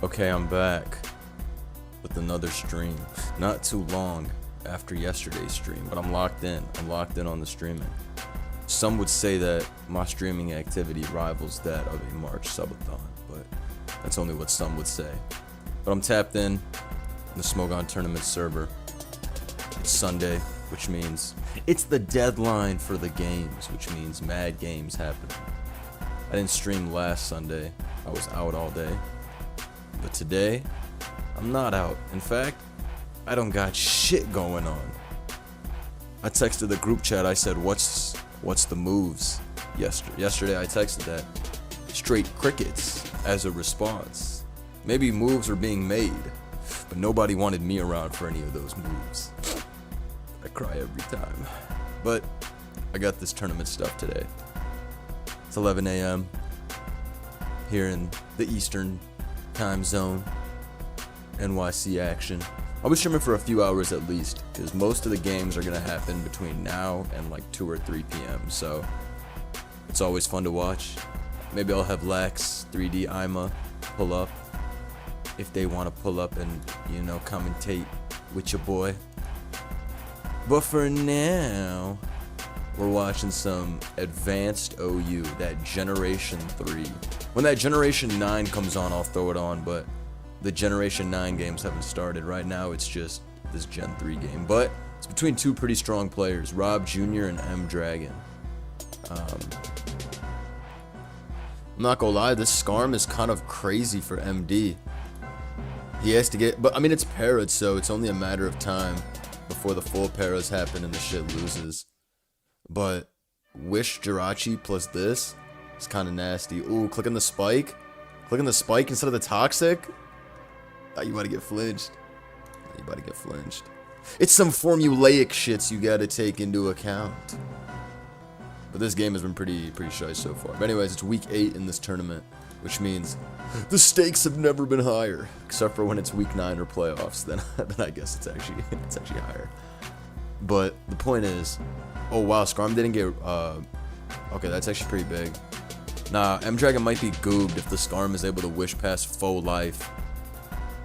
Okay, I'm back with another stream. Not too long after yesterday's stream, but I'm locked in. I'm locked in on the streaming. Some would say that my streaming activity rivals that of a March subathon, but that's only what some would say. But I'm tapped in the Smoke On Tournament server. It's Sunday, which means it's the deadline for the games, which means mad games happen. I didn't stream last Sunday. I was out all day. But today, I'm not out. In fact, I don't got shit going on. I texted the group chat. I said, what's the moves? Yesterday I texted that. Straight crickets as a response. Maybe moves were being made, but nobody wanted me around for any of those moves. I cry every time. But I got this tournament stuff today. It's 11 a.m. here in the Eastern time zone. NYC action. I'll be streaming for a few hours at least, because most of the games are going to happen between now and like 2 or 3 p.m. So it's always fun to watch. Maybe I'll have Lax, 3D Ima pull up if they want to pull up and, you know, commentate with your boy. But for now, we're watching some advanced OU, that Generation 3. When that Generation 9 comes on, I'll throw it on, but the Generation 9 games haven't started. Right now, it's just this Gen 3 game. But it's between two pretty strong players, Rob Jr. and M Dragon. I'm not gonna lie, this Skarm is kind of crazy for MD. He has to get, but I mean, it's Parrot, so it's only a matter of time before the full paras happen and the shit loses. But Wish Jirachi plus this is kind of nasty. Ooh, clicking the spike. Clicking the spike instead of the toxic. Oh, you about to get flinched. You about to get flinched. It's some formulaic shits you gotta take into account. But this game has been pretty shy so far. But anyways, it's week 8 in this tournament, which means the stakes have never been higher, except for when it's week 9 or playoffs. Then I guess it's actually higher. But the point is, oh wow, Skarm didn't get. Okay, that's actually pretty big. Nah, M Dragon might be goobed if the Skarm is able to wish past full life,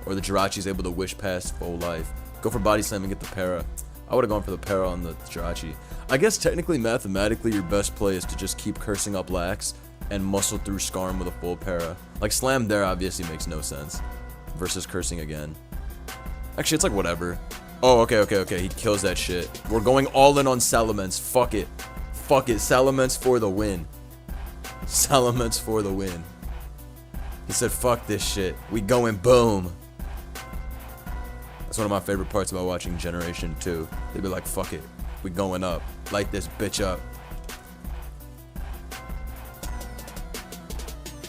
or the Jirachi is able to wish past full life. Go for body slam and get the para. I would have gone for the para on the Jirachi. I guess technically, mathematically, your best play is to just keep cursing up Lax and muscle through Skarm with a full para. Like, slam there obviously makes no sense versus cursing again. Actually, it's like whatever. Oh, okay. He kills that shit. We're going all in on Salamence. Fuck it. Salamence for the win. Salamence for the win. He said, fuck this shit. We going boom. That's one of my favorite parts about watching Generation 2. They'd be like, fuck it. We going up. Light this bitch up.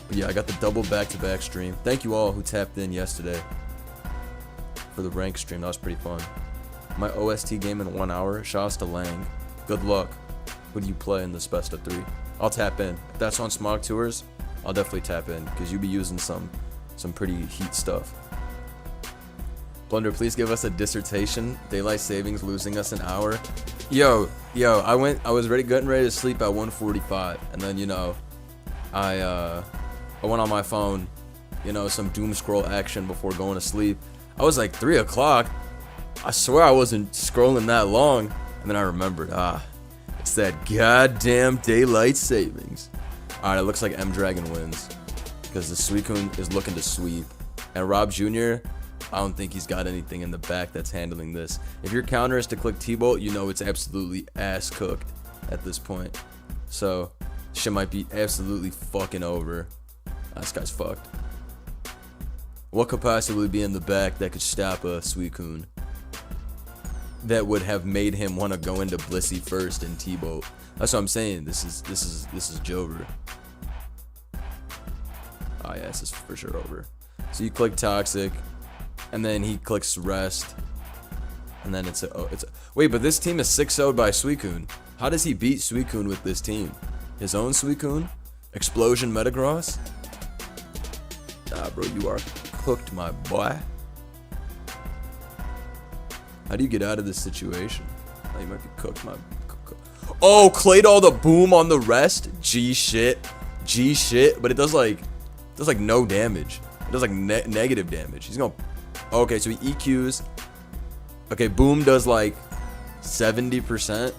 But yeah, I got the double back-to-back stream. Thank you all who tapped in yesterday for the rank stream. That was pretty fun. My OST game in 1 hour. Shouts to Lang. Good luck. Who do you play in this best of 3? I'll tap in. If that's on Smog Tours, I'll definitely tap in, because you be using some pretty heat stuff. Blunder, please give us a dissertation. Daylight savings losing us an hour. Yo, I was getting ready to sleep at 1:45, and then, you know, I went on my phone, you know, some doom scroll action before going to sleep. I was like 3 o'clock. I swear I wasn't scrolling that long, and then I remembered, it's that goddamn daylight savings. Alright, it looks like M Dragon wins, because the Suicune is looking to sweep, and Rob Jr., I don't think he's got anything in the back that's handling this. If your counter is to click T-Bolt, you know it's absolutely ass cooked at this point. So, shit might be absolutely fucking over. This guy's fucked. What could possibly be in the back that could stop a Suicune that would have made him want to go into Blissey first and T-Bolt? That's what I'm saying. This is Jover. Oh yeah, this is for sure over. So you click Toxic, and then he clicks Rest, and then it's a wait, but this team is 6-0'd by Suicune. How does he beat Suicune with this team? His own Suicune? Explosion Metagross? Nah, bro, you are cooked, my boy. How do you get out of this situation? Oh, you might be cooked, my. Oh, Claydol the boom on the Rest. G shit, but it does like no damage. It does like negative damage. He's gonna... Okay, so he EQs. Okay, boom does like 70%,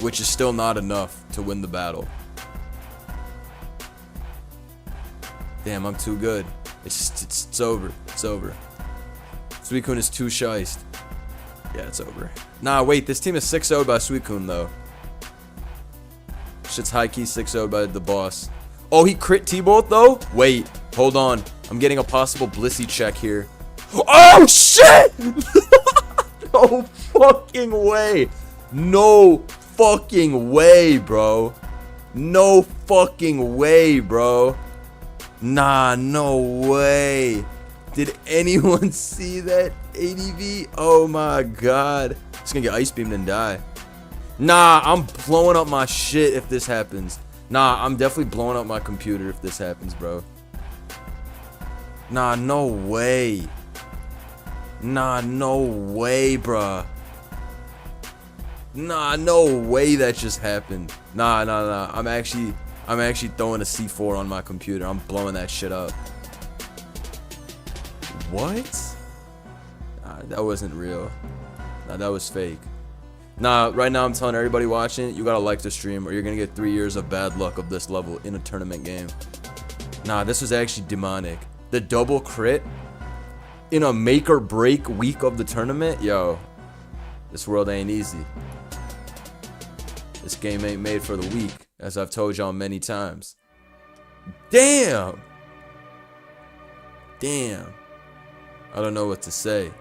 which is still not enough to win the battle. Damn, I'm too good. It's over. It's over. Suicune is too shiced. Yeah, it's over. Nah, wait, this team is 6-0'd by Suicune, though. Shit's high-key 6-0'd by the boss. Oh, he crit T-Bolt, though? Wait, hold on. I'm getting a possible Blissey check here. Oh, shit! No fucking way. No fucking way, bro. No fucking way, bro. Nah, no way. Did anyone see that ADV? Oh my god. It's gonna get ice beamed and die. Nah, I'm blowing up my shit if this happens. Nah, I'm definitely blowing up my computer if this happens, bro. Nah, no way. Nah, no way, bruh. Nah, no way that just happened. Nah. I'm actually throwing a C4 on my computer. I'm blowing that shit up. What? Nah, that wasn't real. Nah, that was fake. Nah, right now I'm telling everybody watching, you gotta like the stream or you're gonna get 3 years of bad luck of this level in a tournament game. Nah, this was actually demonic. The double crit in a make or break week of the tournament, yo, this world ain't easy. This game ain't made for the weak, as I've told y'all many times. Damn! Damn. I don't know what to say.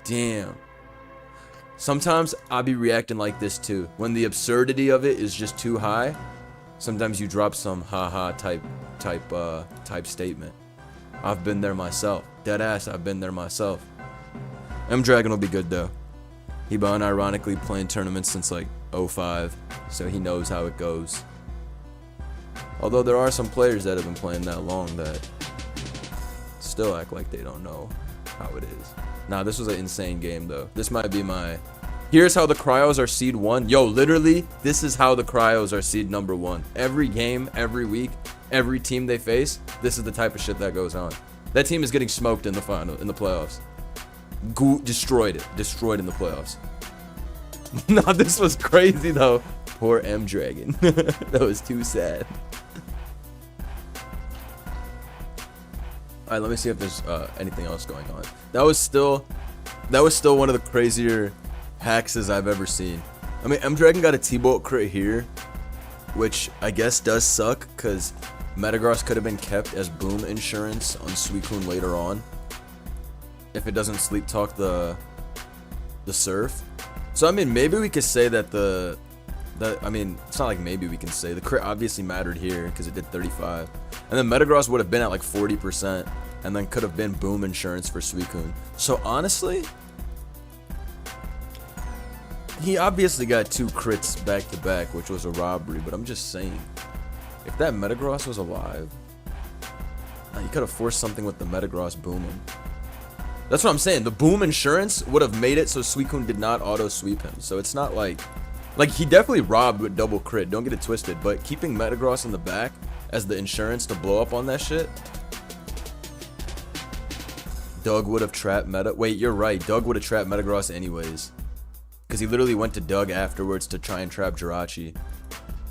Damn. Sometimes I be reacting like this too. When the absurdity of it is just too high, sometimes you drop some haha type statement. I've been there myself. Deadass, I've been there myself. M-Dragon will be good though. He been ironically playing tournaments since like 05, so he knows how it goes. Although there are some players that have been playing that long that still act like they don't know how it is. Nah, this was an insane game though. This might be my... Here's how the Cryos are seed 1. Yo, literally, this is how the Cryos are seed number 1. Every game, every week, every team they face, this is the type of shit that goes on. That team is getting smoked in the playoffs. Destroyed in the playoffs. Nah, this was crazy though. Poor M-Dragon. That was too sad. Alright, let me see if there's anything else going on. That was still one of the crazier hacks I've ever seen. I mean, M-Dragon got a T-Bolt crit here, which I guess does suck, because Metagross could have been kept as boom insurance on Suicune later on, if it doesn't sleep talk the Surf. So I mean, maybe we could say that I mean, it's not like maybe we can say the crit obviously mattered here because it did 35, and then Metagross would have been at like 40%, and then could have been boom insurance for Suicune. So honestly, he obviously got 2 crits back to back, which was a robbery. But I'm just saying, if that Metagross was alive, you could have forced something with the Metagross booming. That's what I'm saying. The boom insurance would have made it so Suicune did not auto sweep him. So it's not like he definitely robbed with double crit. Don't get it twisted. But keeping Metagross in the back as the insurance to blow up on that shit. Doug would have trapped Meta. Wait, you're right. Doug would have trapped Metagross anyways, because he literally went to Doug afterwards to try and trap Jirachi.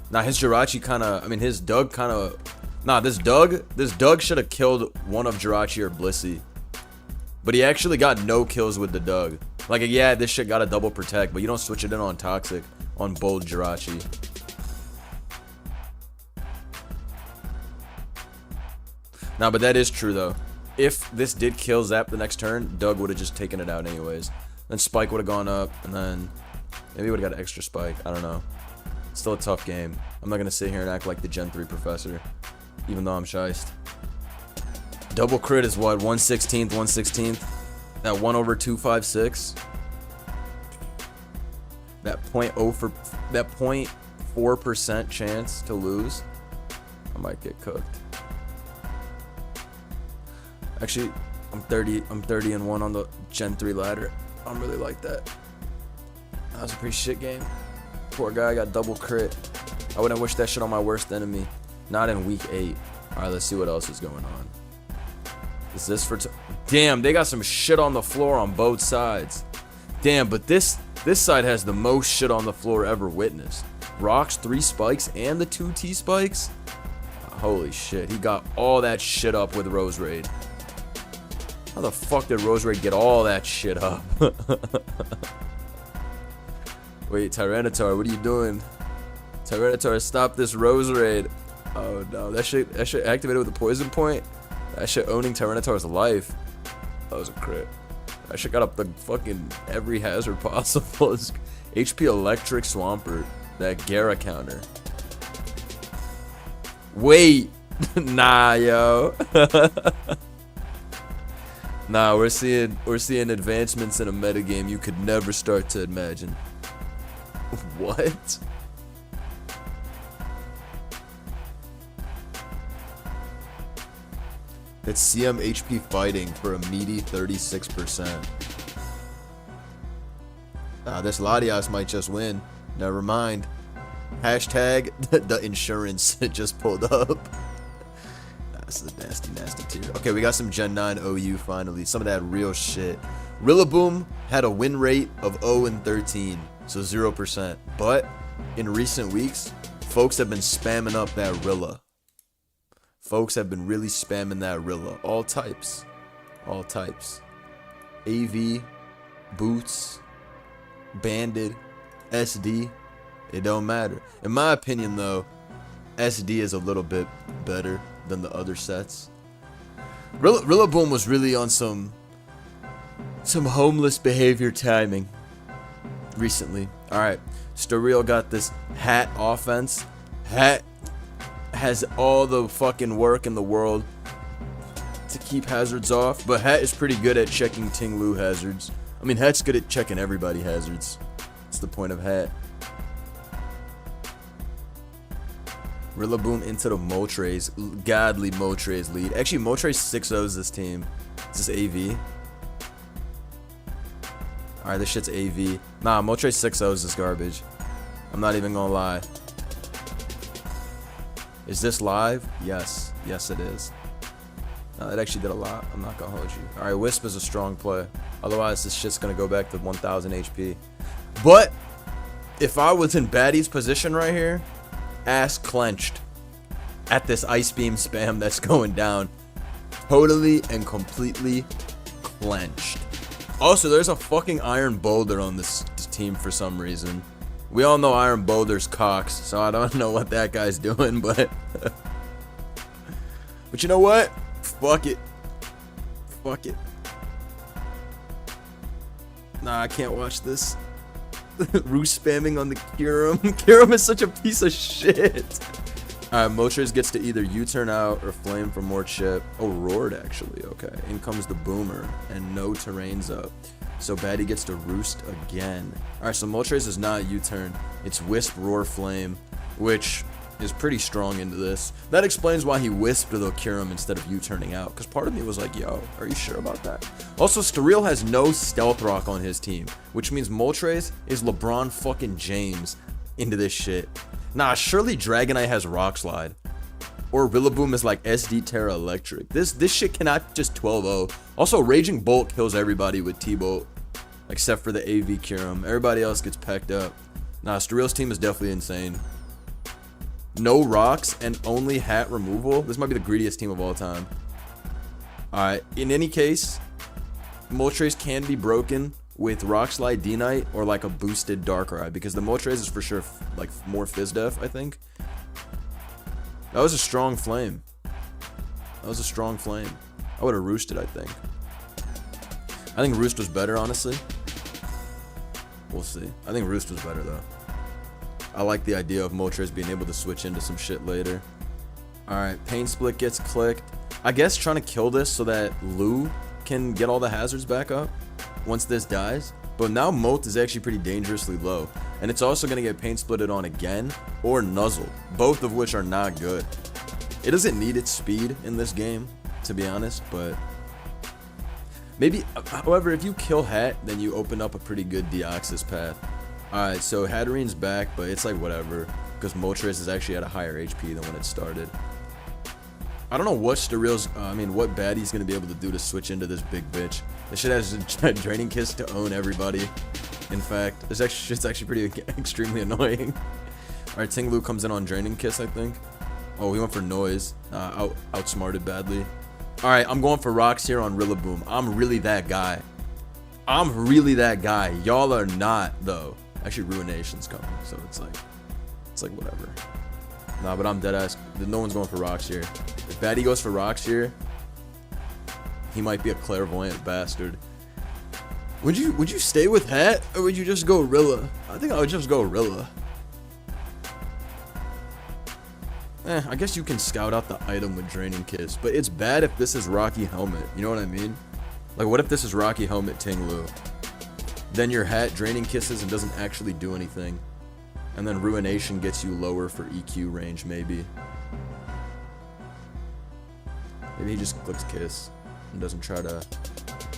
Now his Jirachi kind of, I mean his Doug kind of, nah, this Doug should have killed one of Jirachi or Blissey. But he actually got no kills with the Doug. Like, yeah, this shit got a double protect, but you don't switch it in on Toxic on bold Jirachi. Nah, but that is true though. If this did kill Zap the next turn, Doug would have just taken it out anyways. Then Spike would have gone up, and then maybe he would have got an extra Spike. I don't know. Still a tough game. I'm not going to sit here and act like the Gen 3 professor, even though I'm shiced. Double crit is what? 1/16th, 1/16th? That 1/256? That 0.4% chance to lose? I might get cooked. Actually, I'm 30-1 on the Gen 3 ladder. I don't really like that. That was a pretty shit game. Poor guy got double crit. I wouldn't wish that shit on my worst enemy. Not in week 8. Alright, let's see what else is going on. Is this for... Damn, they got some shit on the floor on both sides. Damn, but this side has the most shit on the floor ever witnessed. Rocks, 3 spikes, and the 2 T-spikes? Holy shit, he got all that shit up with Rose Raid. How the fuck did Rose Raid get all that shit up? Wait, Tyranitar, what are you doing? Tyranitar, stop this Rose Raid. Oh no, that shit activated with a poison point? That shit owning Tyranitar's life. That was a crit. That shit got up the fucking every hazard possible. HP Electric Swampert. That Gara counter. Wait! Nah, yo. Nah, we're seeing advancements in a metagame you could never start to imagine. What? It's CM HP fighting for a meaty 36%. This Latias might just win. Never mind. Hashtag the insurance just pulled up. That's a nasty, nasty tier. Okay, we got some Gen 9 OU finally. Some of that real shit. Rillaboom had a win rate of 0-13, so 0%. But in recent weeks, folks have been spamming up that Rilla. Folks have been really spamming that Rilla. All types. All types. AV, Boots, Banded, SD. It don't matter. In my opinion, though, SD is a little bit better than the other sets. Rillaboom was really on some homeless behavior timing recently. Alright, Sturreal got this Hat offense. Hat has all the fucking work in the world to keep hazards off, but Hat is pretty good at checking Ting Lu hazards. I mean, Hat's good at checking everybody hazards. That's the point of Hat. Rillaboom into the Moltres. Godly Moltres lead. Actually, Moltres 6-0s this team. Is this AV? Alright, this shit's AV. Nah, Moltres 6-0s is garbage. I'm not even gonna lie. Is this live? Yes. Yes, it is. No, it actually did a lot. I'm not gonna hold you. Alright, Wisp is a strong play. Otherwise, this shit's gonna go back to 1000 HP. But, if I was in Baddie's position right here, ass clenched at this Ice Beam spam that's going down. Totally and completely clenched. Also, there's a fucking Iron Boulder on this team for some reason. We all know Iron Boulder's cocks, so I don't know what that guy's doing, but... But you know what? Fuck it. Fuck it. Nah, I can't watch this. Roost spamming on the Kyurem. Kyurem is such a piece of shit. Alright, Moltres gets to either U-turn out or flame for more chip. Oh, roared actually. Okay. In comes the Boomer and no terrains up. So Baddie gets to Roost again. Alright, so Moltres is not U-turn. It's Wisp, Roar, Flame, which is pretty strong into this. That explains why he Wisped the Kyurem instead of U-turning out. Because part of me was like, yo, are you sure about that? Also, Sturreal has no Stealth Rock on his team, which means Moltres is LeBron fucking James into this shit. Nah, surely Dragonite has Rock Slide. Or Rillaboom is like SD Terra Electric. This shit cannot just 12-0. Also, Raging Bolt kills everybody with T-Bolt. Except for the AV Kyurem. Everybody else gets pecked up. Nah, Sturreal's team is definitely insane. No rocks and only Hat removal. This might be the greediest team of all time. Alright, in any case, Moltres can be broken with Rock Slide D-Knight or like a boosted Darkrai, because the Moltres is for sure like more Fizz Def, I think. That was a strong flame. That was a strong flame. I would have roosted, I think. I think Roost was better, honestly. We'll see. I think Roost was better, though. I like the idea of Moltres being able to switch into some shit later. Alright, Pain Split gets clicked. I guess trying to kill this so that Lou can get all the hazards back up once this dies. But now Molt is actually pretty dangerously low. And it's also going to get Pain Splitted on again or Nuzzle, both of which are not good. It doesn't need its speed in this game, to be honest, but... Maybe, however, if you kill Hat, then you open up a pretty good Deoxys path. Alright, so Hatterene's back, but it's like whatever, because Moltres is actually at a higher HP than when it started. I don't know what what baddie's gonna be able to do to switch into this big bitch. This shit has a Draining Kiss to own everybody. In fact, shit's actually pretty extremely annoying. Alright, Ting-Lu comes in on Draining Kiss, I think. Oh, he went for Noise. Outsmarted badly. Alright, I'm going for Rocks here on Rillaboom. I'm really that guy. Y'all are not, though. Actually, Ruination's coming, so it's like whatever. Nah, but I'm deadass. No one's going for Rocks here. If Baddie goes for Rocks here, he might be a clairvoyant bastard. Would you stay with Hat, or would you just go Rilla? I think I would just go Rilla. I guess you can scout out the item with Draining Kiss, but it's bad if this is Rocky Helmet. You know what I mean? Like, what if this is Rocky Helmet Ting-Lu? Then your Hat Draining Kisses and doesn't actually do anything. And then Ruination gets you lower for EQ range, maybe. Maybe he just clicks Kiss and doesn't try to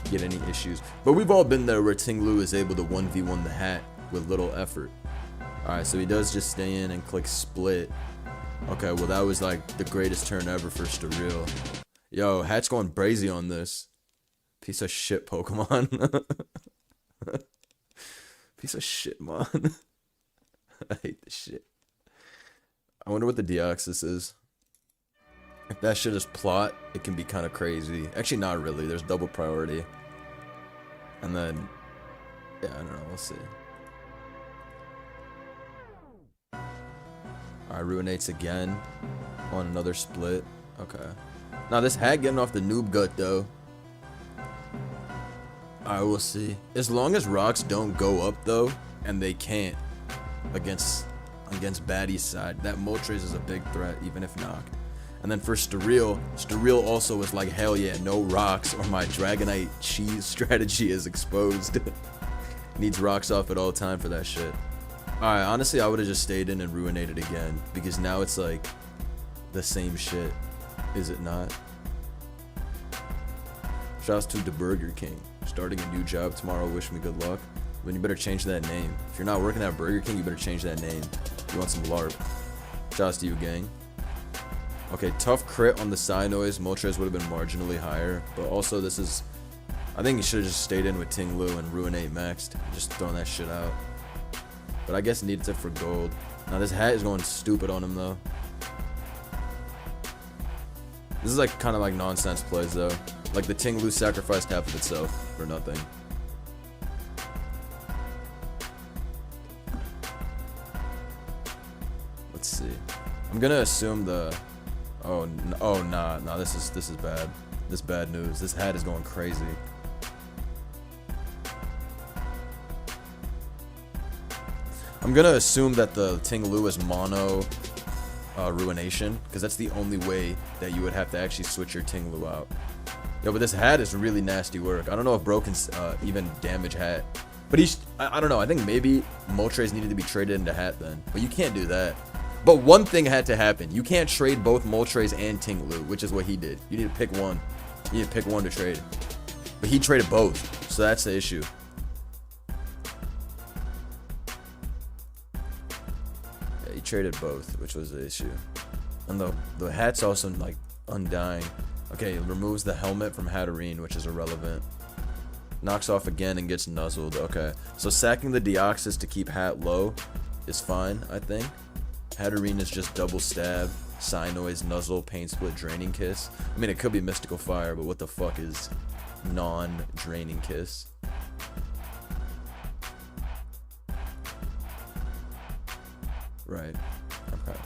get any issues. But we've all been there where Ting-Lu is able to 1v1 the Hat with little effort. Alright, so he does just stay in and click Split. Okay, well that was like the greatest turn ever for Sterile. Yo, Hat's going brazy on this. Piece of shit Pokemon. Piece of shit, man. I hate this shit. I wonder what the Deoxys is. If that shit is plot, it can be kind of crazy. Actually, not really. There's double priority. And then, yeah, I don't know. We'll see. Alright, Ruinates again on another split. Okay. Now, this Hat getting off the noob gut, though. Alright, we'll see. As long as Rocks don't go up, though, and they can't against Baddie's side, that Moltres is a big threat, even if knocked. And then for Sterile also was like, hell yeah, no Rocks or my Dragonite cheese strategy is exposed. Needs Rocks off at all time for that shit. Alright, honestly, I would have just stayed in and Ruinated again, because now it's like the same shit, is it not? Shouts to the Burger King. Starting a new job tomorrow, wish me good luck. Then you better change that name. If you're not working at Burger King, you better change that name. You want some LARP. Shouts to you, gang. Okay, tough crit on the Psynoise. Moltres would have been marginally higher, but also this is... I think he should have just stayed in with Ting-Lu and Ruinate maxed. Just throwing that shit out. But I guess needs it for gold. Now this Hat is going stupid on him, though. This is like kind of like nonsense plays, though. Like the Ting-Lu sacrificed half of itself for nothing. Let's see. I'm gonna assume the... Oh nah, this is bad. This is bad news. This Hat is going crazy. I'm gonna assume that the Ting-Lu is mono Ruination, because that's the only way that you would have to actually switch your Ting-Lu out. Yo, but this Hat is really nasty work. I don't know if Bro can even damage Hat. But I don't know. I think maybe Moltres needed to be traded into Hat then. But you can't do that. But one thing had to happen. You can't trade both Moltres and Ting-Lu, which is what he did. You need to pick one. You need to pick one to trade. But he traded both. So that's the issue. Yeah, he traded both, which was the issue. And the Hat's also, like, undying. Okay, it removes the helmet from Hatterene, which is irrelevant. Knocks off again and gets nuzzled. Okay, so sacking the Deoxys to keep Hat low is fine, I think. Hatterene is just double stab, Psynoise, nuzzle, pain split, draining kiss. I mean, it could be Mystical Fire, but what the fuck is non-draining kiss? Right. Okay.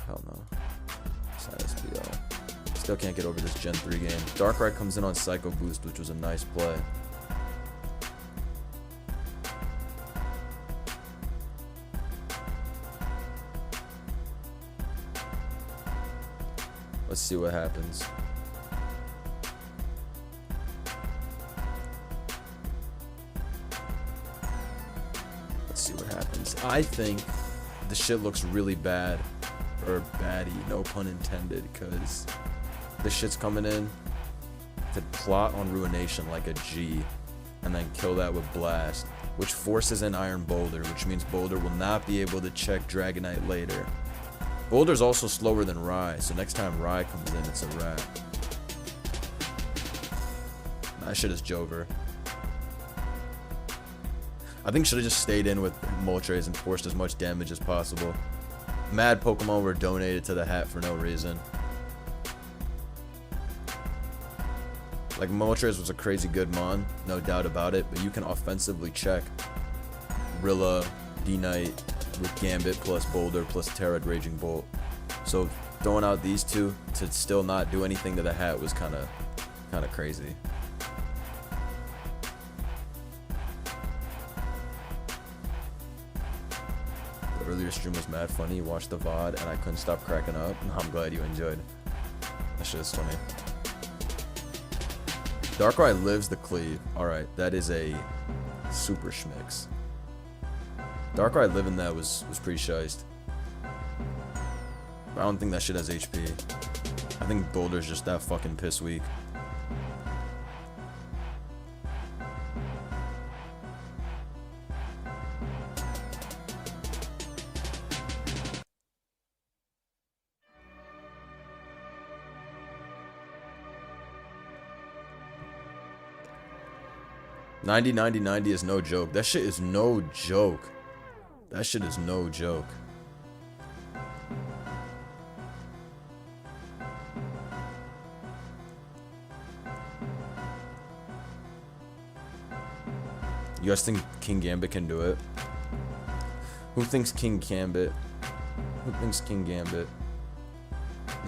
Hell no. Sad SPL. Still can't get over this Gen 3 game. Darkrai comes in on Psycho Boost, which was a nice play. Let's see what happens. Let's see what happens. I think the shit looks really bad. Or baddie, no pun intended, because this shit's coming in to plot on Ruination like a G, and then kill that with Blast, which forces in Iron Boulder, which means Boulder will not be able to check Dragonite later. Boulder's also slower than Rye, so next time Rye comes in, it's a wrap. That shit is Jover. I think should have just stayed in with Moltres and forced as much damage as possible. Mad Pokemon were donated to the hat for no reason. Like, Moltres was a crazy good mon, no doubt about it, but you can offensively check Rilla, D-Knight with Gambit plus Boulder plus Terra Raging Bolt. So throwing out these two to still not do anything to the hat was kind of crazy. The earlier stream was mad funny. You watched the VOD and I couldn't stop cracking up. I'm glad you enjoyed. That shit is funny. Darkrai lives the cleave. Alright, that is a super schmicks. Darkrai living that was pretty shiced. I don't think that shit has HP. I think Boulder's just that fucking piss weak. $90 is no joke. That shit is no joke. That shit is no joke. You guys think King Gambit can do it? Who thinks King Gambit? Who thinks King Gambit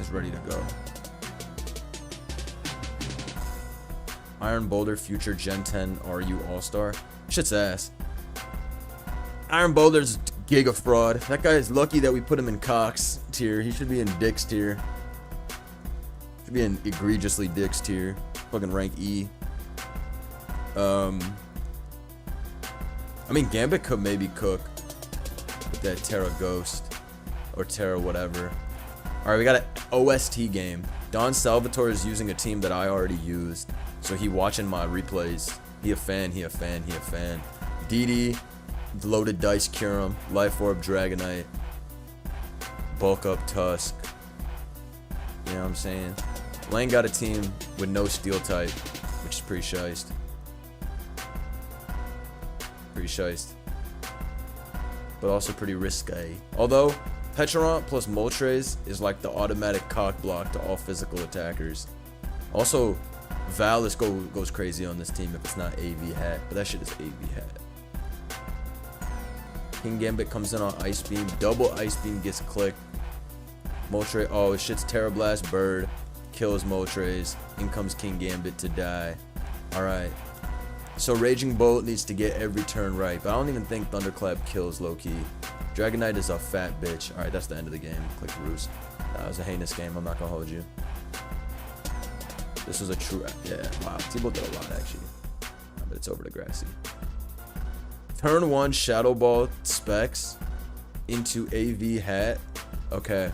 is ready to go? Iron Boulder future Gen 10 RU All-Star. Shit's ass. Iron Boulder's giga fraud. That guy is lucky that we put him in Cox tier. He should be in Dix tier. Should be in egregiously Dix tier. Fucking rank E. I mean, Gambit could maybe cook with that Terra Ghost or Terra whatever. Alright, we got an OST game. Don Salvatore is using a team that I already used. So he watching my replays. He a fan, he a fan, he a fan. DD, Loaded Dice Kyurem, Life Orb Dragonite, Bulk Up Tusk. You know what I'm saying? Lane got a team with no Steel type, which is pretty shiced. Pretty shiced. But also pretty risque. Although, Pecharunt plus Moltres is like the automatic cock block to all physical attackers. Also, Valis goes crazy on this team if it's not AV hat, but that shit is AV hat. King Gambit comes in on Ice Beam, double Ice Beam gets clicked. Moltres, oh shit's Terra Blast Bird, kills Moltres, in comes King Gambit to die. Alright. So Raging Bolt needs to get every turn right, but I don't even think Thunderclap kills low-key. Dragonite is a fat bitch. Alright, that's the end of the game. Click Roost. That was a heinous game, I'm not gonna hold you. This was a true, yeah, wow. T-Bolt did a lot, actually. But it's over to Grassy. Turn 1 Shadow Ball specs into AV hat. Okay.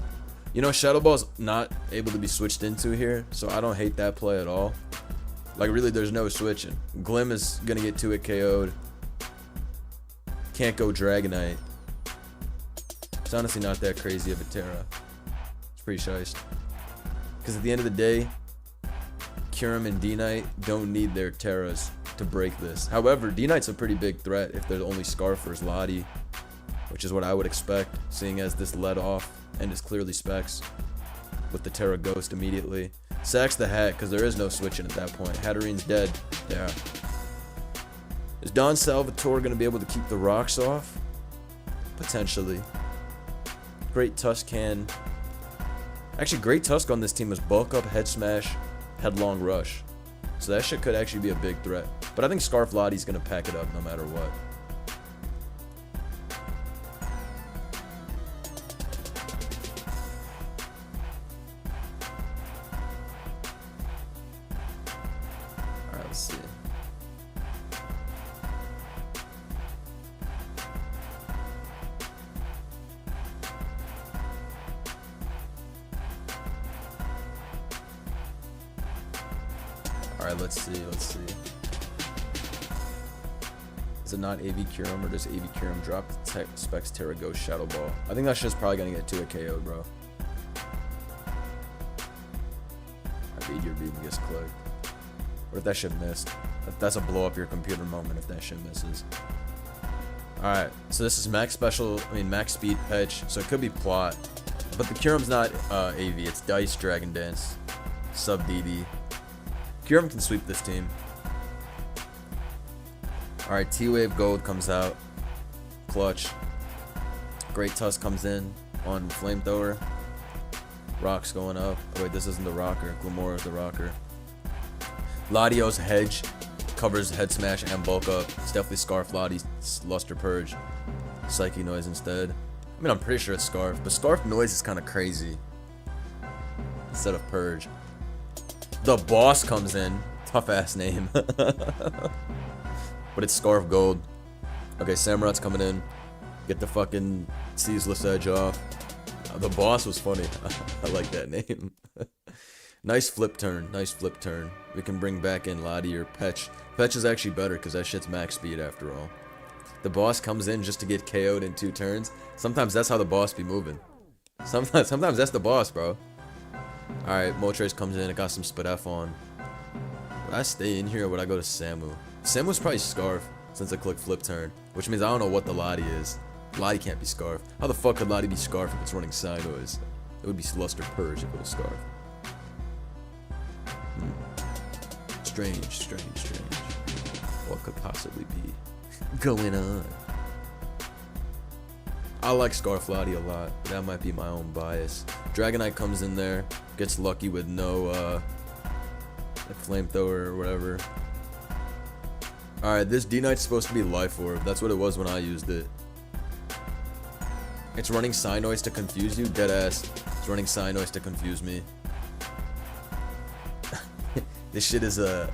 You know, Shadow Ball's not able to be switched into here, so I don't hate that play at all. Like, really, there's no switching. Glim is gonna get 2-hit KO'd. Can't go Dragonite. It's honestly not that crazy of a Terra. It's pretty shiced. Because at the end of the day, Kyurem and D-Knight don't need their Terras to break this. However, D-Knight's a pretty big threat if they're only Scarfers Lottie, which is what I would expect, seeing as this led off and is clearly specs with the Terra Ghost immediately. Sacks the hat because there is no switching at that point. Hatterene's dead. Yeah. Is Don Salvatore going to be able to keep the rocks off? Potentially. Great Tusk can. Actually, Great Tusk on this team is Bulk Up, Head Smash, Headlong Rush. So that shit could actually be a big threat. But I think Scarf Lottie's going to pack it up no matter what. Alright, let's see. Alright, let's see. Is it not AV Kyurem or does AV Kyurem drop the specs Terra Ghost Shadow Ball? I think that shit's probably gonna get 2-hit KO'd, bro. Meteor Beam gets clicked. What if that shit missed? That's a blow up your computer moment if that shit misses. Alright, so this is max speed pitch, so it could be plot. But the Curum's not AV, it's Dice, Dragon Dance, sub DD. Curum can sweep this team. Alright, T-Wave Gold comes out. Clutch. Great Tusk comes in on Flamethrower. Rock's going up. Oh wait, this isn't the rocker. Glamour is the rocker. Ladio's Hedge covers Head Smash and Bulk Up. It's definitely Scarf Ladi's Luster Purge. Psyche Noise instead. I mean, I'm pretty sure it's Scarf, but Scarf Noise is kind of crazy. Instead of Purge. The Boss comes in. Tough ass name. But it's Scarf Gold. Okay, Samurot's coming in. Get the fucking Ceaseless Edge off. The Boss was funny. I like that name. Nice flip turn. Nice flip turn. We can bring back in Ladi or Petch. Petch is actually better because that shit's max speed after all. The Boss comes in just to get KO'd in 2 turns. Sometimes that's how the Boss be moving. Sometimes that's the Boss, bro. Alright, Moltres comes in. I got some Spit F on. Would I stay in here or would I go to Samu? Samu's probably Scarf since I clicked flip turn. Which means I don't know what the Ladi is. Ladi can't be Scarf. How the fuck could Ladi be Scarf if it's running Psy Noise? It would be Luster Purge if it was Scarf. Strange. What could possibly be going on? I like Scarf Ladi a lot. That might be my own bias. Dragonite comes in there, gets lucky with no like Flamethrower or whatever. Alright, this D-Knight's supposed to be Life Orb. That's what it was when I used it. It's running Psy Noise to confuse you? Deadass. It's running Psy Noise to confuse me. This shit is a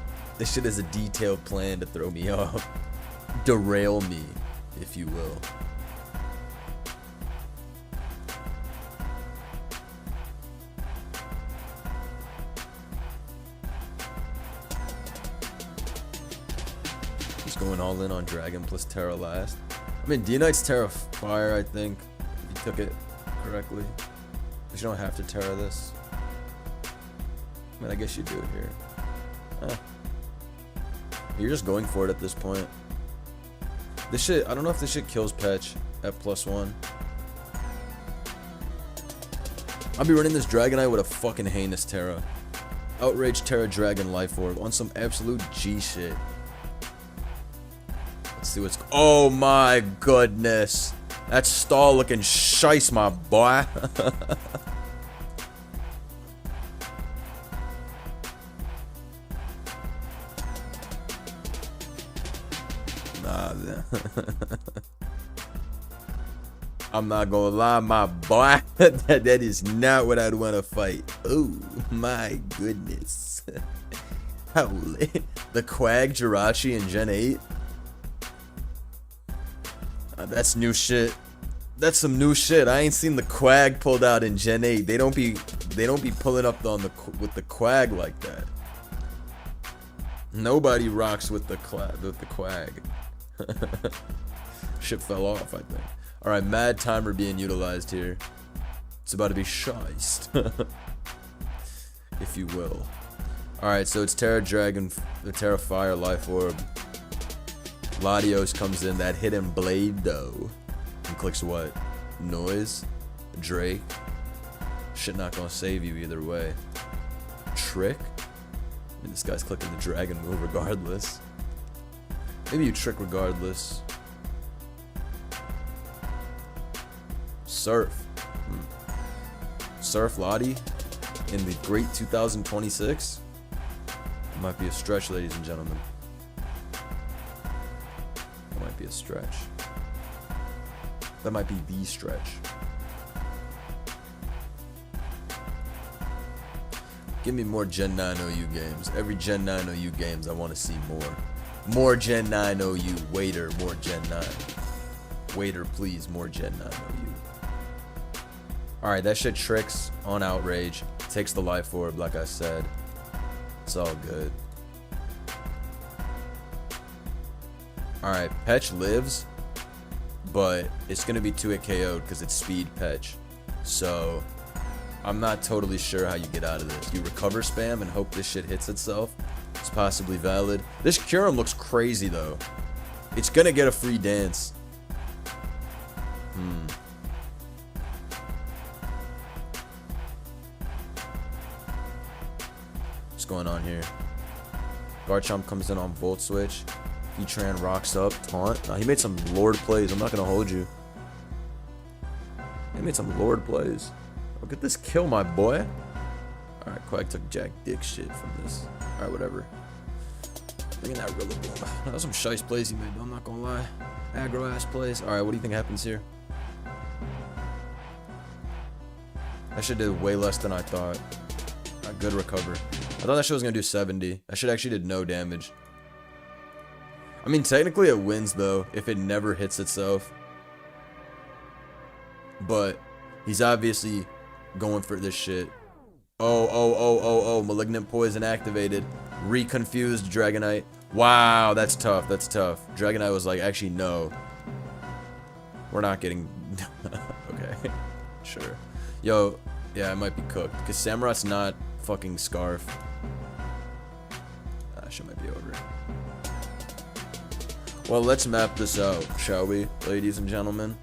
detailed plan to throw me off. Derail me, if you will. Just going all in on Dragon plus Terra last. I mean, D-Knight's Terra Fire, I think, if you took it correctly. But you don't have to Terra this. I mean, I guess you do it here. You're just going for it at this point. This shit, I don't know if this shit kills Petch at +1. I'll be running this Dragonite with a fucking heinous Terra. Outrage Terra Dragon Life Orb on some absolute G shit. Let's see what's... Oh my goodness. That's stall looking shice, my boy. I'm not gonna lie, my boy. that is not what I'd want to fight. Oh my goodness. Holy. The Quag Jirachi in Gen 8. That's new shit. That's some new shit. I ain't seen the Quag pulled out in Gen 8. They don't be pulling up with the Quag like that. Nobody rocks with the Quag. Shit fell off, I think. Alright, Mad Timer being utilized here. It's about to be shiced. If you will. Alright, so it's Terra Dragon, the Terra Fire Life Orb. Latios comes in, that hidden blade though. And clicks what? Noise? Drake? Shit not gonna save you either way. Trick? I mean, this guy's clicking the dragon move regardless. Maybe you trick regardless. Surf. Surf Lottie in the great 2026? It might be a stretch, ladies and gentlemen. It might be a stretch. That might be the stretch. Give me more Gen 9 OU games. Every Gen 9 OU games, I want to see more. More Gen 9 OU. Waiter, more Gen 9. Waiter, please, more Gen 9 OU. Alright, that shit tricks on Outrage. Takes the Life Orb, like I said. It's all good. Alright, Petch lives, but it's going to be 2-hit KO'd because it's speed Petch. So, I'm not totally sure how you get out of this. You recover spam and hope this shit hits itself. It's possibly valid. This Curum looks crazy though. It's gonna get a free dance. What's going on here? Garchomp comes in on Volt Switch. Heatran rocks up. Taunt. He made some Lord plays. I'm not gonna hold you. He made some Lord plays. Look at this kill, my boy. Alright, Quack took Jack Dick shit from this. Alright, whatever. Bringing that really boom. That was some shice plays he made, I'm not gonna lie. Aggro ass plays. Alright, what do you think happens here? I should did way less than I thought. A good recover. I thought that shit was gonna do 70. That shit actually did no damage. I mean, technically it wins though, if it never hits itself. But he's obviously going for this shit. Oh, Malignant Poison activated. Reconfused Dragonite. Wow, that's tough, that's tough. Dragonite was like, actually, no. We're not getting... Okay, sure. Yo, yeah, it might be cooked. Because Samurot's not fucking Scarf. That shit might be over. Well, let's map this out, shall we, ladies and gentlemen?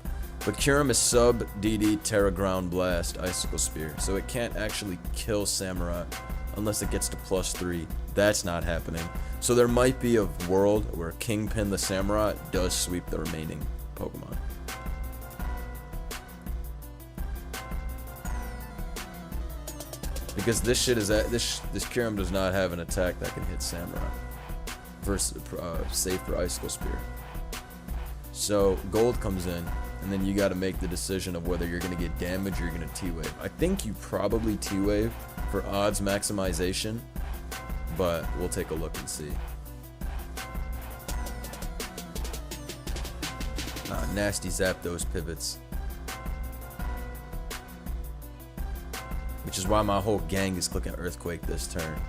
But Kyurem is sub DD Terra Ground Blast Icicle Spear, so it can't actually kill Samurott unless it gets to +3. That's not happening. So there might be a world where Kingpin the Samurott does sweep the remaining Pokemon. Because this shit is at this Kyurem does not have an attack that can hit Samurott. Versus safe for Icicle Spear. So Gold comes in, and then you got to make the decision of whether you're going to get damage or you're going to T-Wave. I think you probably T-Wave for odds maximization, but we'll take a look and see. Nasty zap those pivots. Which is why my whole gang is clicking Earthquake this turn.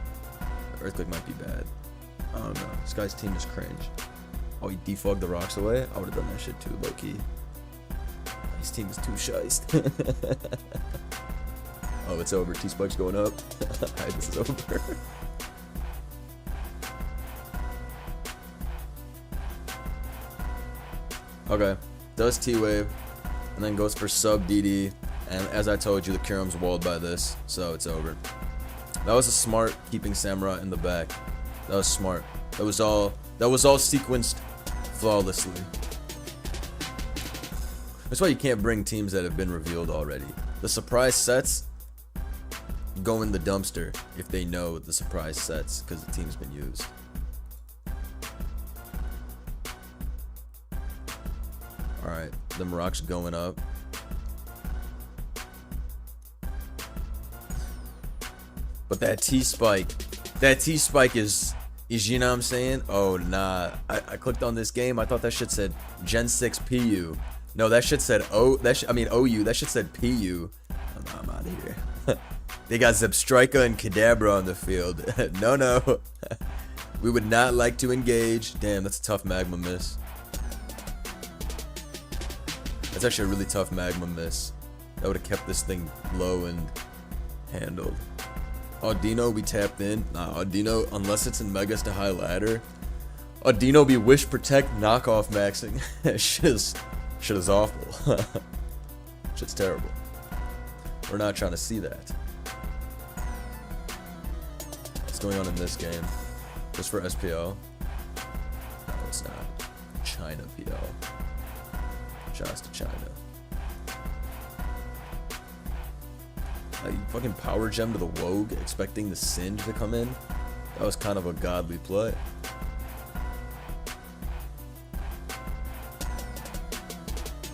Earthquake might be bad. I don't know. This guy's team is cringe. Oh, he defogged the rocks away? I would have done that shit too, low-key. His team is too shiced. Oh, it's over. T-Spike's going up. Alright, this is over. Okay. Does T-Wave. And then goes for sub DD. And as I told you, the Kyurem's walled by this. So it's over. That was a smart keeping Samurott in the back. That was smart. That was all sequenced flawlessly. That's why you can't bring teams that have been revealed already. The surprise sets go in the dumpster if they know the surprise sets because the team's been used. Alright, them rocks going up. But that T-Spike is, you know what I'm saying? Oh, nah. I clicked on this game. I thought that shit said Gen 6 PU. No, that shit said OU. That shit said PU. I'm out of here. They got Zebstrika and Kadabra on the field. No. We would not like to engage. Damn, that's a tough Magma miss. That's actually a really tough Magma miss. That would have kept this thing low and handled. Audino be tapped in. Nah, Audino, unless it's in Megas to High Ladder. Audino be Wish Protect knockoff maxing. Shit is awful. Shit's terrible. We're not trying to see that. What's going on in this game? Just for SPL? No, it's not. China PL. Shouts to China. You fucking power gem to the Wogue, expecting the Singe to come in. That was kind of a godly play.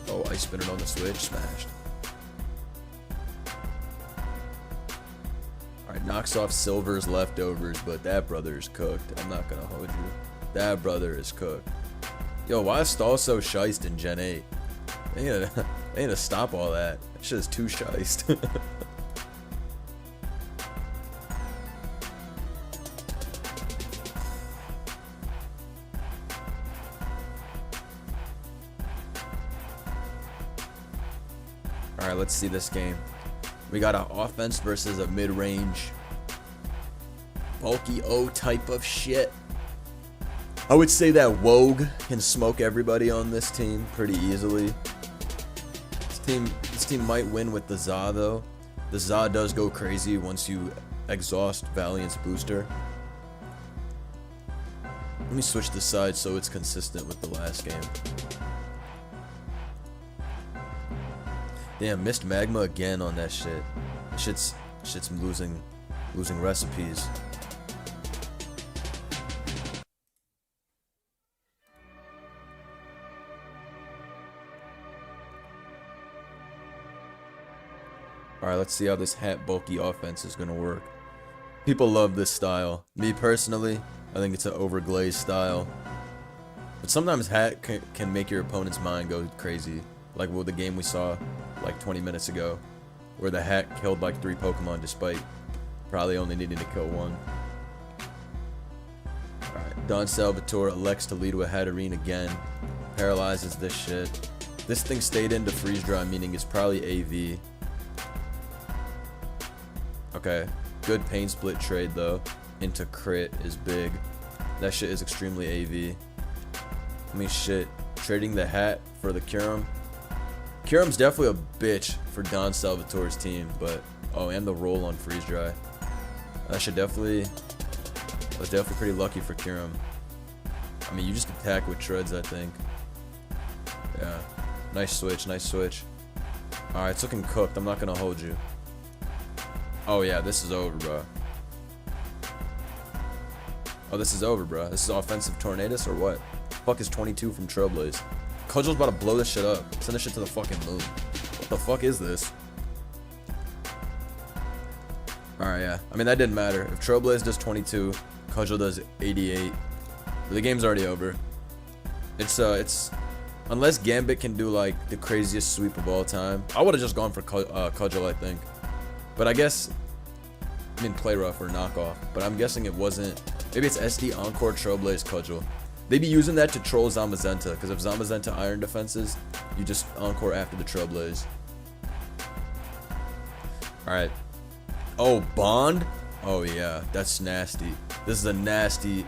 Oh, Ice Spinner on the Switch, smashed. Alright, knocks off Silver's leftovers, but that brother is cooked. I'm not gonna hold you. That brother is cooked. Yo, why is Stall so shiced in Gen 8? They need to stop all that. That shit is too shiced. Alright, let's see this game. We got an offense versus a mid-range bulky O type of shit. I would say that Wogue can smoke everybody on this team pretty easily. This team might win with the Za though. The Za does go crazy once you exhaust Valiant's booster. Let me switch the side so it's consistent with the last game. Damn, missed magma again on that shit. Shit's losing recipes. Alright, let's see how this hat bulky offense is gonna work. People love this style. Me personally, I think it's an overglazed style. But sometimes hat can make your opponent's mind go crazy. Like with the game we saw like 20 minutes ago, where the hat killed like 3 Pokemon despite probably only needing to kill 1. Alright, Don Salvatore elects to lead with Hatterene again. Paralyzes this shit. This thing stayed into freeze dry, meaning it's probably AV. Okay, good pain split trade though. Into crit is big. That shit is extremely AV. I mean shit, trading the hat for the Kyurem. Kyurem's definitely a bitch for Don Salvatore's team, but oh, and the roll on freeze dry. I was definitely pretty lucky for Kyurem. I mean, you just attack with treads, I think. Yeah, nice switch, nice switch. All right, it's looking cooked. I'm not gonna hold you. Oh yeah, this is over, bro. Oh, this is over, bro. This is offensive Tornadus or what? Fuck is 22 from Trailblaze? Cudgel's about to blow this shit up. Send this shit to the fucking moon. What the fuck is this? Alright, yeah. I mean, that didn't matter. If Trailblaze does 22, Cudgel does 88. The game's already over. It's unless Gambit can do like the craziest sweep of all time. I would have just gone for Cudgel, I think. But I guess, I mean, play rough or knockoff. But I'm guessing it wasn't. Maybe it's SD Encore Trailblaze Cudgel. They be using that to troll Zamazenta, because if Zamazenta iron defenses, you just Encore after the Trailblaze. Alright. Oh, Bond? Oh yeah, that's nasty. This is a nasty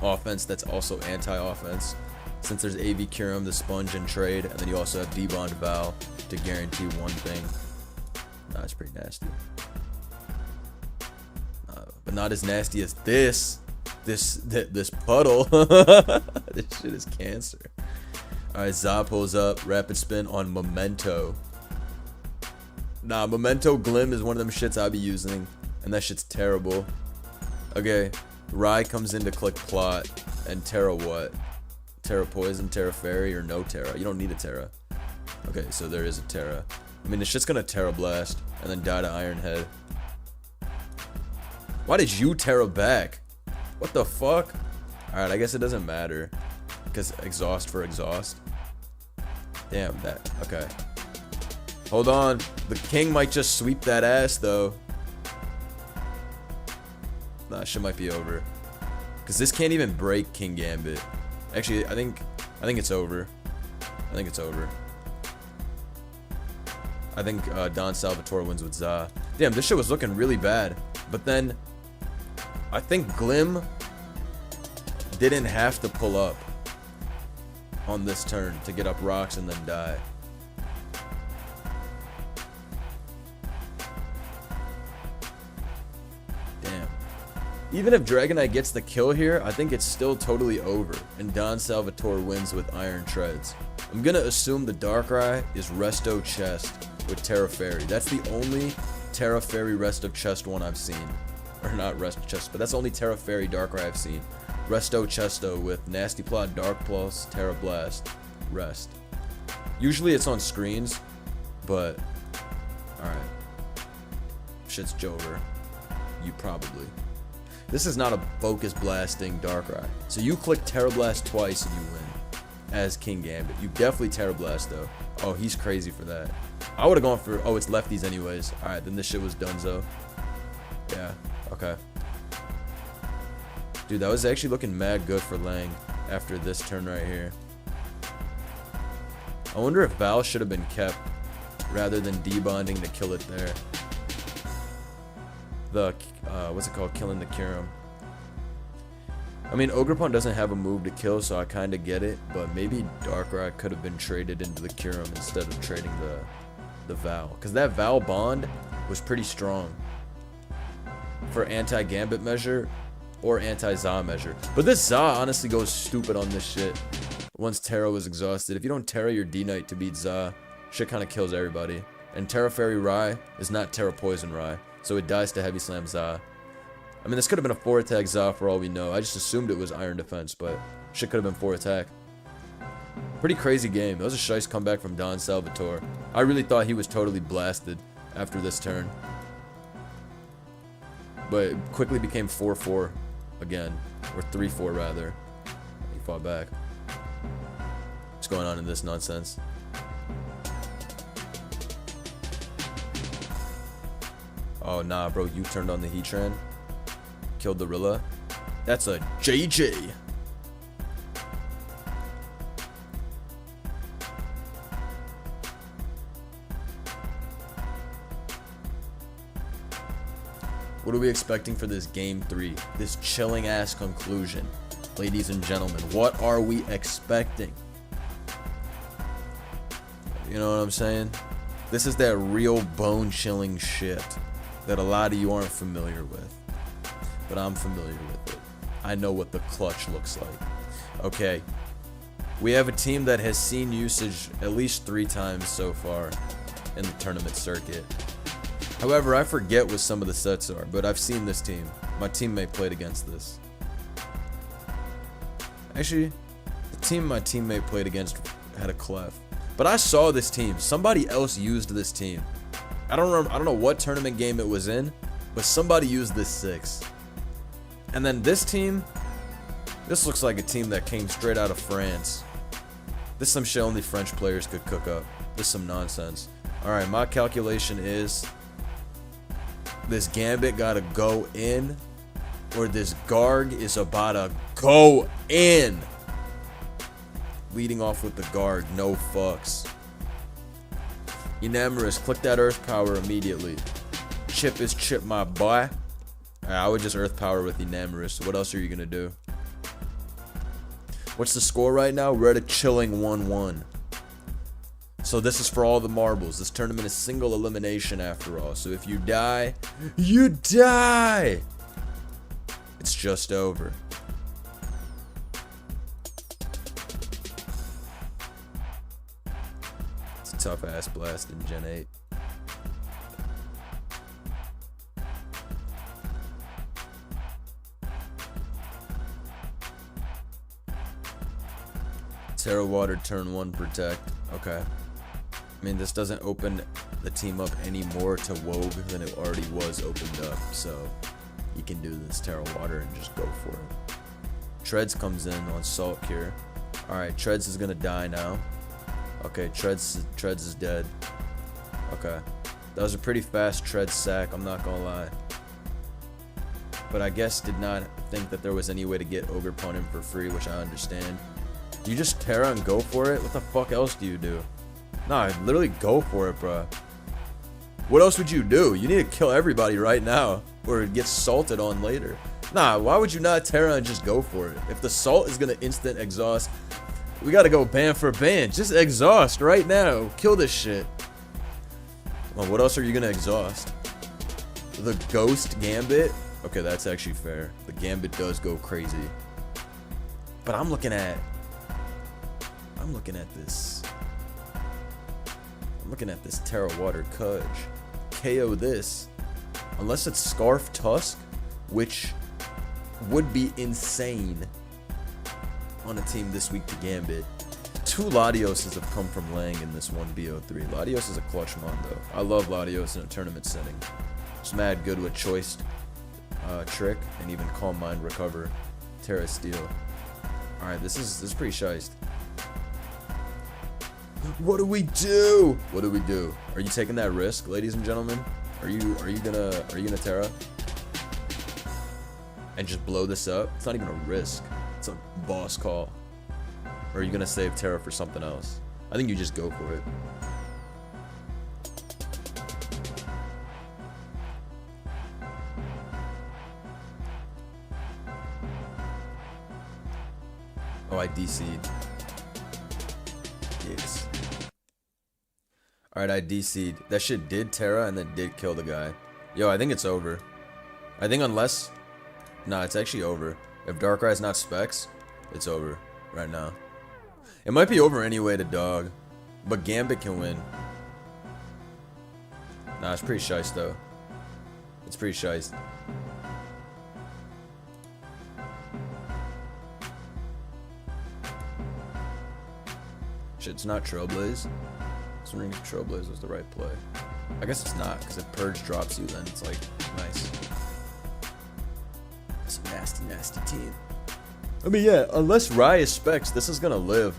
offense that's also anti-offense. Since there's AV Kyurem, the Sponge, and Trade, and then you also have D-Bond Val to guarantee one thing. Nah, it's pretty nasty. But not as nasty as this. This puddle. This shit is cancer. Alright, Za pulls up. Rapid spin on Memento. Nah, Memento Glim is one of them shits I be using. And that shit's terrible. Okay. Rai comes in to click plot. And Terra what? Terra Poison, Terra Fairy, or no Terra? You don't need a Terra. Okay, so there is a Terra. I mean, the shit's gonna Terra Blast. And then die to Iron Head. Why did you Terra back? What the fuck? Alright, I guess it doesn't matter. Because exhaust for exhaust. Damn, that. Okay. Hold on. The king might just sweep that ass, though. Nah, shit might be over. Because this can't even break King Gambit. Actually, I think it's over. I think it's over. I think Don Salvatore wins with Za. Damn, this shit was looking really bad. But then, I think Glim didn't have to pull up on this turn to get up rocks and then die. Damn. Even if Dragonite gets the kill here, I think it's still totally over, and Don Salvatore wins with Iron Treads. I'm gonna assume the Darkrai is Resto Chest with Terra Fairy. That's the only Terra Fairy Rest of Chest one I've seen. Or not Rest of Chest, but that's the only Terra Fairy Darkrai I've seen. Resto Chesto with Nasty Plot, Dark Pulse, Terra Blast, Rest. Usually it's on screens, but alright. Shit's Jover. You probably. This is not a focus blasting Darkrai. So you click Terra Blast twice and you win. As King Gambit. You definitely Terra Blast though. Oh, he's crazy for that. I would have gone for, oh, it's lefties anyways. Alright, then this shit was donezo. Yeah, okay. Dude, that was actually looking mad good for Lang after this turn right here. I wonder if Val should have been kept rather than debonding to kill it there. the what's it called, killing the Kyurem. I mean, Ogerpon doesn't have a move to kill, so I kind of get it, but maybe Darkrai could have been traded into the Kyurem instead of trading the Val, because that Val bond was pretty strong for anti-Gambit measure or anti-Za measure. But this Za honestly goes stupid on this shit once Terra was exhausted. If you don't Terra your D-Knight to beat Za, shit kind of kills everybody. And Terra Fairy Rai is not Terra Poison Rai, so it dies to Heavy Slam Za. I mean, this could have been a 4-attack Za for all we know. I just assumed it was Iron Defense, but shit could have been 4-attack. Pretty crazy game. That was a shice comeback from Don Salvatore. I really thought he was totally blasted after this turn. But it quickly became 4-4 again. Or 3-4 rather. He fought back. What's going on in this nonsense? Oh nah, bro, you turned on the Heatran. Killed the Rilla. That's a JJ. What are we expecting for this game 3? This chilling ass conclusion. Ladies and gentlemen, what are we expecting? You know what I'm saying? This is that real bone chilling shit that a lot of you aren't familiar with. But I'm familiar with it. I know what the clutch looks like. Okay. We have a team that has seen usage at least 3 times so far in the tournament circuit. However, I forget what some of the sets are, but I've seen this team. My teammate played against this. Actually, the team my teammate played against had a clef. But I saw this team. Somebody else used this team. I don't know what tournament game it was in, but somebody used this 6. And then this team, this looks like a team that came straight out of France. This is some shit only French players could cook up. This is some nonsense. Alright, my calculation is this Gambit gotta go in, or this Garg is about to go in. Leading off with the Garg, no fucks. Enamorous, click that Earth Power immediately. Chip is chip, my boy. I would just Earth Power with Enamorous. What else are you gonna do? What's the score right now? We're at a chilling 1-1. So this is for all the marbles. This tournament is single elimination after all. So if you die, you die! It's just over. It's a tough ass blast in Gen 8. Terra Water turn 1 protect. Okay. I mean, this doesn't open the team up any more to Wogue than it already was opened up. So you can do this Terra Water and just go for it. Treads comes in on Salt Cure. Alright, Treads is gonna die now. Okay, Treads is dead. Okay. That was a pretty fast Treads sack, I'm not gonna lie. But I guess did not think that there was any way to get Ogerpon in for free, which I understand. You just Terra and go for it? What the fuck else do you do? Nah, literally go for it, bro. What else would you do? You need to kill everybody right now, or it gets salted on later. Nah, why would you not Terra and just go for it? If the salt is gonna instant exhaust, we gotta go ban for ban. Just exhaust right now. Kill this shit. Well, what else are you gonna exhaust? The Ghost Gambit? Okay, that's actually fair. The Gambit does go crazy. But I'm looking at this. I'm looking at this Terra Water Cudge. KO this. Unless it's Scarf Tusk, which would be insane on a team this weak to Gambit. 2 Latioses have come from Lang in this one BO3. Latios is a clutch mondo. I love Latios in a tournament setting. It's mad good with Choice Trick and even Calm Mind Recover. Terra Steel. Alright, this is pretty shiced. What do we do? What do we do? Are you taking that risk, ladies and gentlemen? Are you gonna Terra and just blow this up? It's not even a risk. It's a boss call. Or are you gonna save Terra for something else? I think you just go for it. Oh, I DC'd. Yes. Alright, I DC'd. That shit did Terra and then did kill the guy. Yo, I think it's over. I think unless... Nah, it's actually over. If Darkrai's not specs, it's over right now. It might be over anyway to dog. But Gambit can win. Nah, it's pretty shice though. It's pretty shice. Shit, it's not Trailblaze. I was wondering if Trailblaze was the right play. I guess it's not, because if Purge drops you, then it's like, nice. It's a nasty, nasty team. I mean, yeah, unless Rai is specs, this is gonna live.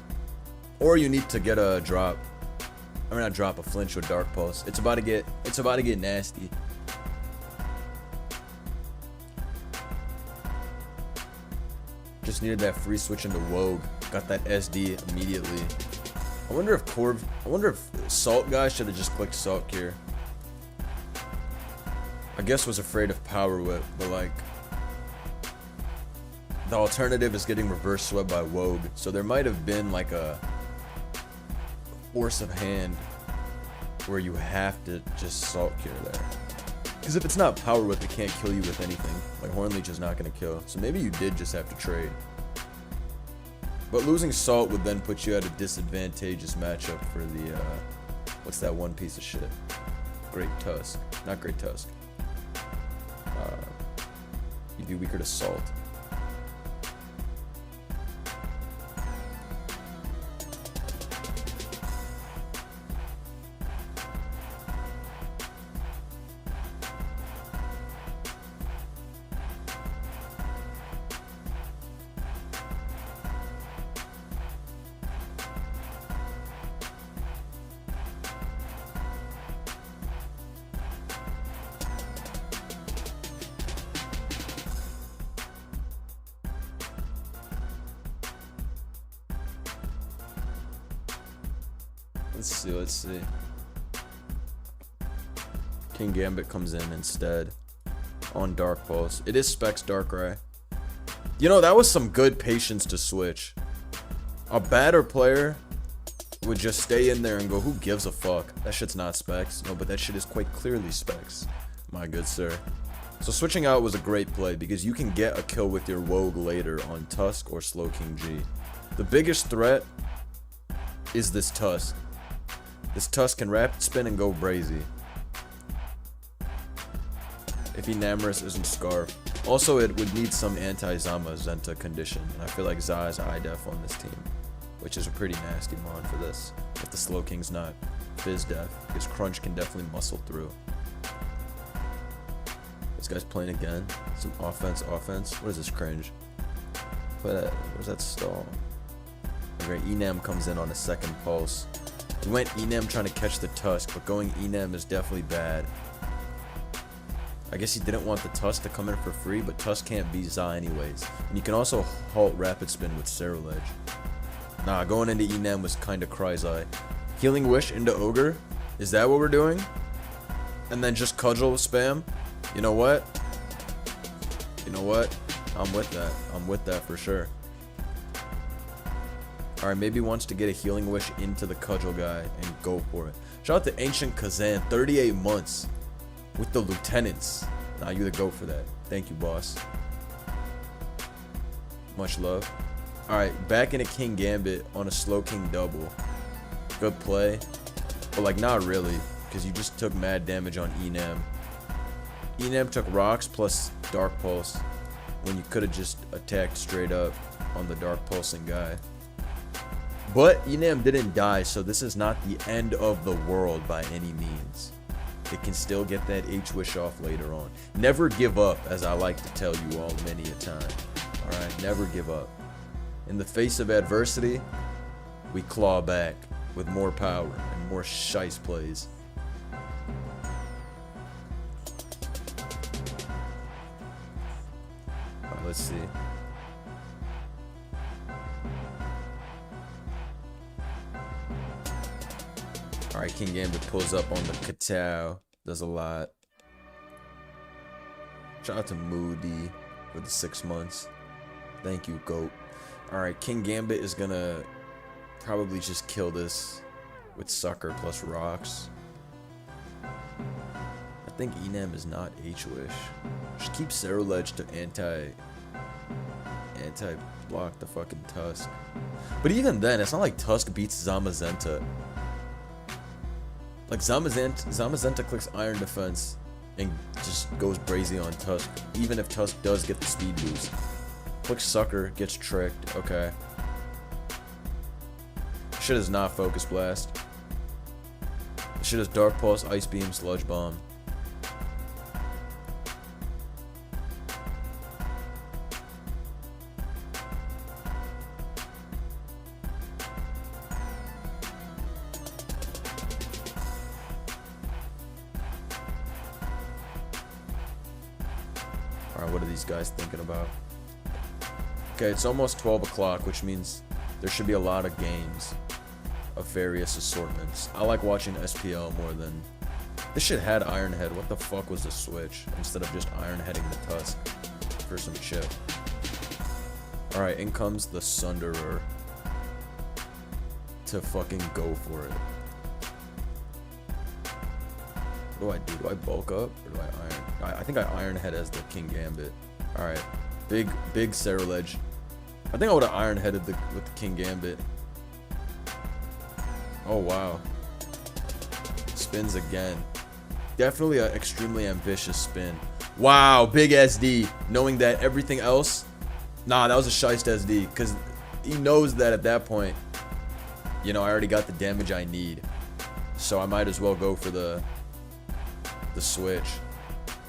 Or you need to get a drop. I mean, not drop, a flinch with Dark Pulse. It's about to get nasty. Just needed that free switch into Wogue. Got that SD immediately. I wonder if Salt guy should have just clicked Salt here. I guess was afraid of Power Whip, but like the alternative is getting reverse swept by Wogue. So there might have been like a force of hand where you have to just Salt cure there. Because if it's not Power Whip, it can't kill you with anything. Like Hornleech is not going to kill. So maybe you did just have to trade. But losing Salt would then put you at a disadvantageous matchup for the, what's that one piece of shit? Great Tusk. Not Great Tusk. You'd be weaker to Salt. Let's see. King Gambit comes in instead on Dark Pulse. It is specs Darkrai. You know, that was some good patience to switch. A badder player would just stay in there and go, who gives a fuck? That shit's not specs. No, but that shit is quite clearly specs, my good sir. So switching out was a great play because you can get a kill with your Wogue later on Tusk or Slow King G. The biggest threat is this Tusk. This Tusk can rapid spin and go brazy. If Enamorous isn't Scarf. Also, it would need some anti-Zama Zenta condition. And I feel like Za is eye-def on this team. Which is a pretty nasty mon for this. If the Slow King's not Fizz-def. Because Crunch can definitely muscle through. This guy's playing again. Some offense. What is this cringe? Where's that stall? Okay, Enam comes in on a second pulse. We went Enam trying to catch the Tusk, but going Enam is definitely bad. I guess he didn't want the Tusk to come in for free, but Tusk can't beat Za anyways. And you can also halt Rapid Spin with Cerulege. Nah, going into Enam was kinda Cry's-Eye. Healing Wish into Ogre? Is that what we're doing? And then just Cudgel spam? You know what? I'm with that. I'm with that for sure. Alright, maybe wants to get a Healing Wish into the Cudgel guy and go for it. Shout out to Ancient Kazan, 38 months with the Lieutenants. Nah, you the GOAT for that. Thank you, boss. Much love. Alright, back into King Gambit on a Slow King double. Good play. But like, not really. Because you just took mad damage on Enam. Enam took rocks plus Dark Pulse. When you could have just attacked straight up on the Dark Pulsing guy. But Enam didn't die, so this is not the end of the world by any means. It can still get that H-Wish off later on. Never give up, as I like to tell you all many a time. Alright, never give up. In the face of adversity, we claw back with more power and more shice plays. Alright, let's see. Alright, King Gambit pulls up on the Katao. Does a lot. Shout out to Moody for the 6 months. Thank you, GOAT. Alright, King Gambit is gonna probably just kill this with Sucker plus rocks. I think Enam is not H-Wish. Just keep Cerulege to anti-block the fucking Tusk. But even then, it's not like Tusk beats Zamazenta. Like Zamazenta clicks Iron Defense and just goes brazy on Tusk, even if Tusk does get the speed boost. Clicks Sucker, gets tricked, okay. Shit is not Focus Blast. Shit is Dark Pulse, Ice Beam, Sludge Bomb. Alright, what are these guys thinking about? Okay, it's almost 12 o'clock, which means there should be a lot of games of various assortments. I like watching SPL more than... This shit had Iron Head. What the fuck was the switch? Instead of just Iron Heading the Tusk for some chip. Alright, in comes the Sunderer to fucking go for it. What do I do? Do I bulk up or do I Iron? I think I Iron Head as the King Gambit. Alright, big Cerulege. I think I would have Iron Headed with the King Gambit. Oh wow. Spins again. Definitely an extremely ambitious spin. Wow, big SD. Knowing that everything else... Nah, that was a shiest SD. Because he knows that at that point, you know, I already got the damage I need. So I might as well go for the switch.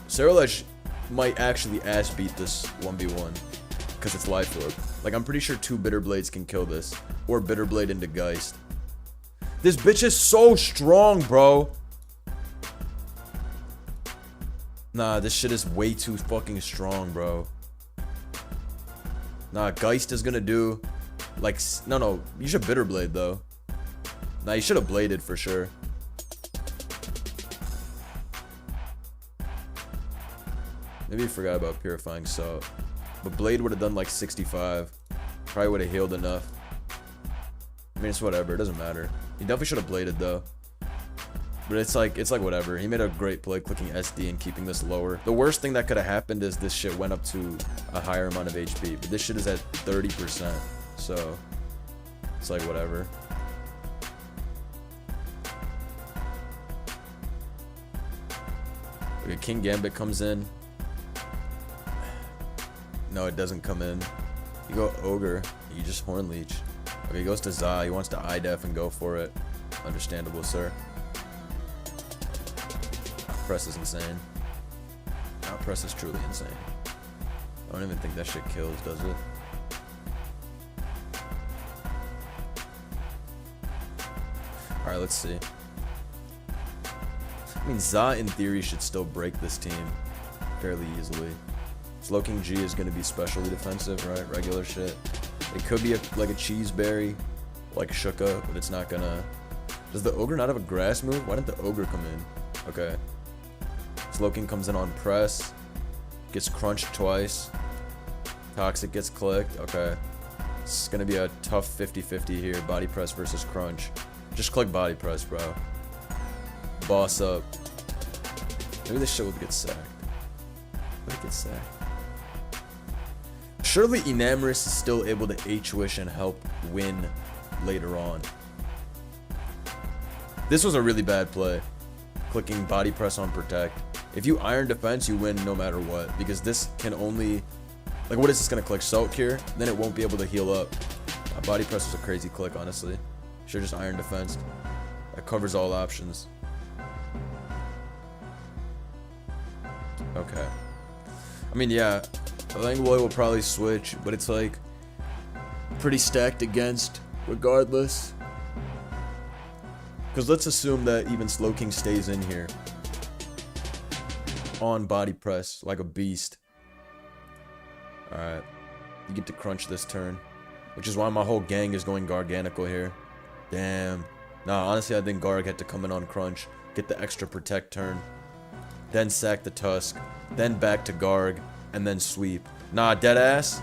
Cerulege might actually ass beat this 1v1. Because it's Life Orb. Like, I'm pretty sure 2 Bitter Blades can kill this. Or Bitter Blade into Geist. This bitch is so strong, bro. Nah, this shit is way too fucking strong, bro. Nah, Geist is gonna do... Like, no, you should Bitter Blade, though. Nah, you should have Bladed for sure. Maybe you forgot about Purifying Salt. But Blade would have done like 65. Probably would have healed enough. I mean, it's whatever. It doesn't matter. He definitely should have Bladed, though. But it's like whatever. He made a great play clicking SD and keeping this lower. The worst thing that could have happened is this shit went up to a higher amount of HP. But this shit is at 30%. So, it's like whatever. Okay, King Gambit comes in. No, it doesn't come in. You go Ogre. You just Horn Leech. Okay, he goes to Za. He wants to IDEF and go for it. Understandable, sir. Press is insane. Press is truly insane. I don't even think that shit kills, does it? Alright, let's see. I mean, Za in theory should still break this team fairly easily. Slowking G is going to be specially defensive, right? Regular shit. It could be like a Cheeseberry, like Shuka, but it's not gonna... Does the Ogre not have a grass move? Why didn't the Ogre come in? Okay. Slowking comes in on press. Gets crunched twice. Toxic gets clicked. Okay. It's gonna be a tough 50-50 here. Body press versus crunch. Just click body press, bro. Boss up. Maybe this shit would get sacked. Would it get sacked? Surely Enamorous is still able to H-Wish and help win later on. This was a really bad play. Clicking body press on protect. If you Iron Defense, you win no matter what. Because this can only... Like, what is this going to click? Soak here? Then it won't be able to heal up. Body press was a crazy click, honestly. Should just Iron Defense. That covers all options. Okay. I mean, yeah. Langlois will probably switch, but it's like pretty stacked against regardless. Because let's assume that even Slowking stays in here on body press like a beast. Alright. You get to crunch this turn, which is why my whole gang is going Garganical here. Damn. Nah, honestly, I think Garg had to come in on crunch, get the extra protect turn, then sack the Tusk, then back to Garg, and then sweep. Nah, deadass.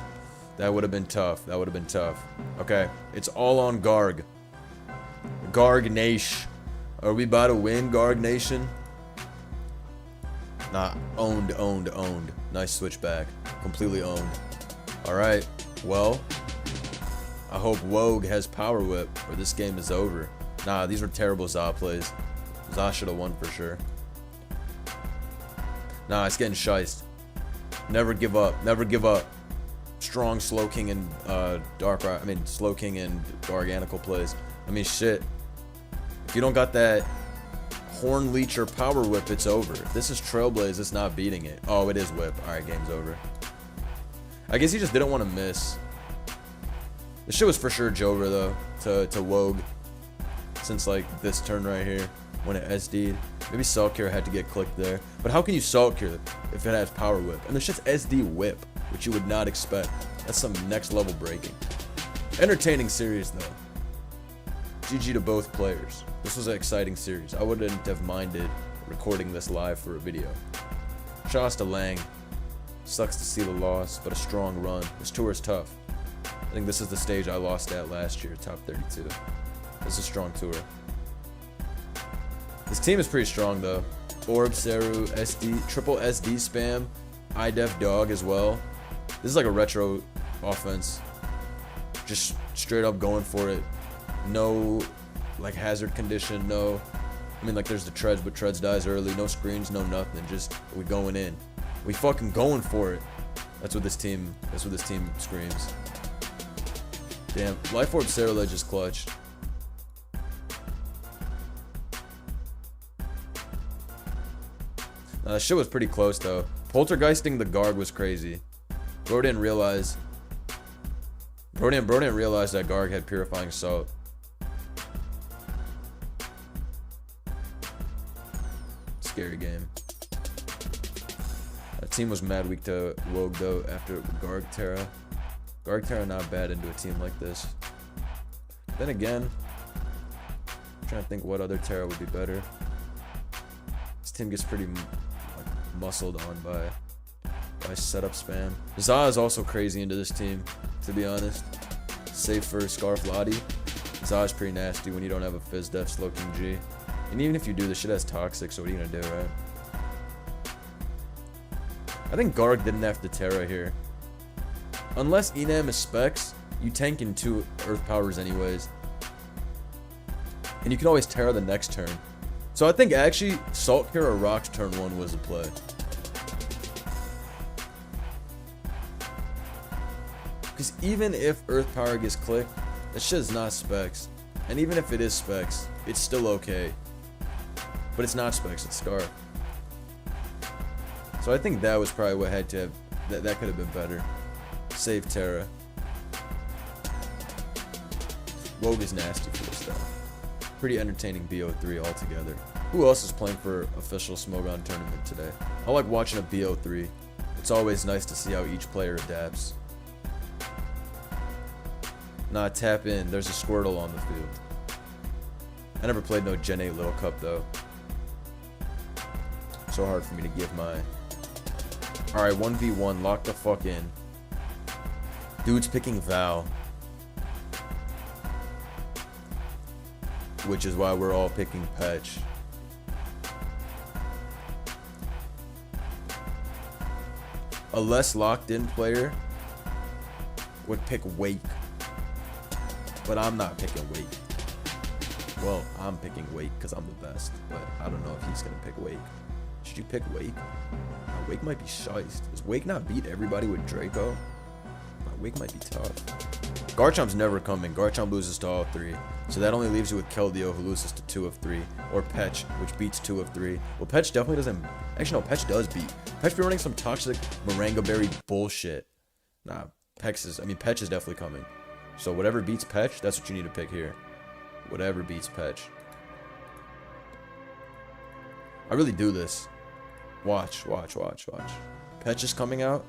That would have been tough. That would have been tough. Okay, it's all on Garg. Garg Nation. Are we about to win, Garg Nation? Nah, owned. Nice switchback. Completely owned. Alright, well, I hope Wogue has Power Whip, or this game is over. Nah, these were terrible Za plays. Za should have won for sure. Nah, it's getting shiced. Never give up. Never give up. Strong Slow King and Slow King and Garganical plays. I mean, shit. If you don't got that Horn Leech or Power Whip, it's over. If this is Trailblaze, it's not beating it. Oh, it is Whip. Alright, game's over. I guess he just didn't want to miss. This shit was for sure Jover, though, to Wogue. Since, like, this turn right here, when it SD'd. Maybe Salt Cure had to get clicked there. But how can you Salt Cure if it has Power Whip? And this shit's SD Whip, which you would not expect. That's some next level breaking. Entertaining series, though. GG to both players. This was an exciting series. I wouldn't have minded recording this live for a video. Shouts to Lang. Sucks to see the loss, but a strong run. This tour is tough. I think this is the stage I lost at last year, top 32. This is a strong tour. This team is pretty strong though. Orb, Seru, SD, triple SD spam, IDEF Dog as well. This is like a retro offense. Just straight up going for it. No like hazard condition, no. I mean like there's the treads, but treads dies early. No screens, no nothing. Just we going in. We fucking going for it. That's what this team screams. Damn, Life Orb Cerulege is clutch. That shit was pretty close though. Poltergeisting the Garg was crazy. Bro didn't realize that Garg had Purifying Salt. Scary game. That team was mad weak to Wogue though after Garg Terra. Garg Terra not bad into a team like this. Then again, I'm trying to think what other Terra would be better. This team gets pretty muscled on by setup spam. Za is also crazy into this team, to be honest. Save for Scarf Lottie. Za is pretty nasty when you don't have a Fizz Def Slow King G. And even if you do, this shit has Toxic, so what are you gonna do, right? I think Garg didn't have to Terra here. Unless Enam is Specs, you tank in 2 Earth Powers anyways. And you can always Terra the next turn. So I think actually Salt Cure or Rocks turn 1 was a play. Because even if Earth Power gets clicked, that shit is not Specs. And even if it is Specs, it's still okay. But it's not Specs, it's Scarf. So I think that was probably what had to have, that could have been better. Save Terra. Wogue is nasty for this though. Pretty entertaining BO3 altogether. Who else is playing for official Smogon tournament today? I like watching a BO3. It's always nice to see how each player adapts. Nah, tap in. There's a Squirtle on the field. I never played no Gen 8 Little Cup though. So hard for me to give mine. Alright, 1v1. Lock the fuck in. Dude's picking Val. Which is why we're all picking Petch. A less locked in player would pick Wake. But I'm not picking Wake. Well, I'm picking Wake because I'm the best. But I don't know if he's going to pick Wake. Should you pick Wake? Wake might be shiced. Does Wake not beat everybody with Draco? Wake might be tough. Garchomp's never coming. Garchomp loses to all 3. So that only leaves you with Keldeo, who loses to 2 of 3. Or Petch, which beats 2 of 3. Well, Petch definitely doesn't... Actually, no, Petch does beat. Petch be running some toxic Morangaberry bullshit. Nah, Petch is definitely coming. So whatever beats Petch, that's what you need to pick here. Whatever beats Petch. I really do this. Watch. Petch is coming out.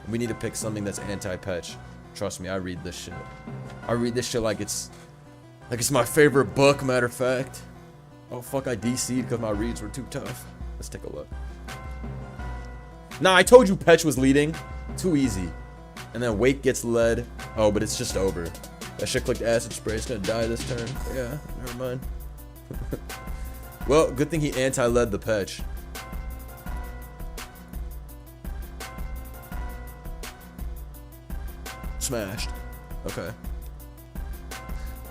We need to pick something that's anti-Petch. Trust me, I read this shit. I read this shit like it's my favorite book, matter of fact. Oh fuck, I DC'd because my reads were too tough. Let's take a look. Nah, I told you Petch was leading. Too easy. And then Wake gets led. Oh, but it's just over. That shit clicked acid spray. It's gonna die this turn. Yeah, never mind. Well, good thing he anti-led the patch. Smashed. Okay.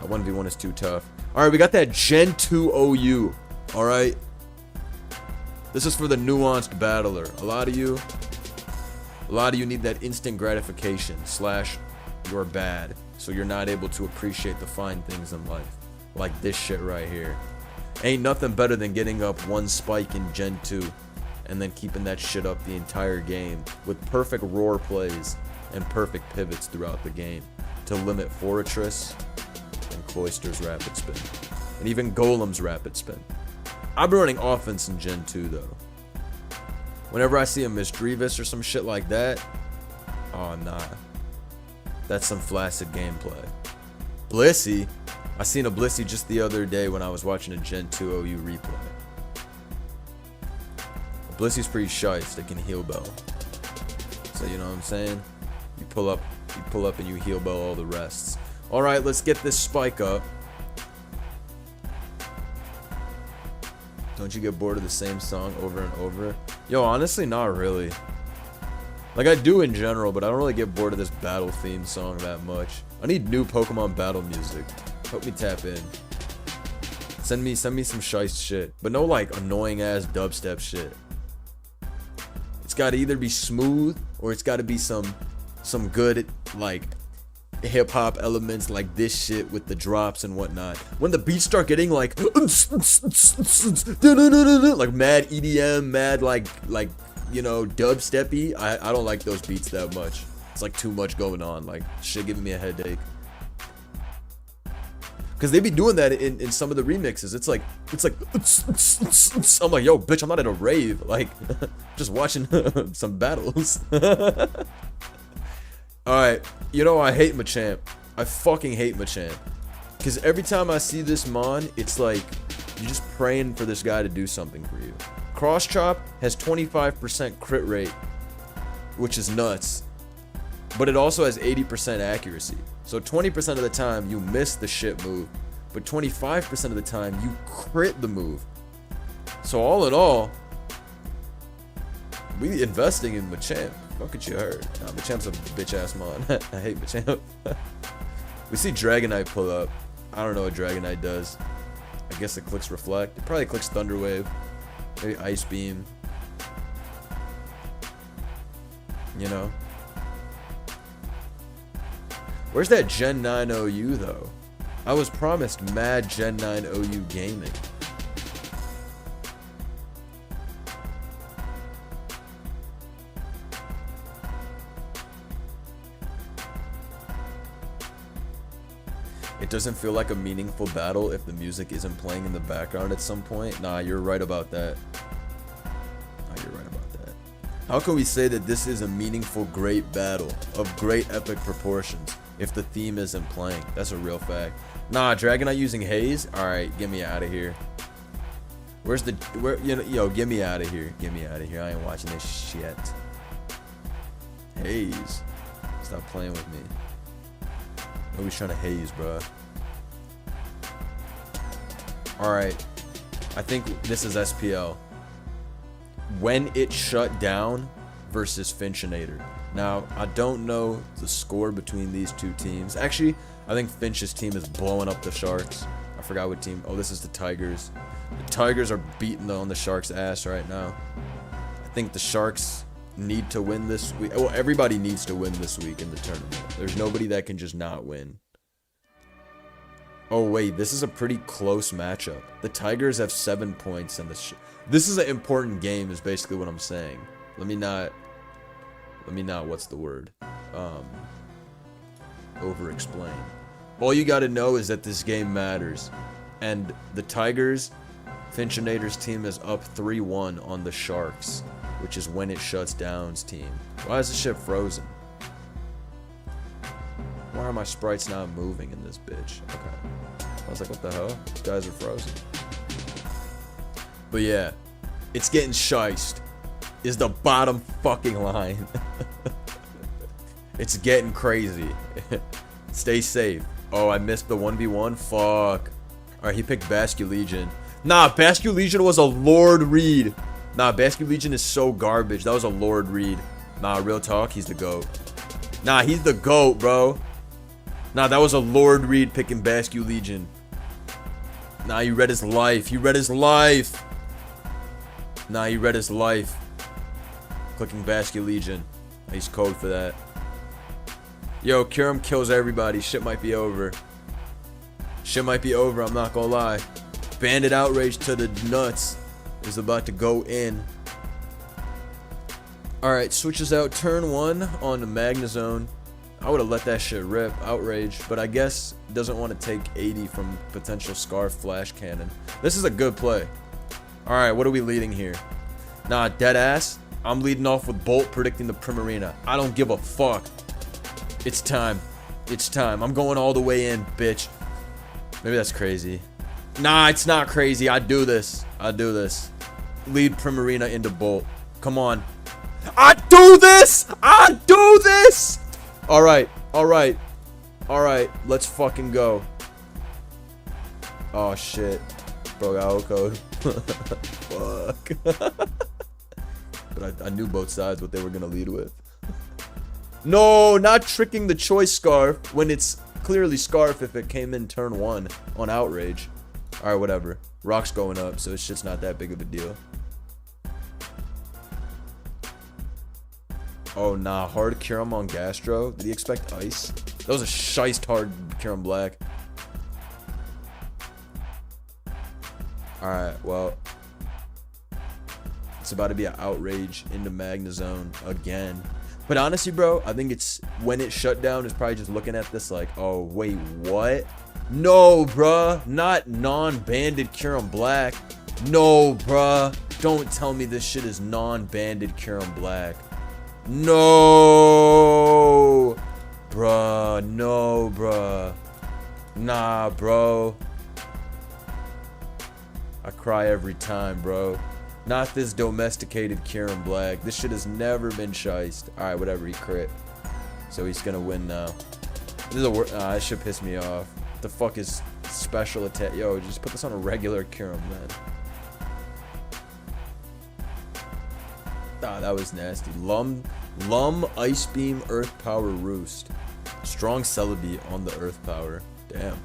1v1 is too tough. Alright, we got that Gen 2 OU. Alright. This is for the nuanced battler. A lot of you need that instant gratification / you're bad. So you're not able to appreciate the fine things in life. Like this shit right here. Ain't nothing better than getting up one spike in Gen 2 and then keeping that shit up the entire game with perfect roar plays and perfect pivots throughout the game to limit Fortress and Cloister's rapid spin. And even Golem's rapid spin. I've been running offense in Gen 2 though. Whenever I see a Misdreavus or some shit like that, oh nah. That's some flaccid gameplay. Blissey. I seen a Blissey just the other day when I was watching a Gen 2 OU replay. Blissey's pretty shice. They can heal bell. So you know what I'm saying? You pull up and you heal bell all the rests. Alright, let's get this spike up. Don't you get bored of the same song over and over? Yo, honestly, not really. Like, I do in general, but I don't really get bored of this battle theme song that much. I need new Pokemon battle music. Help me tap in. Send me some shice shit. But no, like, annoying-ass dubstep shit. It's gotta either be smooth, or it's gotta be some good, like, hip-hop elements like this shit with the drops and whatnot. When the beats start getting like mad EDM, mad like you know, dubsteppy, I don't like those beats that much. It's like too much going on, like shit giving me a headache. Cause they be doing that in some of the remixes. It's like I'm like, yo, bitch, I'm not at a rave, like just watching some battles. Alright, you know I hate Machamp. I fucking hate Machamp. Because every time I see this Mon, it's like, you're just praying for this guy to do something for you. Cross Chop has 25% crit rate, which is nuts. But it also has 80% accuracy. So 20% of the time, you miss the shit move. But 25% of the time, you crit the move. So all in all, we investing in Machamp. What could you heard? Nah, Machamp's a bitch-ass Mon. I hate Machamp. We see Dragonite pull up. I don't know what Dragonite does. I guess it clicks Reflect. It probably clicks Thunder Wave. Maybe Ice Beam. You know? Where's that Gen 9 OU, though? I was promised mad Gen 9 OU gaming. It doesn't feel like a meaningful battle if the music isn't playing in the background at some point. Nah, you're right about that. Nah, you're right about that. How can we say that this is a meaningful, great battle of great epic proportions if the theme isn't playing? That's a real fact. Nah, Dragonite using Haze? Alright, get me out of here. Yo, get me out of here. Get me out of here. I ain't watching this shit. Haze. Stop playing with me. Nobody's trying to haze, bro. Alright. I think this is SPL. When it shut down versus Finchinator. Now, I don't know the score between these two teams. Actually, I think Finch's team is blowing up the Sharks. I forgot what team. Oh, this is the Tigers. The Tigers are beating on the Sharks' ass right now. I think the Sharks need to win this week. Well, everybody needs to win this week in the tournament. There's nobody that can just not win. Oh wait, this is a pretty close matchup. The Tigers have 7 points and this is an important game is basically what I'm saying. Let me not what's the word? Over explain. All you got to know is that this game matters. And the Tigers, Finchinator's team is up 3-1 on the Sharks, which is when it shuts down's team. Why is this shit frozen? Why are my sprites not moving in this bitch? Okay. I was like, what the hell? These guys are frozen. But yeah, it's getting shiced. Is the bottom fucking line. It's getting crazy. Stay safe. Oh, I missed the 1v1. Fuck. Alright, he picked Basque Legion. Nah, Basque Legion was a Lord Reed. Nah, Basque Legion is so garbage. That was a Lord Reed. Nah, real talk, he's the GOAT. Nah, he's the GOAT, bro. Nah, that was a Lord Reed picking Basque Legion. Nah, you read his life. You read his life. Nah, he read his life. Clicking Basque Legion. He's code for that. Yo, Kiram kills everybody. Shit might be over. Shit might be over, I'm not gonna lie. Bandit Outrage to the nuts is about to go in. Alright, switches out turn 1 on the Magnezone. I would have let that shit rip, Outrage, but I guess doesn't want to take 80 from potential Scarf Flash Cannon. This is a good play. Alright, what are we leading here? Nah, deadass. I'm leading off with Bolt predicting the Primarina. I don't give a fuck. It's time. It's time. I'm going all the way in, bitch. Maybe that's crazy. Nah, it's not crazy. I do this. I do this. Lead Primarina into Bolt. Come on. I do this! I do this! Alright. Alright. Alright. Let's fucking go. Oh, shit. Bro, got code. Fuck. But I knew both sides what they were gonna lead with. No, not tricking the choice Scarf when it's clearly Scarf if it came in turn 1 on Outrage. Alright, whatever. Rock's going up, so it's just not that big of a deal. Oh, nah. Hard Kiram on Gastro. Did he expect Ice? That was a shiced hard Kiram Black. Alright, well. It's about to be an Outrage into Magnezone again. But honestly, bro, I think it's when it shut down, it's probably just looking at this like, oh, wait, what? No, bruh. Not non-banded Kiram Black. No, bruh. Don't tell me this shit is non-banded Kiram Black. No. Bruh. No, bruh. Nah, bro. I cry every time, bro. Not this domesticated Kiram Black. This shit has never been shiced. Alright, whatever, he crit. So he's gonna win now. This is a that shit pissed me off. What the fuck is special attack? Yo, just put this on a regular Kiram, man. Ah, that was nasty. Lum, Ice Beam, Earth Power, Roost. Strong Celebi on the Earth Power. Damn.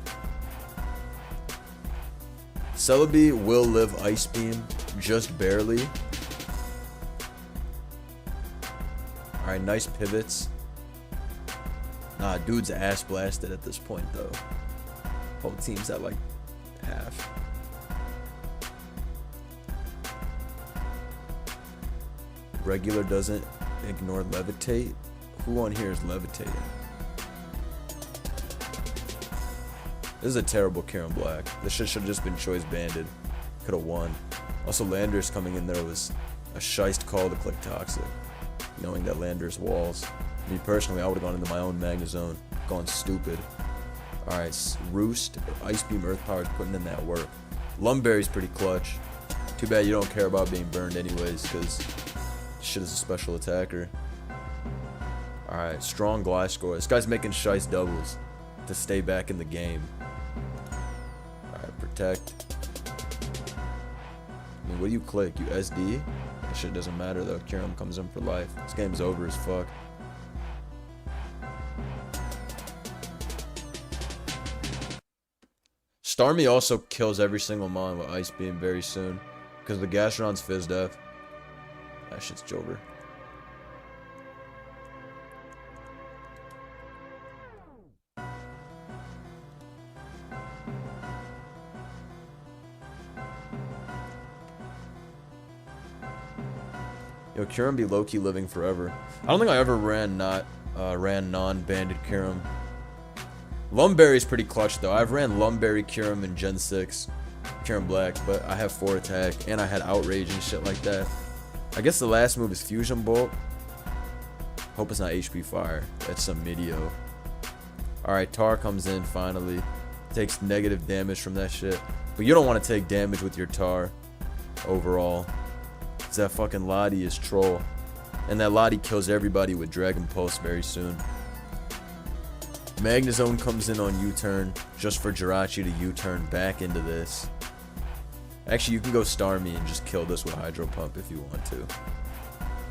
Celebi will live Ice Beam, just barely. Alright, nice pivots. Nah, dude's ass blasted at this point, though. Whole team's at like half. Regular doesn't ignore Levitate. Who on here is levitating? This is a terrible Kiram Black. This shit should have just been choice banded. Could have won. Also, Landers coming in there was a shiced call to click Toxic. Knowing that Landers walls. Me personally, I would have gone into my own Magnezone. Gone stupid. Alright, Roost, Ice Beam, Earth Power is putting in that work. Lumberry's pretty clutch. Too bad you don't care about being burned anyways, because shit is a special attacker. Alright, strong Gliscor. This guy's making shice doubles to stay back in the game. Alright, protect. I mean, what do you click? You SD? That shit doesn't matter though. Kiram comes in for life. This game's over as fuck. Starmie also kills every single mon with Ice Beam very soon. Because the Gastron's Fizz Death. That shit's Jover. Yo, Kiram be low-key living forever. I don't think I ever ran non-banded Kiram. Lumberry's pretty clutch though. I've ran Lumberry Kiram in Gen 6 Kiram Black, but I have 4 attack and I had Outrage and shit like that. I guess the last move is Fusion Bolt. Hope it's not HP Fire. That's some Medio. Alright, Tar comes in finally. Takes negative damage from that shit. But you don't want to take damage with your Tar overall. Because that fucking Lottie is troll. And that Lottie kills everybody with Dragon Pulse very soon. Magnezone comes in on U-turn just for Jirachi to U-turn back into this. Actually, you can go Starmie and just kill this with Hydro Pump if you want to.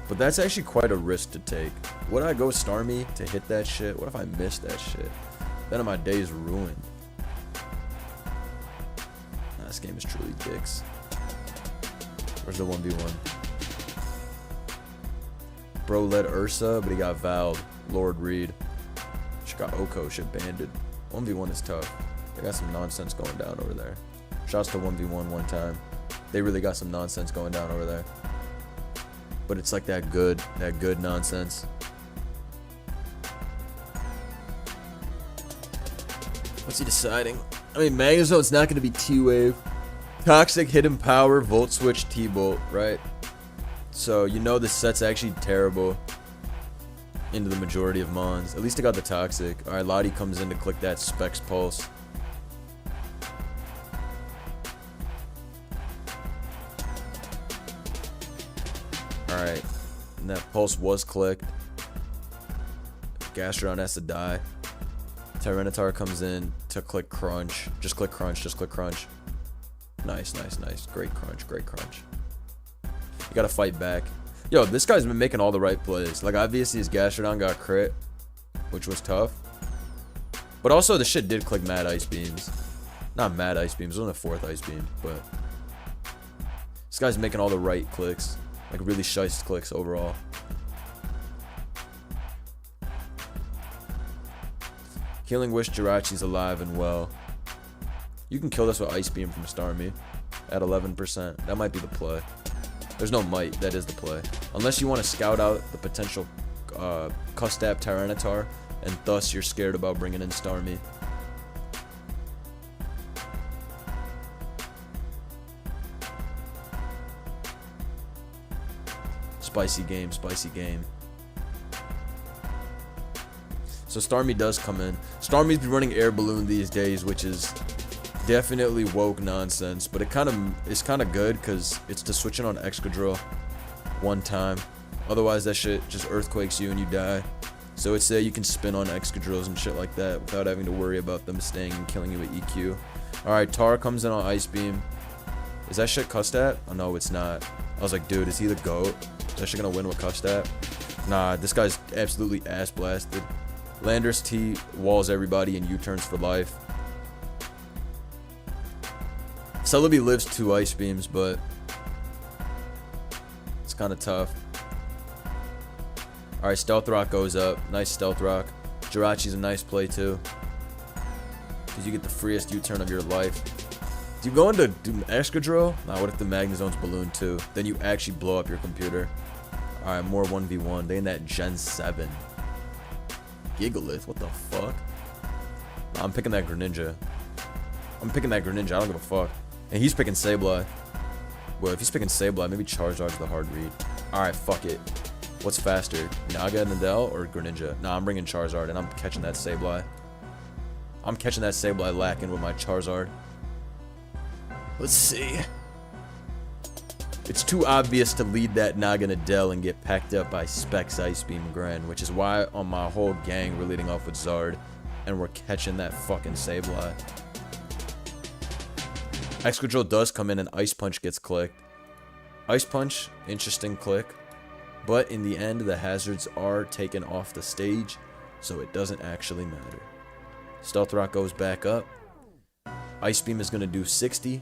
But that's actually quite a risk to take. Would I go Starmie to hit that shit? What if I miss that shit? Then my day is ruined. Nah, this game is truly dicks. Where's the 1v1? Bro led Ursa, but he got Valed. Lord Reed. She got Oko, shit banded. 1v1 is tough. They got some nonsense going down over there. Shouts to 1v1 one time. They really got some nonsense going down over there. But it's like that good nonsense. What's he deciding? I mean, Magnezone's not going to be T-Wave. Toxic, Hidden Power, Volt Switch, T-Bolt, right? So, you know this set's actually terrible into the majority of Mons. At least I got the Toxic. Alright, Lottie comes in to click that Specs Pulse. Alright, and that Pulse was clicked. Gastrodon has to die. Tyranitar comes in to click Crunch. Just click Crunch, just click Crunch. Nice, nice, nice. Great Crunch, great Crunch. You gotta fight back. Yo, this guy's been making all the right plays. Like, obviously his Gastrodon got crit, which was tough. But also, the shit did click Mad Ice Beams. Not Mad Ice Beams, it was only the 4th Ice Beam, but... This guy's making all the right clicks. Like, really shiest clicks overall. Healing Wish, Jirachi's alive and well. You can kill this with Ice Beam from Starmie at 11%. That might be the play. There's no might, that is the play. Unless you want to scout out the potential Custap Tyranitar, and thus you're scared about bringing in Starmie. Spicy game, spicy game. So Starmie does come in. Starmie's been running Air Balloon these days, which is definitely woke nonsense, but it's kind of good because it's to switch it on Excadrill one time. Otherwise, that shit just earthquakes you and you die. So it's you can spin on Excadrills and shit like that without having to worry about them staying and killing you with EQ. All right, Tara comes in on Ice Beam. Is that shit Custap? Oh no, it's not. I was like, dude, is he the GOAT? Is that shit gonna win with Custap? Nah, this guy's absolutely ass blasted. Landers T walls everybody and U-turns for life. Celebi lives 2 Ice Beams, but it's kind of tough. Alright, Stealth Rock goes up. Nice Stealth Rock. Jirachi's a nice play too, because you get the freest U-turn of your life. Do you go into Excadrill? Nah, what if the Magnezone's Balloon too? Then you actually blow up your computer. Alright, more 1v1. They in that Gen 7. Gigalith, what the fuck? Nah, I'm picking that Greninja. I'm picking that Greninja, I don't give a fuck. And he's picking Sableye. Well, if he's picking Sableye, maybe Charizard's the hard read. Alright, fuck it. What's faster? Naga, Nadell, or Greninja? Nah, I'm bringing Charizard, and I'm catching that Sableye. I'm catching that Sableye lacking with my Charizard. Let's see. It's too obvious to lead that Naga Nadell and get packed up by Specs Ice Beam Gren, which is why on my whole gang we're leading off with Zard, and we're catching that fucking Sableye. Excadrill does come in and Ice Punch gets clicked. Ice Punch, interesting click, but in the end the hazards are taken off the stage, so it doesn't actually matter. Stealth Rock goes back up. Ice Beam is going to do 60.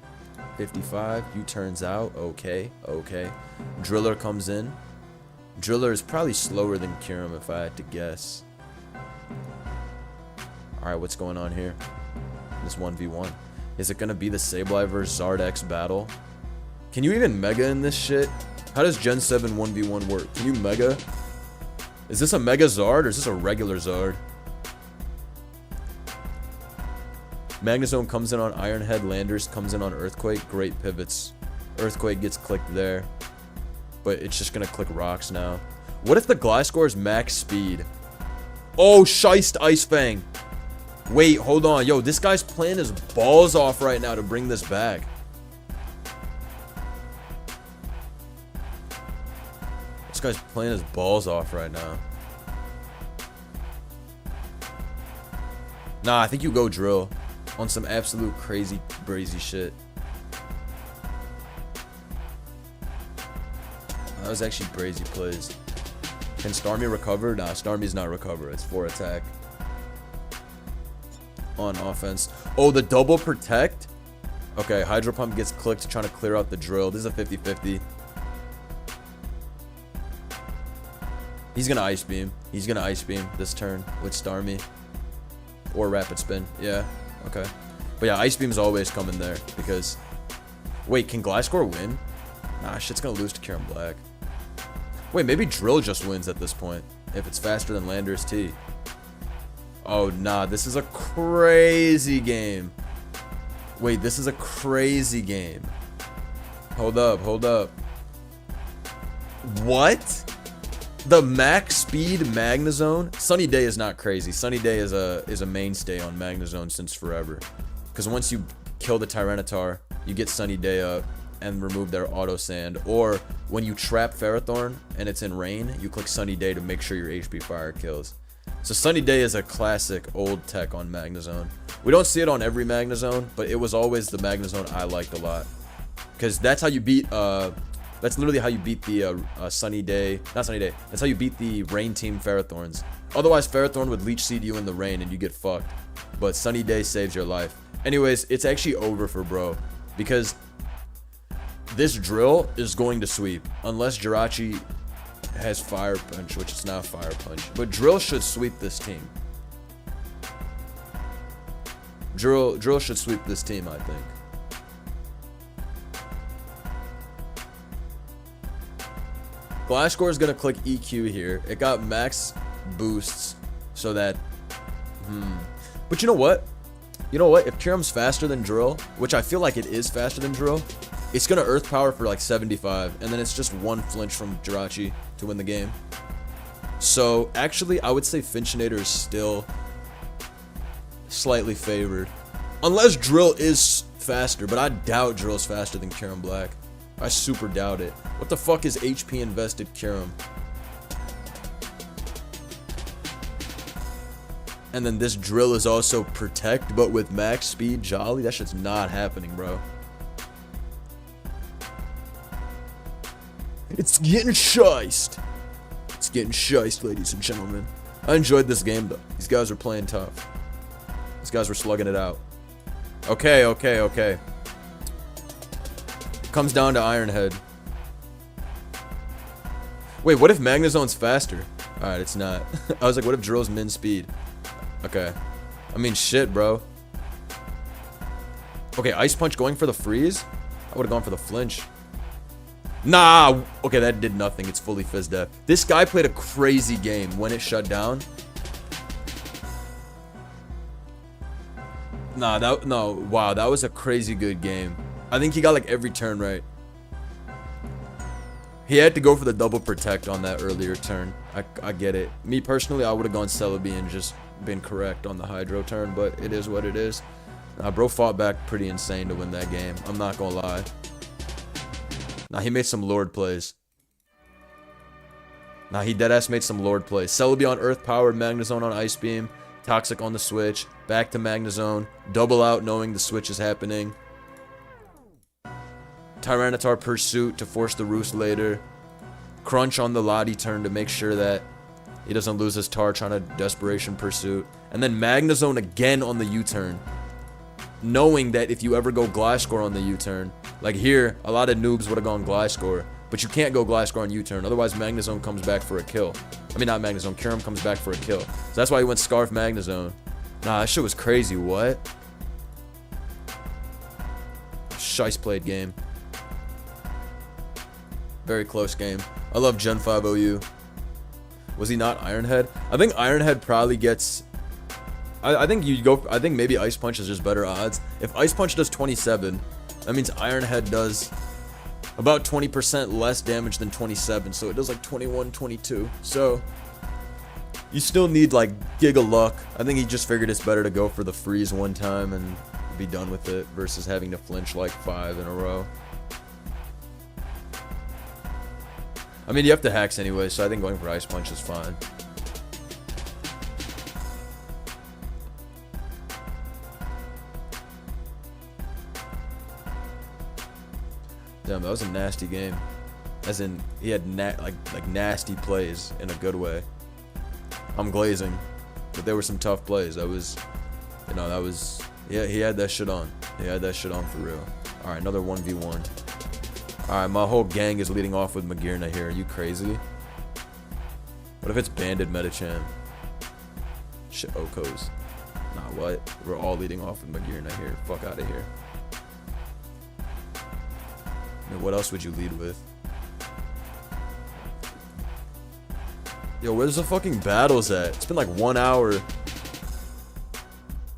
55, U-turns out, okay. Driller comes in. Driller is probably slower than Kyurem if I had to guess. Alright, what's going on here? This 1v1. Is it going to be the Sableye vs Zardex battle? Can you even Mega in this shit? How does Gen 7 1v1 work? Can you Mega? Is this a Mega Zard or is this a regular Zard? Magnezone comes in on Iron Head, Landers comes in on Earthquake, great pivots. Earthquake gets clicked there, but it's just gonna click rocks now. What if the Gliscor is max speed? Oh, Shiest Ice Fang. Wait, hold on. Yo, this guy's playing his balls off right now to bring this back. This guy's playing his balls off right now. Nah, I think you go drill on some absolute crazy, brazy shit. That was actually brazy plays. Can Starmie recover? Nah, Starmie's not recover. It's 4 attack. On offense. Oh, the double protect? Okay, Hydro Pump gets clicked trying to clear out the drill. This is a 50-50. He's gonna Ice Beam. He's gonna Ice Beam this turn with Starmie. Or Rapid Spin. Yeah, okay. But yeah, Ice Beam's always coming there because... Wait, can Gliscor win? Nah, shit's gonna lose to Kieran Black. Wait, maybe Drill just wins at this point. If it's faster than Landorus T. Oh, nah, this is a crazy game. Wait, this is a crazy game. Hold up, hold up. What? The max speed Magnezone? Sunny Day is not crazy. Sunny Day is a mainstay on Magnezone since forever. Because once you kill the Tyranitar, you get Sunny Day up and remove their auto sand. Or when you trap Ferrothorn and it's in rain, you click Sunny Day to make sure your HP fire kills. So Sunny Day is a classic old tech on Magnezone. We don't see it on every Magnezone, but it was always the Magnezone I liked a lot. Because that's how you beat, that's literally how you beat the Sunny Day, not Sunny Day, that's how you beat the Rain Team Ferrothorns. Otherwise, Ferrothorn would Leech Seed you in the rain and you get fucked. But Sunny Day saves your life. Anyways, it's actually over for bro. Because this drill is going to sweep. Unless Jirachi has Fire Punch, which it's not Fire Punch. But Drill should sweep this team. Drill should sweep this team, I think. Gliscor is going to click EQ here. It got max boosts so that... But you know what? You know what? If Kyurem's faster than Drill, which I feel like it is faster than Drill, it's going to Earth Power for like 75, and then it's just one flinch from Jirachi to win the game. So, actually, I would say Finchinator is still slightly favored. Unless Drill is faster, but I doubt Drill's faster than Kyurem Black. I super doubt it. What the fuck is HP invested Kyurem? And then this Drill is also Protect, but with max speed Jolly? That shit's not happening, bro. It's getting shiced. It's getting shiced, ladies and gentlemen. I enjoyed this game, though. These guys were playing tough. These guys were slugging it out. Okay, okay, okay. Comes down to Iron Head. Wait, what if Magnezone's faster? Alright, it's not. I was like, what if Drill's min speed? Okay. I mean, shit, bro. Okay, Ice Punch going for the freeze? I would have gone for the flinch. Nah! Okay, that did nothing. It's fully Fizz Def. This guy played a crazy game when it shut down. Nah, no, wow, that was a crazy good game. I think he got like every turn right. He had to go for the double protect on that earlier turn. I get it. Me personally, I would have gone Celebi and just been correct on the Hydro turn, but it is what it is. Nah, bro fought back pretty insane to win that game. I'm not gonna lie. Nah, he made some Lord plays. Nah, he deadass made some Lord plays. Celebi on Earth Powered, Magnezone on Ice Beam, Toxic on the switch, back to Magnezone, double out knowing the switch is happening. Tyranitar Pursuit to force the Roost later. Crunch on the Lottie turn to make sure that he doesn't lose his Tar trying to Desperation Pursuit. And then Magnezone again on the U-turn. Knowing that if you ever go Gliscor on the U-turn, like here, a lot of noobs would have gone Gliscor, but you can't go Gliscor on U-turn, otherwise Magnezone comes back for a kill. I mean, not Magnezone, Kyurem comes back for a kill. So that's why he went Scarf Magnezone. Nah, that shit was crazy, what? Shice played game. Very close game. I love Gen 5 OU. Was he not Iron Head? I think Iron Head probably gets... I think you go... I think maybe Ice Punch is just better odds. If Ice Punch does 27, that means Iron Head does about 20% less damage than 27. So it does like 21, 22. So you still need like Giga Luck. I think he just figured it's better to go for the freeze one time and be done with it versus having to flinch like 5 in a row. I mean, you have to hacks anyway, so I think going for Ice Punch is fine. Damn, that was a nasty game. As in, he had like nasty plays in a good way. I'm glazing, but there were some tough plays. That was, you know, that was, yeah, he had that shit on. He had that shit on for real. All right, another 1v1. All right, my whole gang is leading off with Magirna here. Are you crazy? What if it's Banded Metacham? Shit, Okos. Nah, what? We're all leading off with Magirna here. Fuck out of here. I mean, what else would you lead with? Yo, where's the fucking battles at? It's been like 1 hour.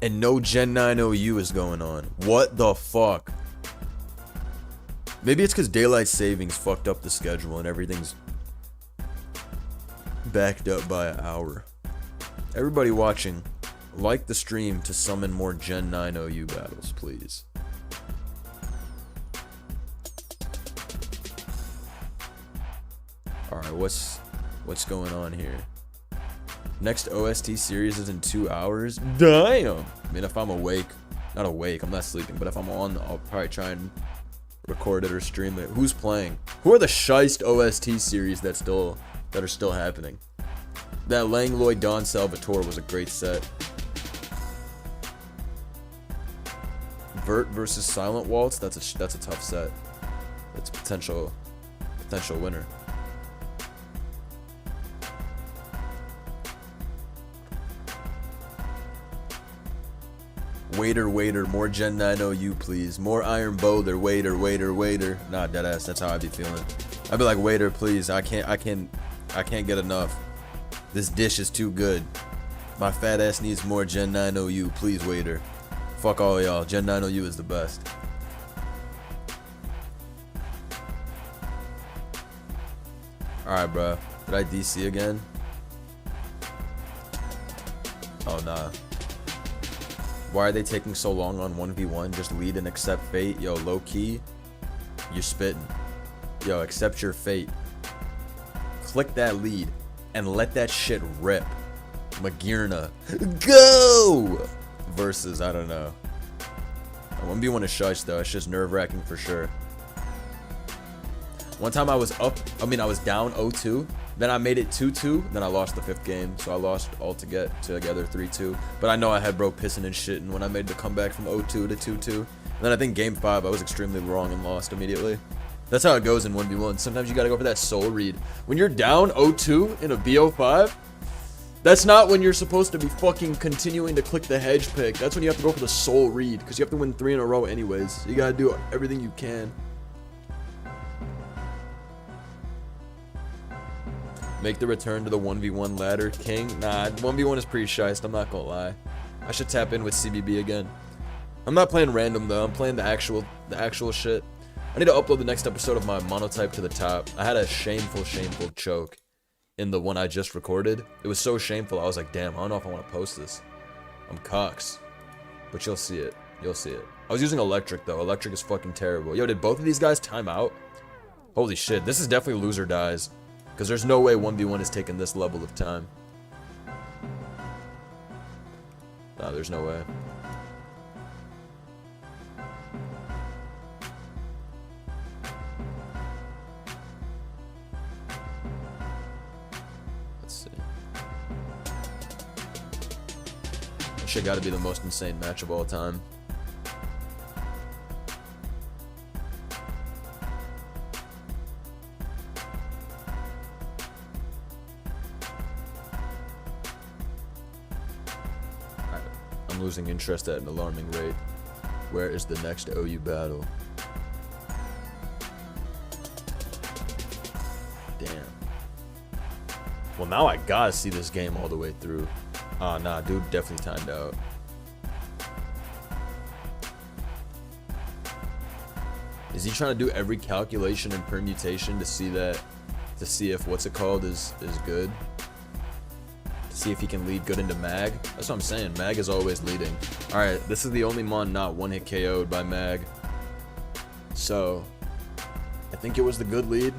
And no Gen 9 OU is going on. What the fuck? Maybe it's because Daylight Savings fucked up the schedule and everything's backed up by an hour. Everybody watching, like the stream to summon more Gen 9 OU battles, please. Alright, what's going on here? Next OST series is in 2 hours? Damn! I mean, if I'm awake, not awake, I'm not sleeping, but if I'm on, I'll probably try and record it or stream it. Who's playing? Who are the Shiest OST series that are still happening? That Langlois Don Salvatore was a great set. Vert versus Silent Waltz, that's a tough set. That's a potential winner. Waiter, more Gen 9 OU, please. More Iron Bowler, waiter. Nah, deadass, that's how I be feeling. I'd be like, waiter, please. I can't get enough. This dish is too good. My fat ass needs more Gen 9 OU, please, waiter. Fuck all y'all. Gen 9 OU is the best. Alright, bro. Did I DC again? Oh, nah. Why are they taking so long on 1v1? Just lead and accept fate. Yo, low key, you're spitting. Yo, accept your fate. Click that lead and let that shit rip. Magirna, go! Versus, I don't know. 1v1 is shush though. It's just nerve-wracking for sure. One time I was down 0-2. Then I made it 2-2. Then I lost the 5th game. So I lost all together 3-2. But I know I had bro pissing and shitting when I made the comeback from 0-2 to 2-2. And then I think game 5 I was extremely wrong and lost immediately. That's how it goes in 1v1. Sometimes you gotta go for that soul read. When you're down 0-2 in a BO5, that's not when you're supposed to be fucking continuing to click the hedge pick. That's when you have to go for the soul read. Because you have to win 3 in a row anyways. So you gotta do everything you can. Make the return to the 1v1 ladder king. Nah, 1v1 is pretty shiced, I'm not gonna lie. I should tap in with CBB again. I'm not playing random though, I'm playing the actual shit. I need to upload the next episode of my monotype to the top. I had a shameful choke in the one I just recorded. It was so shameful, I was like, damn, I don't know if I want to post this. I'm cox. But you'll see it. You'll see it. I was using electric though. Electric is fucking terrible. Yo, did both of these guys time out? Holy shit, this is definitely loser dies. Because there's no way 1v1 is taking this level of time. Nah, there's no way. Let's see. This shit gotta be the most insane match of all time. I'm losing interest at an alarming rate. Where is the next OU battle? Damn. Well, now I gotta see this game all the way through. Ah, nah, dude definitely timed out. Is he trying to do every calculation and permutation to see if what's it called is good? See if he can lead good into Mag. That's what I'm saying. Mag is always leading. Alright, this is the only mon not one-hit KO'd by Mag. So, I think it was the good lead.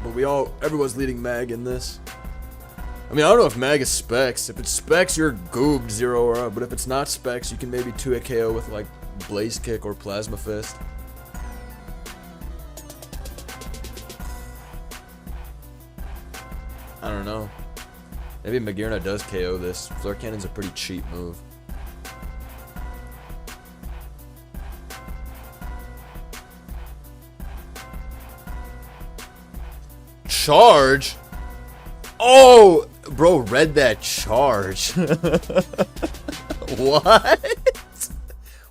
But everyone's leading Mag in this. I mean, I don't know if Mag is Specs. If it's Specs, you're goobed 0 or up. But if it's not Specs, you can maybe 2-hit KO with like Blaze Kick or Plasma Fist. I don't know. Maybe Magirna does KO this. Flare Cannon's a pretty cheap move. Charge? Oh, bro, read that charge. What?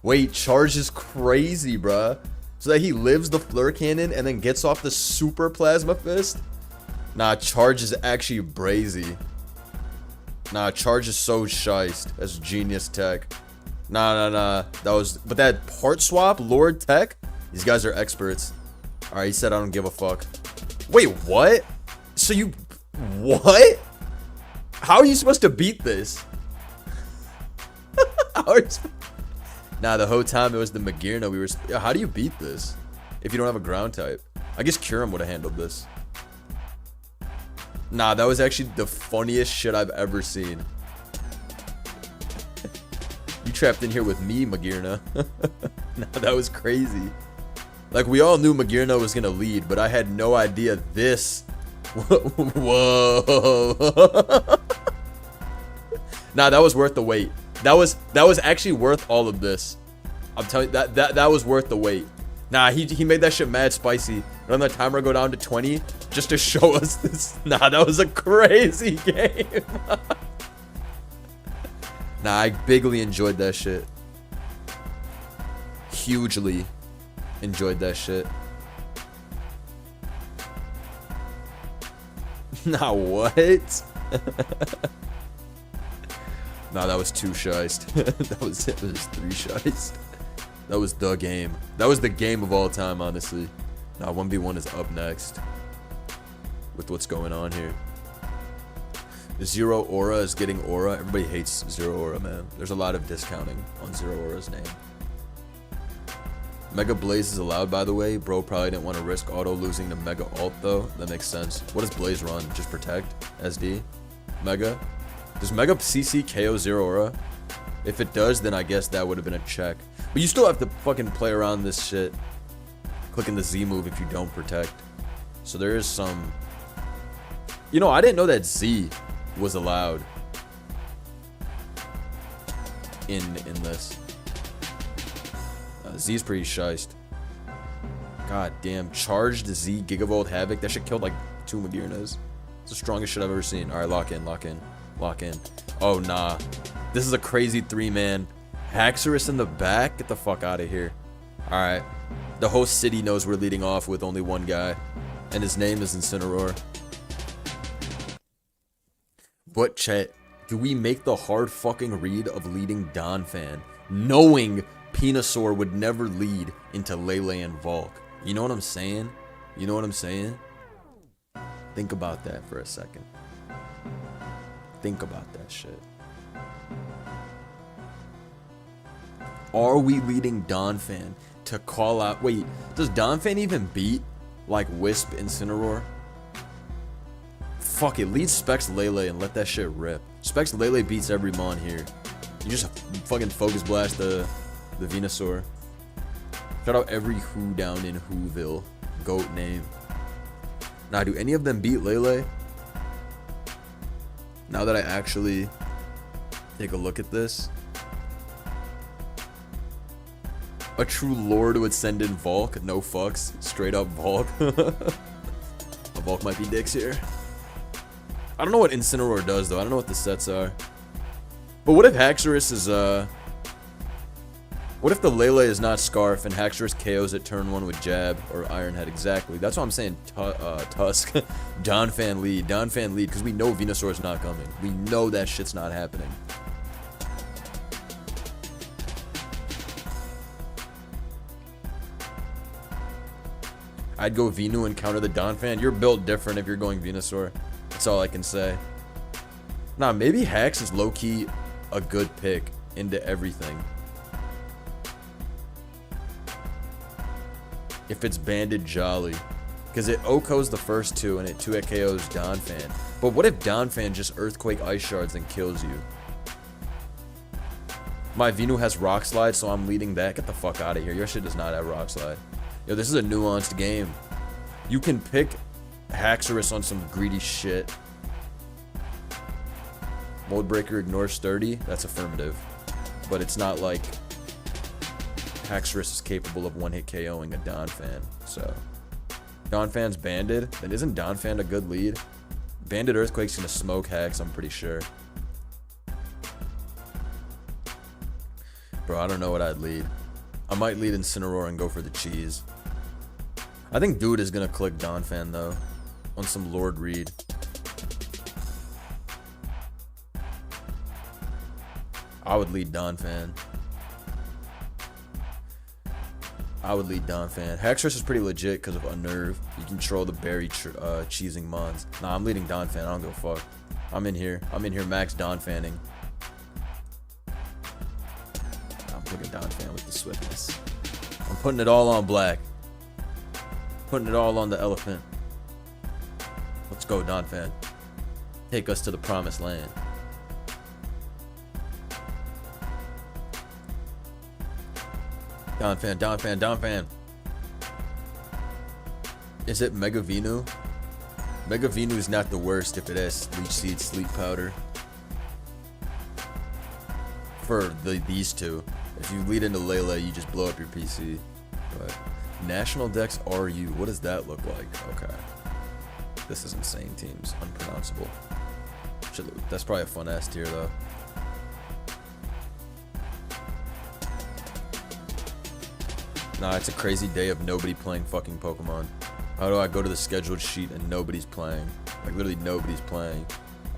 Wait, charge is crazy, bruh. So that he lives the Flare Cannon and then gets off the Super Plasma Fist? Nah, charge is actually brazy. Nah, charge is so shiced. That's genius tech. Nah. That was, but that part swap, Lord Tech, these guys are experts. Alright, he said I don't give a fuck. Wait, what? So you, what? How are you supposed to beat this? How are you Nah, the whole time it was the Magirna. We were, how do you beat this if you don't have a ground type? I guess Kurum would have handled this. Nah, that was actually the funniest shit I've ever seen. You trapped in here with me, Magirna. Nah, that was crazy. Like, we all knew Magirna was gonna lead, but I had no idea this. Whoa. Nah, that was worth the wait. That was actually worth all of this. I'm telling you, that was worth the wait. Nah, he made that shit mad spicy. And on the timer go down to 20 just to show us this. Nah, that was a crazy game. Nah, I bigly enjoyed that shit. Hugely enjoyed that shit. Nah, what? Nah, that was 2 shiced. That was 3 shiced. That was the game. That was the game of all time, honestly. Nah, 1v1 is up next. With what's going on here. Zero Aura is getting Aura. Everybody hates Zero Aura, man. There's a lot of discounting on Zero Aura's name. Mega Blaze is allowed, by the way. Bro probably didn't want to risk auto losing to Mega Alt, though. That makes sense. What does Blaze run? Just Protect? SD? Mega? Does Mega CC KO Zero Aura? If it does, then I guess that would have been a check. But you still have to fucking play around this shit. Clicking the Z move if you don't Protect. So there is some... You know, I didn't know that Z was allowed in this. Z's pretty shiced. God damn. Charged Z Gigavolt Havoc. That shit killed like 2 Magirnas. It's the strongest shit I've ever seen. Alright, lock in. Oh, nah. This is a crazy 3-man. Haxorus in the back? Get the fuck out of here. Alright. The whole city knows we're leading off with only one guy. And his name is Incineroar. But chat, do we make the hard fucking read of leading Donphan, knowing Venusaur would never lead into Lele and Volk? You know what I'm saying? Think about that for a second. Think about that shit. Are we leading Donphan to call out... Wait, does Donphan even beat, like, Wisp Incineroar? Fuck it, lead Specs Lele and let that shit rip. Specs Lele beats every Mon here. You just fucking Focus Blast the Venusaur. Shout out every Who down in Whoville. Goat name. Now, do any of them beat Lele? Now that I actually take a look at this. A true Lord would send in Volk. No fucks. Straight up Volk. A Volk might be dicks here. I don't know what Incineroar does, though. I don't know what the sets are. But what if Haxorus is, What if the Lele is not Scarf and Haxorus KOs at turn 1 with Jab or Iron Head? Exactly. That's why I'm saying Tusk. Donphan lead. Donphan lead, because we know Venusaur's not coming. We know that shit's not happening. I'd go Venu and counter the Donphan. You're built different if you're going Venusaur. That's all I can say. Nah, maybe Hax is low-key a good pick into everything. If it's Banded Jolly. Because it OHKOs the first 2 and it 2-hit KOs Donphan. But what if Donphan just Earthquake Ice Shards and kills you? My Venu has Rock Slide, so I'm leading that. Get the fuck out of here. Your shit does not have Rock Slide. Yo, this is a nuanced game. You can pick Haxorus on some greedy shit Mold Breaker ignores sturdy. That's affirmative. But it's not like Haxorus is capable of one-hit KOing a Donphan. So, Donphan's banded. Then isn't Donphan a good lead? Banded Earthquake's gonna smoke Hax, I'm pretty sure. Bro, I don't know what I'd lead. I might lead Incineroar and go for the cheese. I think Dude is gonna click Donphan though. On some Lord Reed. I would lead Donphan. Haxorus is pretty legit because of Unnerve. You control the berry cheesing mons. Nah, I'm leading Donphan. I don't give a fuck. I'm in here max Donphanning. I'm putting Donphan with the swiftness. I'm putting it all on black. Putting it all on the elephant. Let's go, Donphan. Take us to the promised land. Donphan. Is it Mega Venu? Mega Venu is not the worst if it has Leech Seed, Sleep Powder. For these two. If you lead into Layla, you just blow up your PC. But National Dex RU, what does that look like? Okay. This is insane teams. Unpronounceable. That's probably a fun ass tier though. Nah, it's a crazy day of nobody playing fucking Pokemon. How do I go to the scheduled sheet and nobody's playing? Like, literally nobody's playing.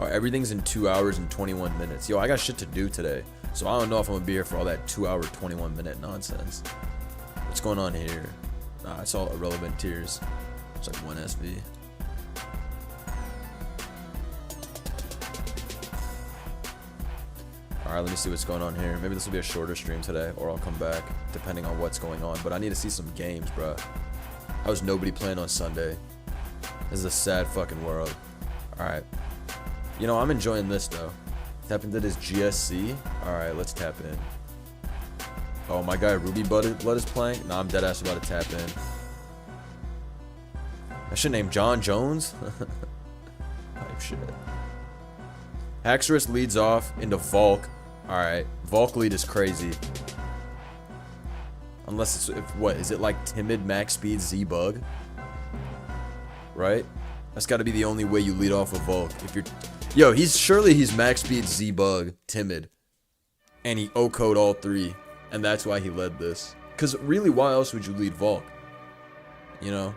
Everything's in 2 hours and 21 minutes. Yo, I got shit to do today. So I don't know if I'm gonna be here for all that 2 hour, 21 minute nonsense. What's going on here? Nah, it's all irrelevant tiers. It's like 1 SV. Alright, let me see what's going on here. Maybe this will be a shorter stream today, or I'll come back, depending on what's going on. But I need to see some games, bro. How was nobody playing on Sunday? This is a sad fucking world. Alright. You know, I'm enjoying this, though. Tap into this GSC. Alright, let's tap in. Oh, my guy Ruby Blood is playing? Nah, I'm deadass about to tap in. I should name John Jones? Type shit. Haxorus leads off into Volk. Alright, Volk lead is crazy. Unless it's, what, is it like Timid Max Speed Z-Bug? Right? That's gotta be the only way you lead off with Volk. If you're, yo, surely he's Max Speed Z-Bug, Timid. And he O-code all three. And that's why he led this. Because really, why else would you lead Volk? You know?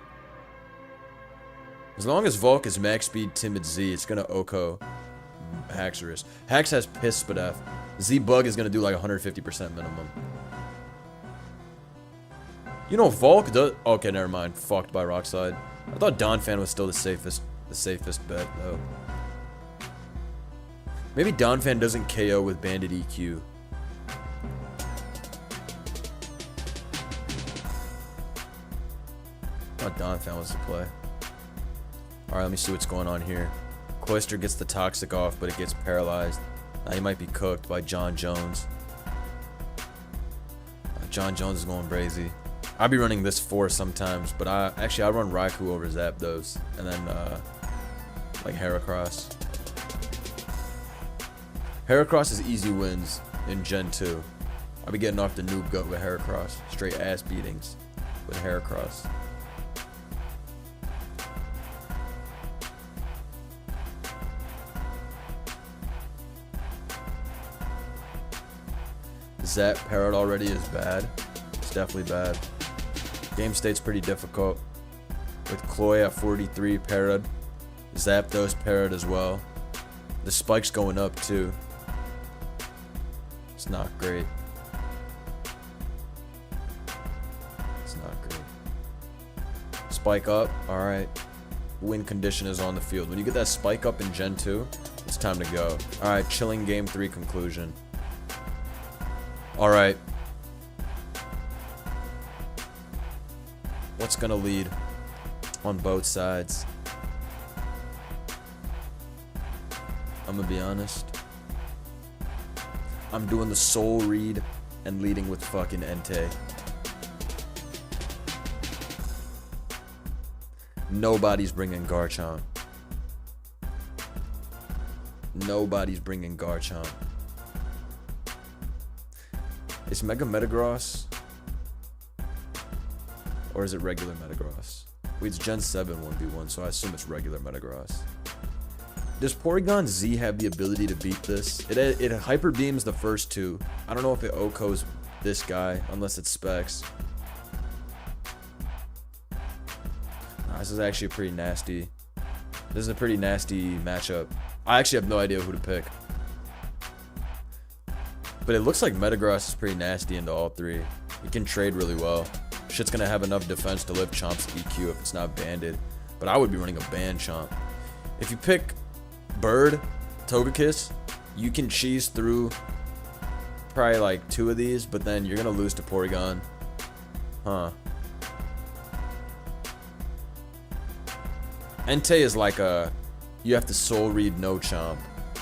As long as Volk is Max Speed Timid Z, it's gonna O-co Haxorus. Hax has Piss Spadef. Z-Bug is gonna do like 150% minimum. You know, Volk does. Okay, never mind. Fucked by Rockslide. I thought Donphan was still the safest bet though. Maybe Donphan doesn't KO with Bandit EQ. I thought Donphan was the play. Alright, let me see what's going on here. Cloyster gets the Toxic off, but it gets paralyzed. Now he might be cooked by John Jones. John Jones is going crazy. I'll be running this 4 sometimes, but I run Raikou over Zapdos, and then like Heracross. Heracross is easy wins in Gen 2. I'll be getting off the noob goat with Heracross. Straight ass beatings with Heracross. Zap Parrot already is bad. It's definitely bad. Game state's pretty difficult. With Cloy at 43, Parrot. Zapdos, Parrot as well. The spike's going up too. It's not great. It's not great. Spike up, alright. Win condition is on the field. When you get that spike up in Gen 2, it's time to go. Alright, chilling game 3 conclusion. Alright. What's gonna lead on both sides? I'm gonna be honest. I'm doing the soul read and leading with fucking Entei. Nobody's bringing Garchomp. Nobody's bringing Garchomp. Is Mega Metagross? Or is it regular Metagross? Wait, it's Gen 7 1v1, so I assume it's regular Metagross. Does Porygon Z have the ability to beat this? It Hyper Beams the first two. I don't know if it OHKOs this guy, unless it's Specs. Nah, this is actually a pretty nasty. This is a pretty nasty matchup. I actually have no idea who to pick. But it looks like Metagross is pretty nasty into all three. It can trade really well. Shit's gonna have enough defense to lift Chomp's EQ if it's not banded. But I would be running a banned Chomp. If you pick Bird, Togekiss, you can cheese through probably like 2 of these, but then you're gonna lose to Porygon. Huh. Entei is like a, you have to soul read no Chomp,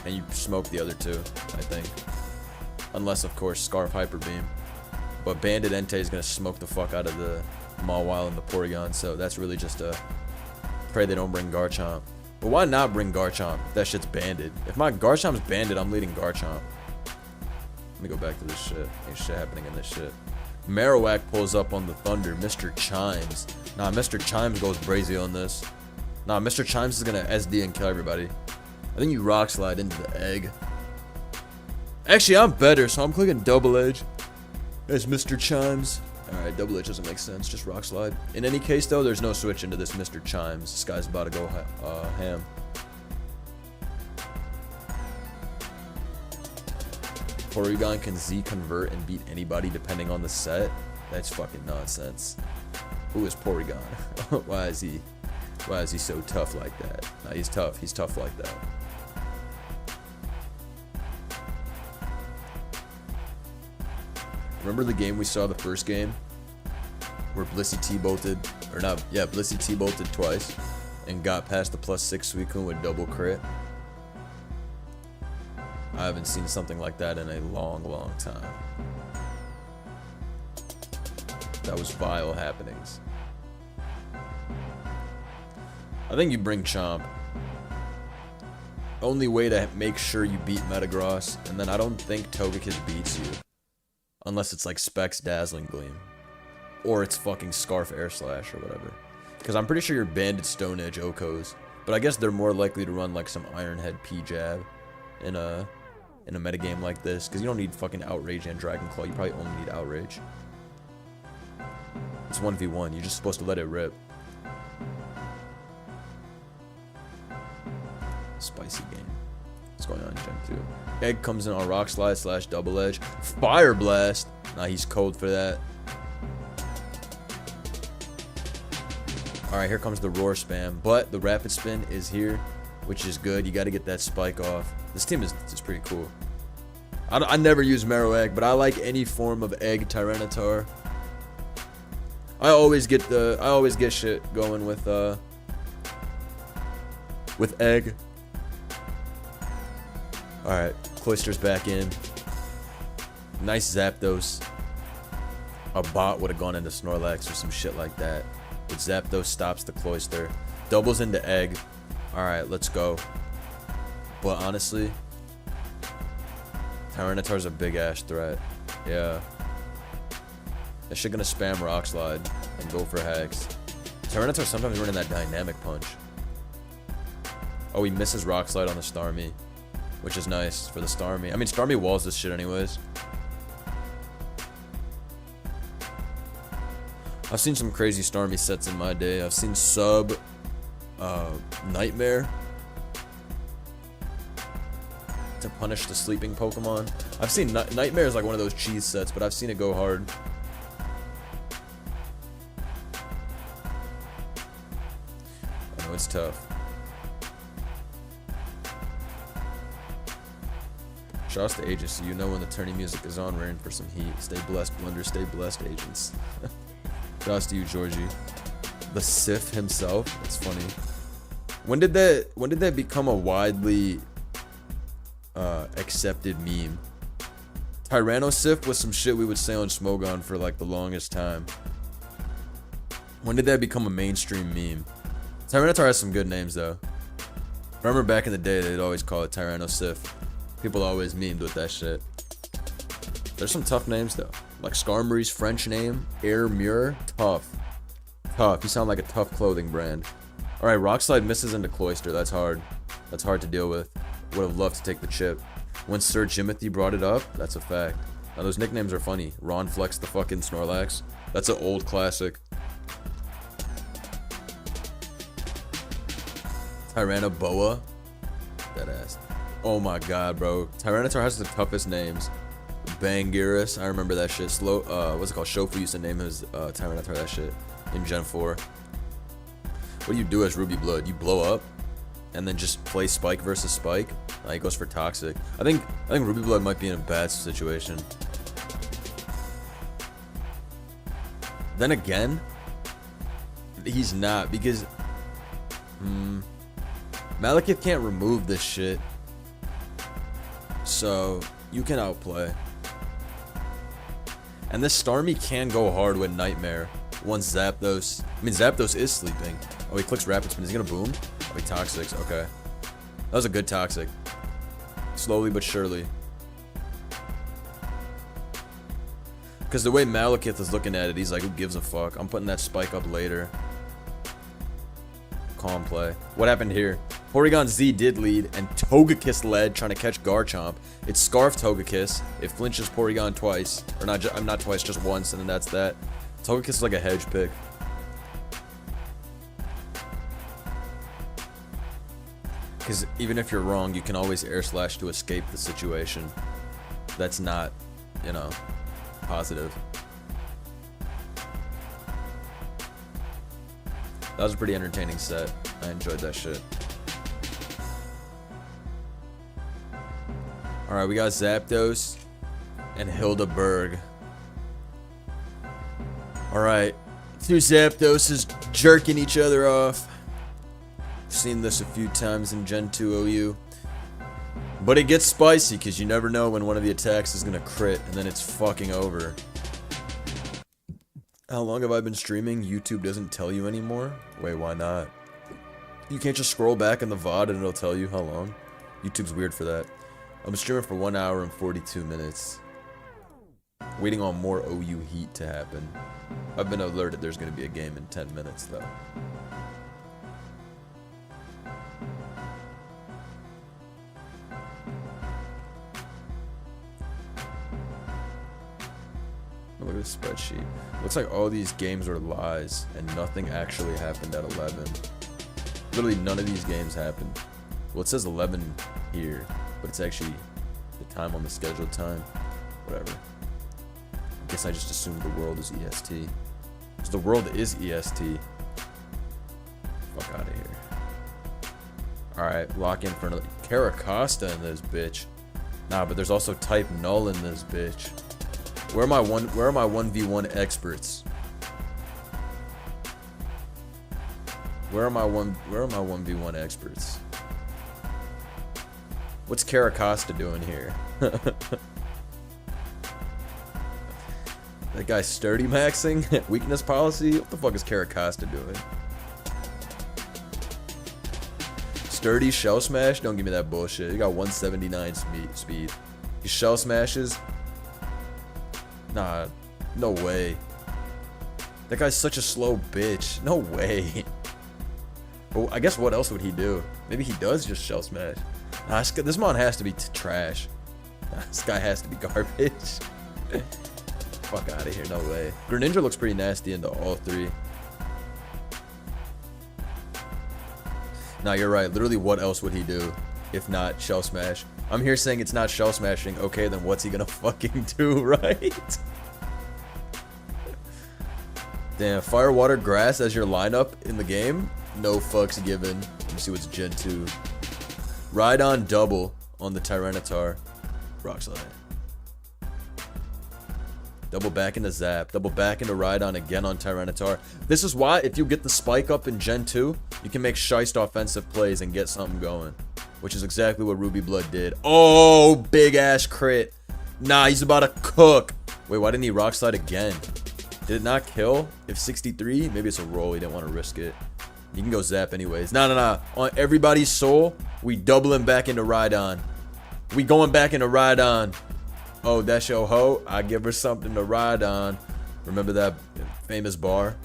and you smoke the other 2, I think. Unless, of course, Scarf Hyper Beam. But Banded Entei is gonna smoke the fuck out of the Mawile and the Porygon, so that's really just a pray they don't bring Garchomp. But why not bring Garchomp if that shit's banded? If my Garchomp's banded, I'm leading Garchomp. Let me go back to this shit. Ain't shit happening in this shit. Marowak pulls up on the Thunder. Mr. Chimes. Nah, Mr. Chimes goes brazy on this. Nah, Mr. Chimes is gonna SD and kill everybody. I think you Rock Slide into the egg. Actually, I'm better, so I'm clicking Double Edge as Mr. Chimes. Alright, Double Edge doesn't make sense, just Rock Slide. In any case, though, there's no switch into this Mr. Chimes. This guy's about to go ham. Porygon can Z convert and beat anybody depending on the set? That's fucking nonsense. Who is Porygon? Why is he so tough like that? Nah, he's tough. He's tough like that. Remember the game we saw, the first game? Where Blissey T-bolted, or not, yeah, Blissey T-bolted twice and got past the +6 Suicune with double crit? I haven't seen something like that in a long, long time. That was vile happenings. I think you bring Chomp. Only way to make sure you beat Metagross, and then I don't think Togekiss beats you. Unless it's like Specs Dazzling Gleam. Or it's fucking Scarf Air Slash or whatever. Because I'm pretty sure you're Banded Stone Edge OHKOs. But I guess they're more likely to run like some Iron Head P-Jab in a metagame like this. Because you don't need fucking Outrage and Dragon Claw. You probably only need Outrage. It's 1v1. You're just supposed to let it rip. Spicy game. What's going on in Gen 2? Egg comes in on Rock Slide / Double Edge. Fire Blast! Nah, he's cold for that. Alright, here comes the Roar Spam. But the Rapid Spin is here, which is good. You got to get that spike off. This team is pretty cool. I never use Marowak, but I like any form of Egg Tyranitar. I always get shit going with Egg. Alright, Cloyster's back in. Nice Zapdos. A bot would have gone into Snorlax or some shit like that. But Zapdos stops the Cloyster. Doubles into Egg. Alright, let's go. But honestly, Tyranitar's a big ass threat. Yeah. That shit gonna spam Rock Slide and go for hacks. Tyranitar sometimes running that Dynamic Punch. Oh, he misses Rock Slide on the Starmie. Which is nice for the Starmie. I mean, Starmie walls this shit anyways. I've seen some crazy Starmie sets in my day. I've seen Sub, Nightmare to punish the sleeping Pokemon. I've seen Nightmare is like one of those cheese sets, but I've seen it go hard. I know it's tough. Shouts to Aegis, you know when the tourney music is on, rain for some heat. Stay blessed, Blunder, stay blessed, agents. Shouts to you, Georgie. The Sif himself. That's funny. When did that become a widely accepted meme? Tyrannosif was some shit we would say on Smogon for like the longest time. When did that become a mainstream meme? Tyranitar has some good names though. Remember back in the day, they'd always call it Tyrannosif. People always memed with that shit. There's some tough names though. Like Skarmory's French name, Air Muir, tough. Tough. You sound like a tough clothing brand. Alright, Rockslide misses into Cloyster. That's hard. That's hard to deal with. Would have loved to take the chip. When Sir Jimothy brought it up, that's a fact. Now those nicknames are funny. Ron Flex the fucking Snorlax. That's an old classic. Tyrannoboa. That ass. Oh my god, bro. Tyranitar has the toughest names. Bangiris. I remember that shit. Slow. What's it called? Shofu used to name his Tyranitar that shit in Gen 4. What do you do as Ruby Blood? You blow up and then just play Spike versus Spike. He goes for Toxic. I think Ruby Blood might be in a bad situation. Then again, he's not, because Malekith can't remove this shit. So you can outplay. And this Starmie can go hard with Nightmare once Zapdos. I mean, Zapdos is sleeping. Oh, he clicks Rapid Spin. Is he gonna boom? Oh, he Toxics. Okay. That was a good Toxic. Slowly but surely. Because the way Malekith is looking at it, he's like, who gives a fuck? I'm putting that Spike up later. Calm play. What happened here? Porygon Z did lead, and Togekiss led, trying to catch Garchomp. It scarfed Togekiss. It flinches Porygon twice. Or not twice, just once, and then that's that. Togekiss is like a hedge pick. Because even if you're wrong, you can always Air Slash to escape the situation. That's not, you know, positive. That was a pretty entertaining set. I enjoyed that shit. Alright, we got Zapdos and Hildeberg. Alright. Two Zapdoses jerking each other off. Seen this a few times in Gen 2 OU. But it gets spicy because you never know when one of the attacks is going to crit and then it's fucking over. How long have I been streaming? YouTube doesn't tell you anymore? Wait, why not? You can't just scroll back in the VOD and it'll tell you how long? YouTube's weird for that. I'm streaming for 1 hour and 42 minutes. Waiting on more OU heat to happen. I've been alerted there's going to be a game in 10 minutes though. Look at this spreadsheet. Looks like all these games are lies and nothing actually happened at 11. Literally none of these games happened. Well, it says 11 here, but it's actually the time on the scheduled time. Whatever. I guess I just assumed the world is EST. Because the world is EST. Fuck out of here. Alright, lock in for another. Caracosta in this bitch. Nah, but there's also type null in this bitch. Where are my 1v1 experts? Where are my 1v1 experts? What's Caracosta doing here? That guy's sturdy maxing? Weakness policy? What the fuck is Caracosta doing? Sturdy shell smash? Don't give me that bullshit. You got 179 speed. He shell smashes. Nah, no way. That guy's such a slow bitch. No way. But I guess what else would he do? Maybe he does just shell smash. Nah, this mon has to be trash. Nah, this guy has to be garbage. Fuck out of here, no way. Greninja looks pretty nasty into all three. Nah, you're right. Literally, what else would he do if not shell smash? I'm here saying it's not shell smashing. Okay, then what's he gonna fucking do, right? Damn, fire, water, grass as your lineup in the game? No fucks given. Let me see what's Gen 2. Ride on double on the Tyranitar. Rock slide. Double back into Zap. Double back into Rhydon again on Tyranitar. This is why, if you get the spike up in Gen 2, you can make shiest offensive plays and get something going. Which is exactly what Ruby Blood did. Oh, big ass crit. Nah, he's about to cook. Wait, why didn't he Rock Slide again? Did it not kill? If 63? Maybe it's a roll. He didn't want to risk it. You can go Zap anyways. Nah. On everybody's soul, we doubling back into Ride-On. We going back into Ride-On. Oh, that's your hoe? I give her something to ride on. Remember that famous bar?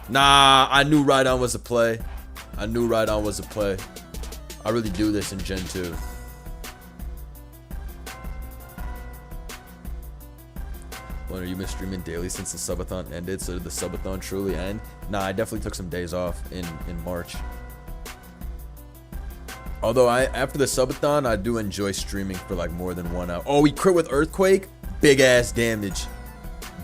Nah, I knew Ride-On was a play. I knew Ride-On was a play. I really do this in Gen 2. Wonder, you've been streaming daily since the subathon ended, so did the subathon truly end? Nah, I definitely took some days off in March. Although after the subathon, I do enjoy streaming for like more than 1 hour. Oh, we crit with Earthquake? Big ass damage.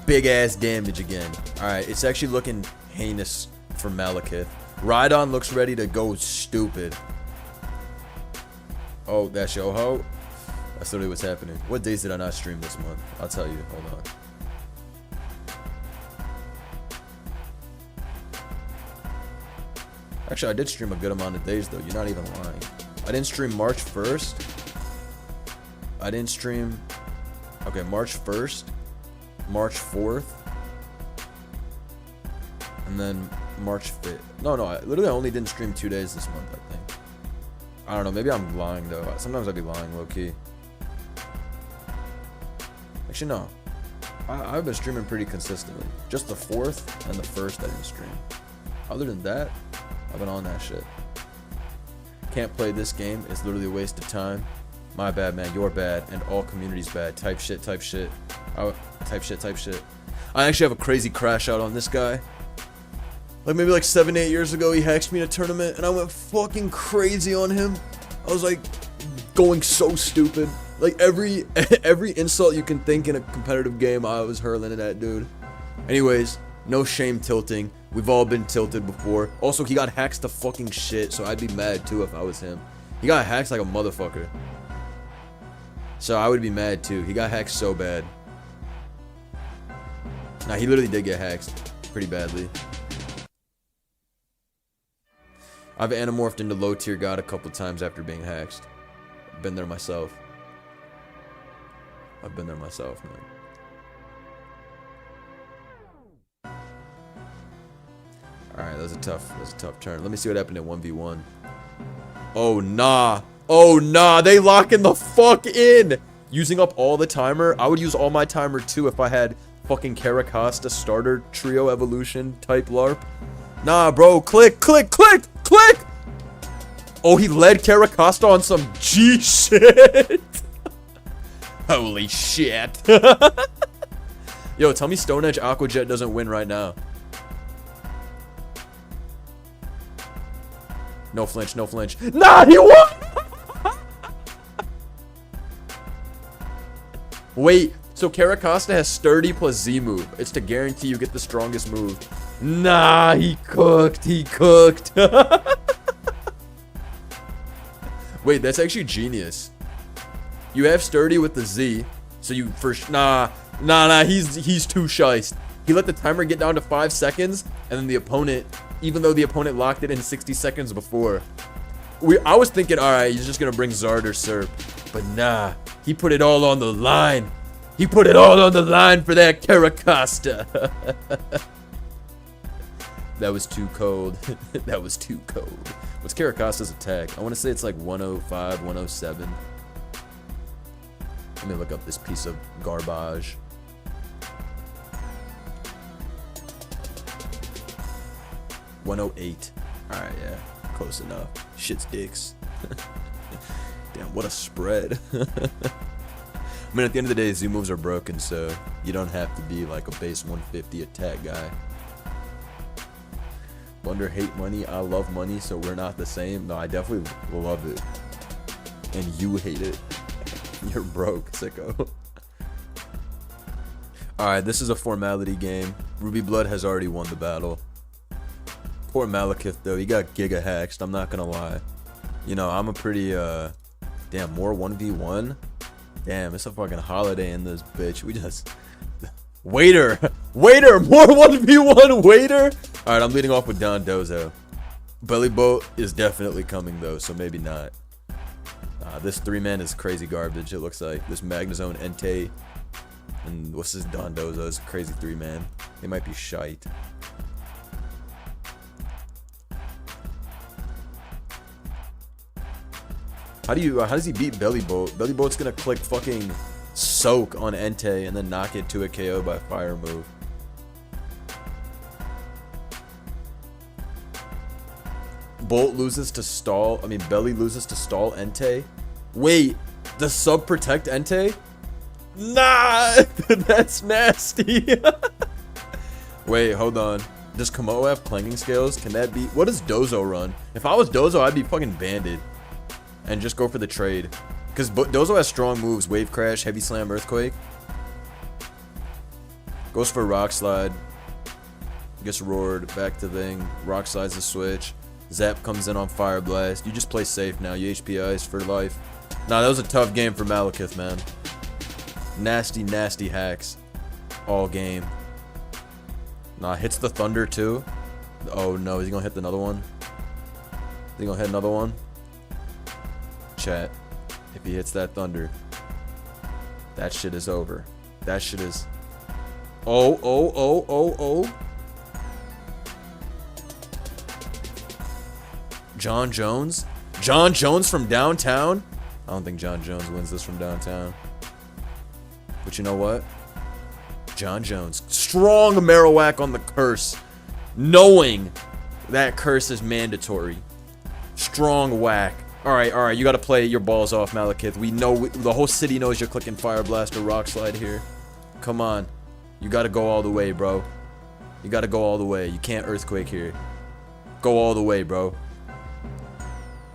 Big ass damage again. Alright, it's actually looking heinous for Malekith. Ride-On looks ready to go stupid. Oh, that's your hoe? That's literally what's happening. What days did I not stream this month? I'll tell you. Hold on. Actually, I did stream a good amount of days, though. You're not even lying. I didn't stream March 1st. I didn't stream... Okay, March 1st. March 4th. And then March 5th. No, I literally only didn't stream 2 days this month, I think. I don't know. Maybe I'm lying, though. Sometimes I'd be lying, low-key. Actually, no. I've been streaming pretty consistently. Just the 4th and the 1st I didn't stream. Other than that, I've been on that shit. Can't play this game. It's literally a waste of time. My bad, man. You're bad. And all community's bad. Type shit. Type shit. Type shit. I actually have a crazy crash out on this guy. Like maybe like 7-8 years ago, he hacked me in a tournament and I went fucking crazy on him. I was like going so stupid. Like every insult you can think in a competitive game, I was hurling at that dude. Anyways, no shame tilting. We've all been tilted before. Also, he got hacked to fucking shit, so I'd be mad too if I was him. He got hacked like a motherfucker. So I would be mad too. He got hacked so bad. Nah, he literally did get hacked pretty badly. I've anamorphed into low tier god a couple times after being hacked. I've been there myself. Man. Alright, that was a tough turn. Let me see what happened in 1v1. Oh nah, they locking the fuck in! Using up all the timer. I would use all my timer too if I had fucking Caracasta starter trio evolution type LARP. Nah, bro, click! Oh, he led Caracasta on some G shit! Holy shit. Yo, tell me Stone Edge Aquajet doesn't win right now. No flinch. Nah, he won! Wait, so Caracasta has sturdy plus Z move. It's to guarantee you get the strongest move. Nah, he cooked. Wait, that's actually genius. You have sturdy with the Z, so you first nah, he's too shiced. He let the timer get down to 5 seconds, and then the opponent, even though the opponent locked it in 60 seconds before. I was thinking, alright, he's just gonna bring Zard or Serp. But nah, he put it all on the line. He put it all on the line for that Caracasta. That was too cold. That was too cold. What's Caracasta's attack? I want to say it's like 105, 107. Let me look up this piece of garbage. $108. Alright, yeah. Close enough. Shit's dicks. Damn, what a spread. I mean, at the end of the day, Z moves are broken, so you don't have to be like a base 150 attack guy. Wonder hate money. I love money, so we're not the same. No, I definitely love it. And you hate it. You're broke, sicko. Alright, this is a formality game. Ruby Blood has already won the battle. Poor Malekith, though. He got giga hacked, I'm not gonna lie. You know, I'm a pretty, damn, more 1v1? Damn, it's a fucking holiday in this bitch. We just... Waiter! More 1v1 waiter! Alright, I'm leading off with Don Dozo. Belly Boat is definitely coming, though, so maybe not. This 3-man is crazy garbage, it looks like. This Magnezone, Entei, and what's this Don Dozo? It's a crazy 3-man. They might be shite. How does he beat Belly Bolt? Belly Bolt's gonna click fucking soak on Entei and then knock it to a KO by fire move. Bolt loses to stall. I mean, Belly loses to stall Entei. Wait, the sub protect Entei? Nah, that's nasty. Wait, hold on. Does Komodo have clanging scales? Can that be? What does Dozo run? If I was Dozo, I'd be fucking banded and just go for the trade. Because Dozo has strong moves. Wave Crash, Heavy Slam, Earthquake. Goes for Rock Slide. Gets roared. Back to thing. Rock Slide's the switch. Zap comes in on Fire Blast. You just play safe now. You HP Ice for life. Nah, that was a tough game for Malekith, man. Nasty, nasty hacks. All game. Nah, hits the Thunder too. Oh no, is he gonna hit another one? Is he gonna hit another one? Chat. If he hits that Thunder, that shit is over. That shit is... Oh. John Jones? John Jones from downtown? I don't think John Jones wins this from downtown. But you know what? John Jones. Strong Marowak on the curse. Knowing that curse is mandatory. Strong whack. Alright, you gotta play your balls off, Malekith. We know, the whole city knows you're clicking Fire Blast or Rock Slide here. Come on. You gotta go all the way, bro. You gotta go all the way. You can't Earthquake here. Go all the way, bro.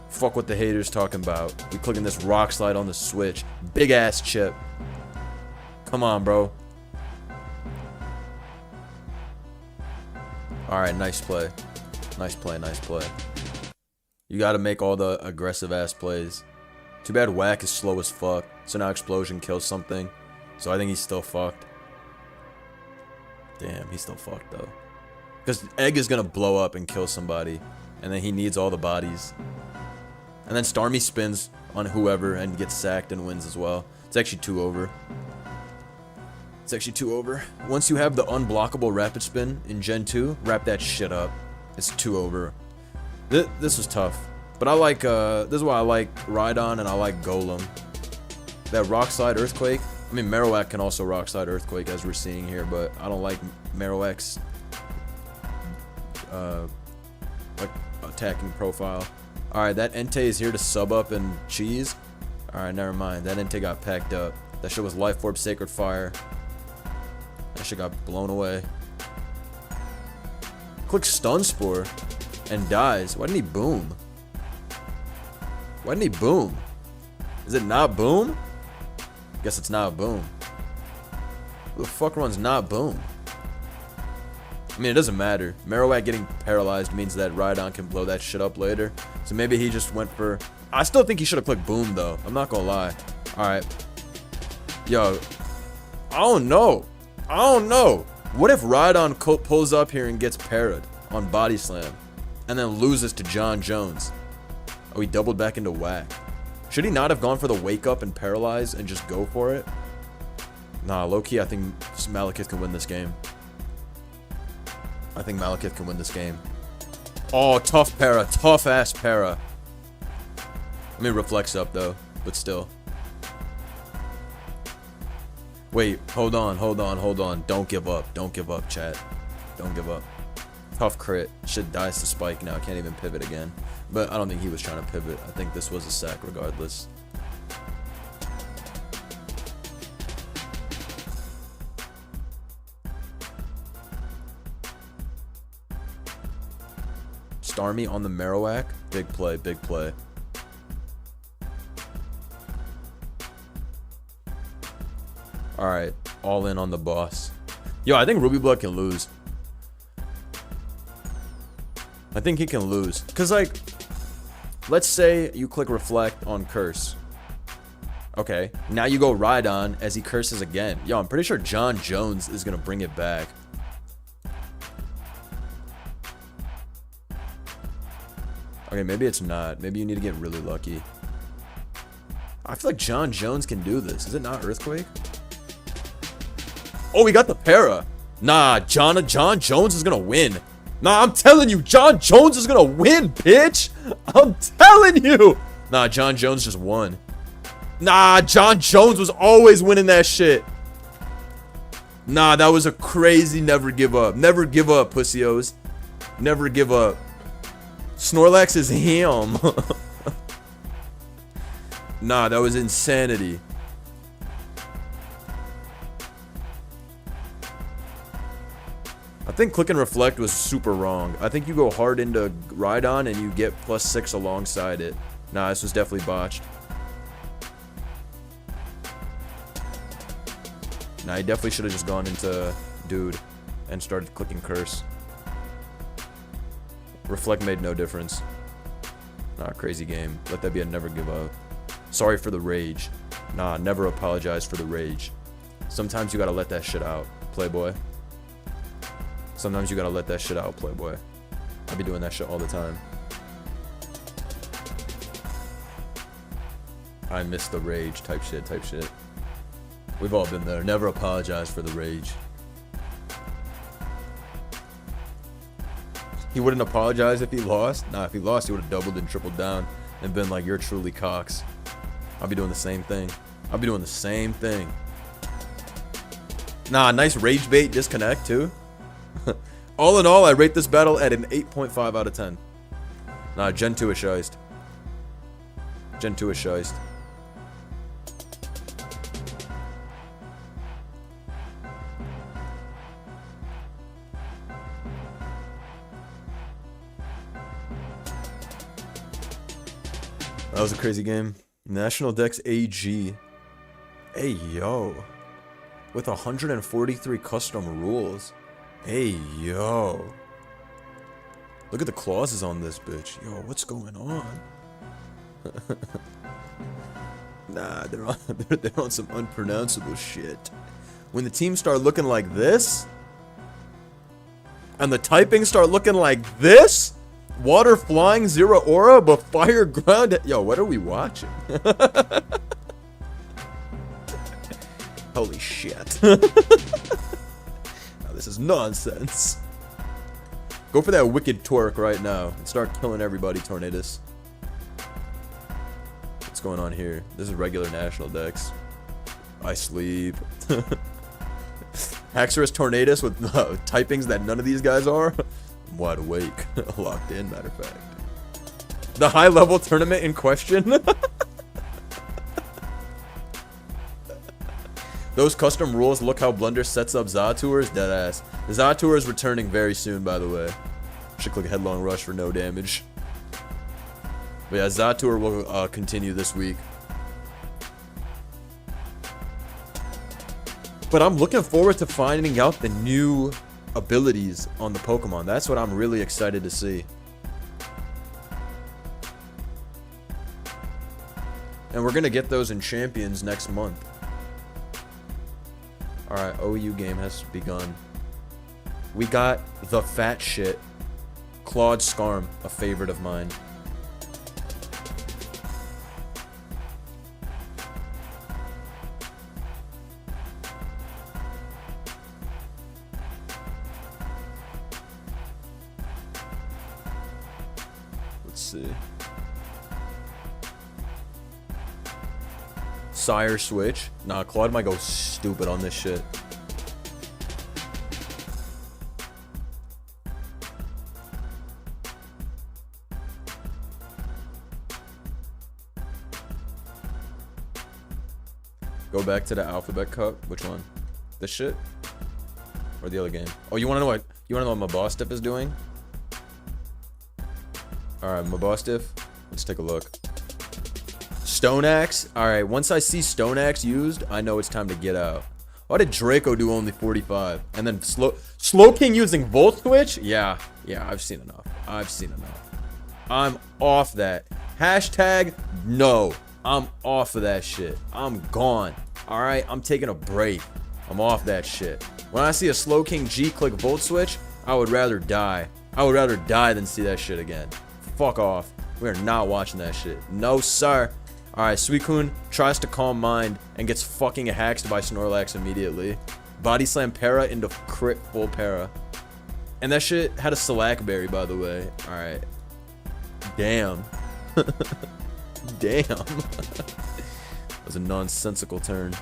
Fuck what the haters talking about. We clicking this Rock Slide on the Switch. Big ass chip. Come on, bro. Alright, nice play. Nice play. You gotta make all the aggressive ass plays. Too bad Whack is slow as fuck. So now Explosion kills something. So I think he's still fucked. Damn, he's still fucked though. Because Egg is gonna blow up and kill somebody. And then he needs all the bodies. And then Starmie spins on whoever and gets sacked and wins as well. It's actually 2 over. Once you have the unblockable rapid spin in Gen 2, wrap that shit up. It's 2 over. This was tough. But I like, this is why I like Rhydon and I like Golem. That Rock Slide Earthquake. I mean, Marowak can also Rock Slide Earthquake as we're seeing here, but I don't like Marowak's like attacking profile. Alright, that Entei is here to sub up and cheese. Alright, never mind. That Entei got packed up. That shit was Life Orb, Sacred Fire. That shit got blown away. Click Stun Spore and dies. Why didn't he boom? Is it not boom? Guess it's not boom. Who the fuck runs not boom? I mean, it doesn't matter. Marowak getting paralyzed means that Rhydon can blow that shit up later. So maybe he just went for... I still think he should have clicked boom, though. I'm not gonna lie. Alright. Yo. I don't know. What if Rhydon pulls up here and gets parried on Body Slam? And then loses to John Jones? Oh, he doubled back into Whack. Should he not have gone for the Wake Up and Paralyze and just go for it? Nah, low-key, I think Malekith can win this game. Oh, tough para. Tough-ass para. I mean, reflects up, though. But still. Wait, hold on. Don't give up, chat. Don't give up. Tough crit. Shit dies to spike now. Can't even pivot again. But I don't think he was trying to pivot. I think this was a sack regardless. Starmie on the Marowak. Big play. Alright, all in on the boss. Yo, I think Ruby Blood can lose. I think he can lose. Because, like, let's say you click Reflect on Curse. Okay, now you go Rhydon as he curses again. Yo, I'm pretty sure John Jones is going to bring it back. Okay, maybe it's not. Maybe you need to get really lucky. I feel like John Jones can do this. Is it not Earthquake? Oh, we got the para. Nah, John Jones is gonna win. Nah, I'm telling you, John Jones is gonna win, bitch. I'm telling you. Nah, John Jones just won. Nah, John Jones was always winning that shit. Nah, that was a crazy never give up. Never give up, pussios. Never give up. Snorlax is him. Nah, that was insanity. I think Click and Reflect was super wrong. I think you go hard into Rhydon and you get +6 alongside it. Nah, this was definitely botched. Nah, he definitely should have just gone into Dude and started clicking Curse. Reflect made no difference. Nah, crazy game. Let that be a never give up. Sorry for the rage. Nah, never apologize for the rage. Sometimes you gotta let that shit out, Playboy. Sometimes you gotta let that shit out, Playboy. I be doing that shit all the time. I miss the rage type shit, type shit. We've all been there. Never apologize for the rage. He wouldn't apologize if he lost? Nah, if he lost, he would have doubled and tripled down and been like, you're truly Cox. I'll be doing the same thing. I'll be doing the same thing. Nah, nice rage bait disconnect too. All in all, I rate this battle at an 8.5 out of 10. Nah, Gen 2 is shiced. Gen 2 is shiced. That was a crazy game. National Dex AG. Hey, yo. With 143 custom rules. Hey, yo. Look at the clauses on this bitch. Yo, what's going on? Nah, they're on some unpronounceable shit. When the teams start looking like this, and the typing start looking like this, water flying, 0 aura, but fire ground. Yo, what are we watching? Holy shit. Now, this is nonsense. Go for that wicked twerk right now and start killing everybody, Tornadus. What's going on here? This is regular National Dex. I sleep. Haxorus Tornadus with typings that none of these guys are. I'm wide awake. Locked in, matter of fact. The high level tournament in question. Those custom rules, look how Blunder sets up Zatours, deadass. Zatour is returning very soon, by the way. Should click Headlong Rush for no damage. But yeah, Zatour will continue this week. But I'm looking forward to finding out the new abilities on the Pokemon. That's what I'm really excited to see. And we're gonna get those in Champions next month. Alright, OU game has begun. We got the fat shit. Claude Scarm, a favorite of mine. Let's see. Sire switch. Nah, Claude might go stupid on this shit. Go back to the Alphabet Cup. Which one? This shit? Or the other game? Oh, you wanna know what Mabostiff is doing? Alright, Mabostiff. Let's take a look. Stone Axe. Alright, once I see Stone Axe used, I know it's time to get out. Why did Draco do only 45? And then Slowking using Volt Switch? Yeah, I've seen enough. I've seen enough. I'm off that. Hashtag no. I'm off of that shit. I'm gone. Alright, I'm taking a break. I'm off that shit. When I see a Slowking G click Volt Switch, I would rather die. I would rather die than see that shit again. Fuck off. We are not watching that shit. No, sir. Alright, Suicune tries to calm mind and gets fucking hacked by Snorlax immediately. Body slam para into crit full para. And that shit had a Slackberry, by the way. Alright. Damn. Damn. That was a nonsensical turn.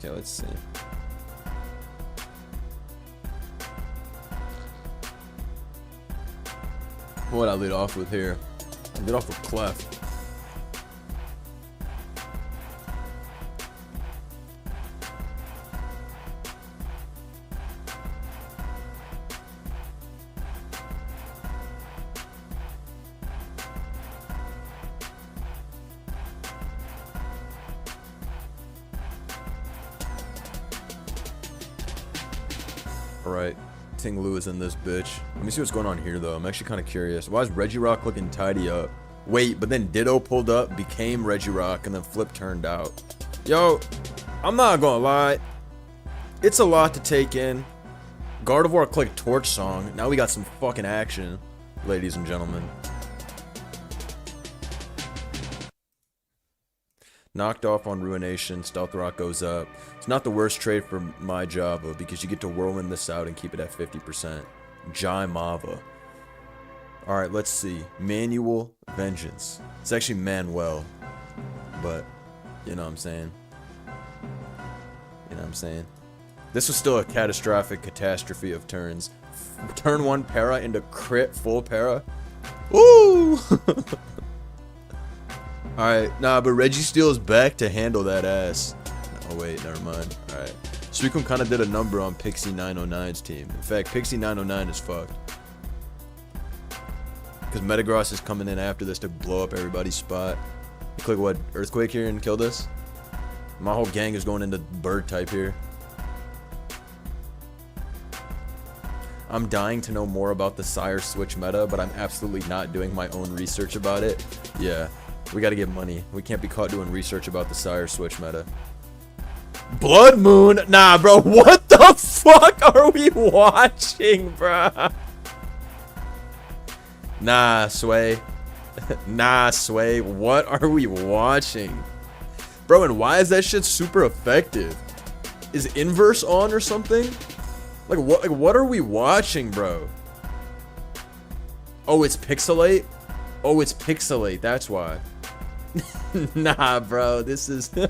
Okay, let's see. What I lead off with here? I lead off with Clef. Alright, Ting Lu is in this bitch. Let me see what's going on here, though. I'm actually kind of curious. Why is Regirock looking tidy up? Wait, but then Ditto pulled up, became Regirock, and then Flip turned out. Yo, I'm not gonna lie. It's a lot to take in. Gardevoir clicked Torch Song. Now we got some fucking action, ladies and gentlemen. Knocked off on Ruination, Stealth Rock goes up. It's not the worst trade for my Java because you get to whirlwind this out and keep it at 50%. Jai Mava. Alright, let's see. Manual Vengeance. It's actually Manuel. But, you know what I'm saying? You know what I'm saying? This was still a catastrophic catastrophe of turns. Turn 1 para into crit full para. Woo! Alright, nah, but Registeel is back to handle that ass. Oh wait, never mind. Alright. Suicune kind of did a number on Pixie 909's team. In fact, Pixie 909 is fucked. Because Metagross is coming in after this to blow up everybody's spot. You click what? Earthquake here and kill this? My whole gang is going into bird type here. I'm dying to know more about the Sire Switch meta, but I'm absolutely not doing my own research about it. Yeah. We gotta get money. We can't be caught doing research about the Sire Switch meta. Blood Moon? Nah, bro. What the fuck are we watching, bro? Nah, Sway. Nah, Sway. What are we watching? Bro, and why is that shit super effective? Is Inverse on or something? Like, what are we watching, bro? Oh, it's Pixelate? Oh, it's Pixelate. That's why. Nah, bro, this is... I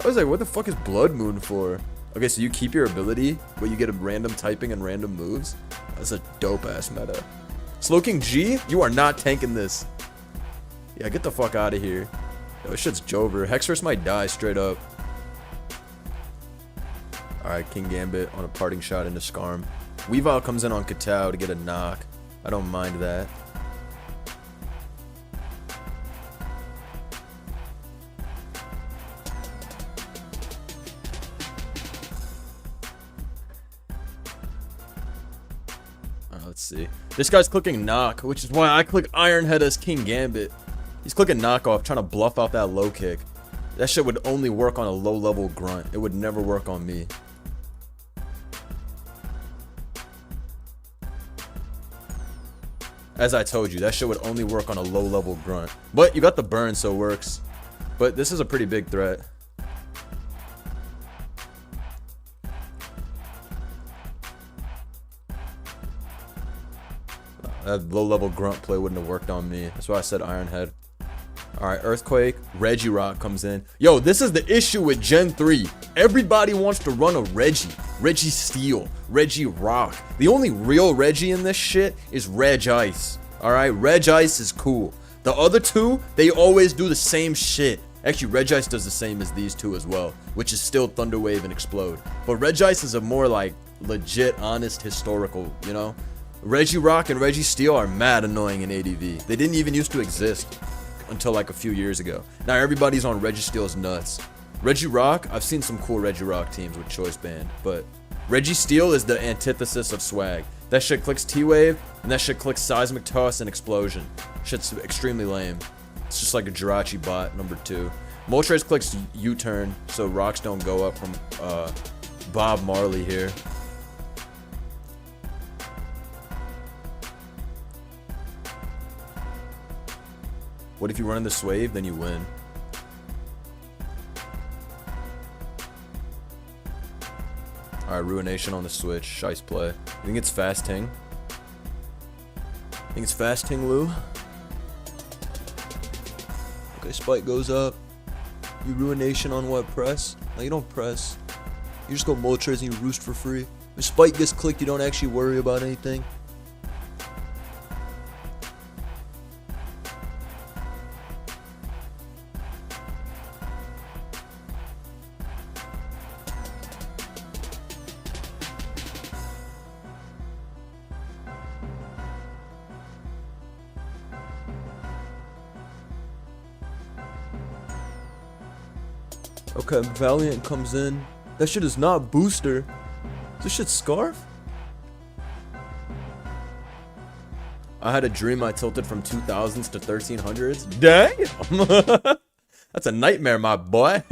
was like, what the fuck is Blood Moon for? Okay, so you keep your ability, but you get a random typing and random moves? That's a dope-ass meta. Slowking G? You are not tanking this. Yeah, get the fuck out of here. Yo, this shit's Jover. Hexorus might die straight up. Alright, King Gambit on a parting shot into Skarm. Weavile comes in on Katao to get a knock. I don't mind that. Let's see. This guy's clicking knock, which is why I click Iron Head as King Gambit. He's clicking knockoff, trying to bluff out that low kick. That shit would only work on a low level grunt. It would never work on me. As I told you, that shit would only work on a low level grunt. But you got the burn, so it works. But this is a pretty big threat. That low level grunt play wouldn't have worked on me. That's why I said Iron Head. Alright, Earthquake. Regirock comes in. Yo, this is the issue with Gen 3. Everybody wants to run a Registeel, Regirock. The only real Regi in this shit is Regice. Alright, Regice is cool. The other two, they always do the same shit. Actually, Regice does the same as these two as well, which is still Thunder Wave and Explode. But Regice is a more like legit, honest, historical, you know? Regirock and Registeel are mad annoying in ADV. They didn't even used to exist until like a few years ago. Now everybody's on Registeel's nuts. Regirock, I've seen some cool Regirock teams with Choice Band, but Registeel is the antithesis of swag. That shit clicks T-Wave, and that shit clicks Seismic Toss and Explosion. Shit's extremely lame. It's just like a Jirachi bot, number 2. Moltres clicks U-turn, so rocks don't go up from Bob Marley here. What if you run in the Swave, then you win? Alright, Ruination on the switch. Shice play. You think it's fast ting? Think it's fast ting, Lou? Okay, spike goes up. You Ruination on what? Press? No, you don't press. You just go Moltres and you roost for free. If spike gets clicked, you don't actually worry about anything. Okay, Valiant comes in. That shit is not booster. This shit's Scarf? I had a dream I tilted from 2000s to 1300s. Dang! That's a nightmare, my boy.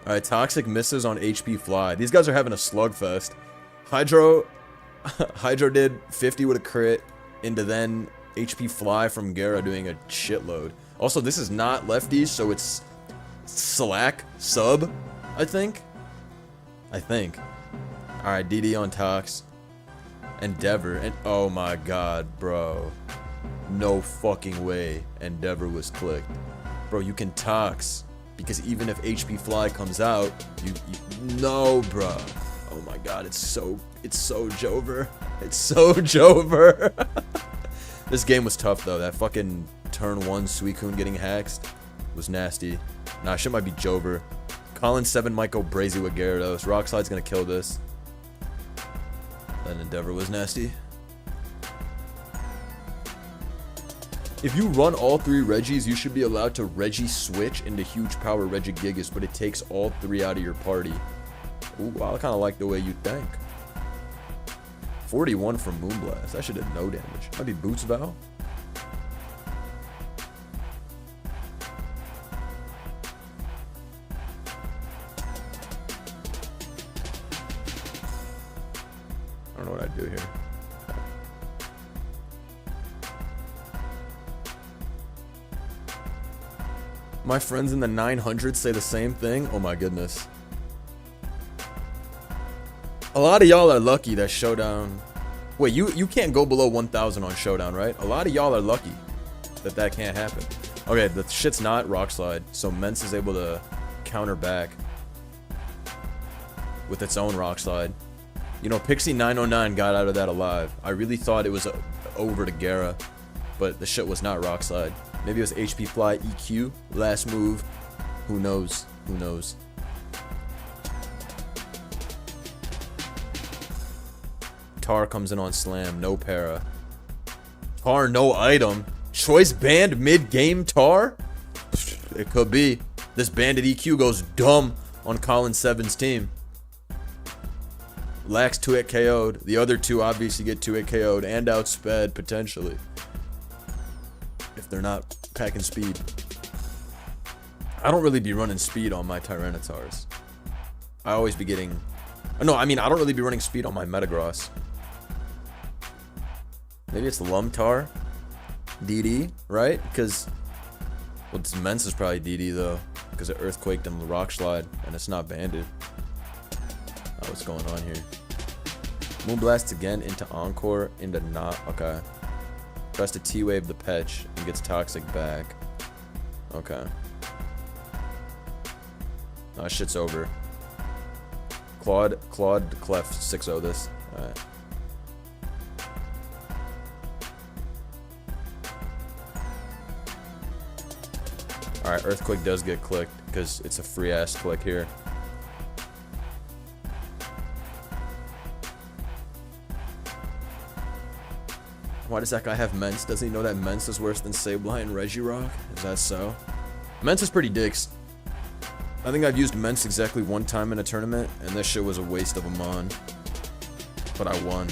Alright, Toxic misses on HP Fly. These guys are having a slugfest. Hydro did 50 with a crit into then HP Fly from Gera doing a shitload. Also, this is not lefties, so it's Slack sub, I think. Alright, DD on Tox. Endeavor, and oh my god, bro. No fucking way Endeavor was clicked. Bro, you can Tox, because even if HP Fly comes out, you no, bro. Oh my god, it's so Jover. It's so Jover. This game was tough though. That fucking turn 1 Suicune getting hacked was nasty. Nah, shit might be Jover. Colin 7 might go brazy with Gyarados. Rock Slide's gonna kill this. That Endeavor was nasty. If you run all 3 Regis, you should be allowed to Regi switch into huge power Regigigas, but it takes all 3 out of your party. Ooh, I kind of like the way you think. 41 from Moonblast. That should have no damage. Might be Boots Vow. I don't know what I'd do here. My friends in the 900s say the same thing. Oh my goodness. A lot of y'all are lucky that Showdown... Wait, you can't go below 1,000 on Showdown, right? A lot of y'all are lucky that can't happen. Okay, the shit's not Rock Slide, so Mence is able to counter back with its own Rock Slide. You know, Pixie 909 got out of that alive. I really thought it was over to Gera, but the shit was not Rock Slide. Maybe it was HP Fly EQ, last move. Who knows? Who knows? Tar comes in on Slam, no para. Tar, no item. Choice banned mid-game Tar? It could be. This banded EQ goes dumb on Colin 7's team. Lax 2-hit KO'd. The other 2 obviously get 2-hit KO'd and outsped, potentially. If they're not packing speed. I don't really be running speed on my Tyrannotars. I always be getting... No, I mean, I don't really be running speed on my Metagross. Maybe it's Lumtar? DD, right? Because... Well, this Mence is probably DD, though. Because it Earthquaked and the Rock Slide, and it's not banded. Oh, what's going on here? Moonblast again into Encore, into not... Okay. Tries to T-Wave the Petch and gets Toxic back. Okay. Oh, shit's over. Claude Clef 6-0 this. Alright. Alright, Earthquake does get clicked because it's a free ass click here. Why does that guy have Mence? Doesn't he know that Mence is worse than Sableye and Regirock? Is that so? Mence is pretty dicks. I think I've used Mence exactly 1 time in a tournament, and this shit was a waste of a mon. But I won.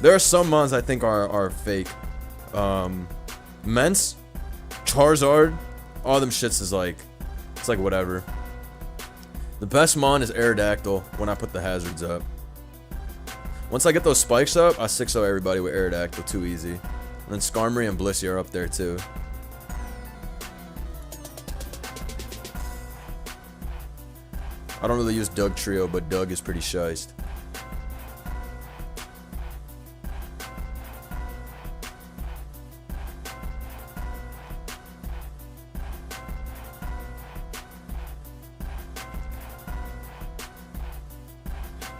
There are some mons I think are fake. Mence, Charizard, all them shits is like, it's like whatever. The best mon is Aerodactyl when I put the hazards up. Once I get those spikes up, I 6-0 everybody with Aerodactyl, too easy. And then Skarmory and Blissey are up there too. I don't really use Doug Trio, but Doug is pretty shiced.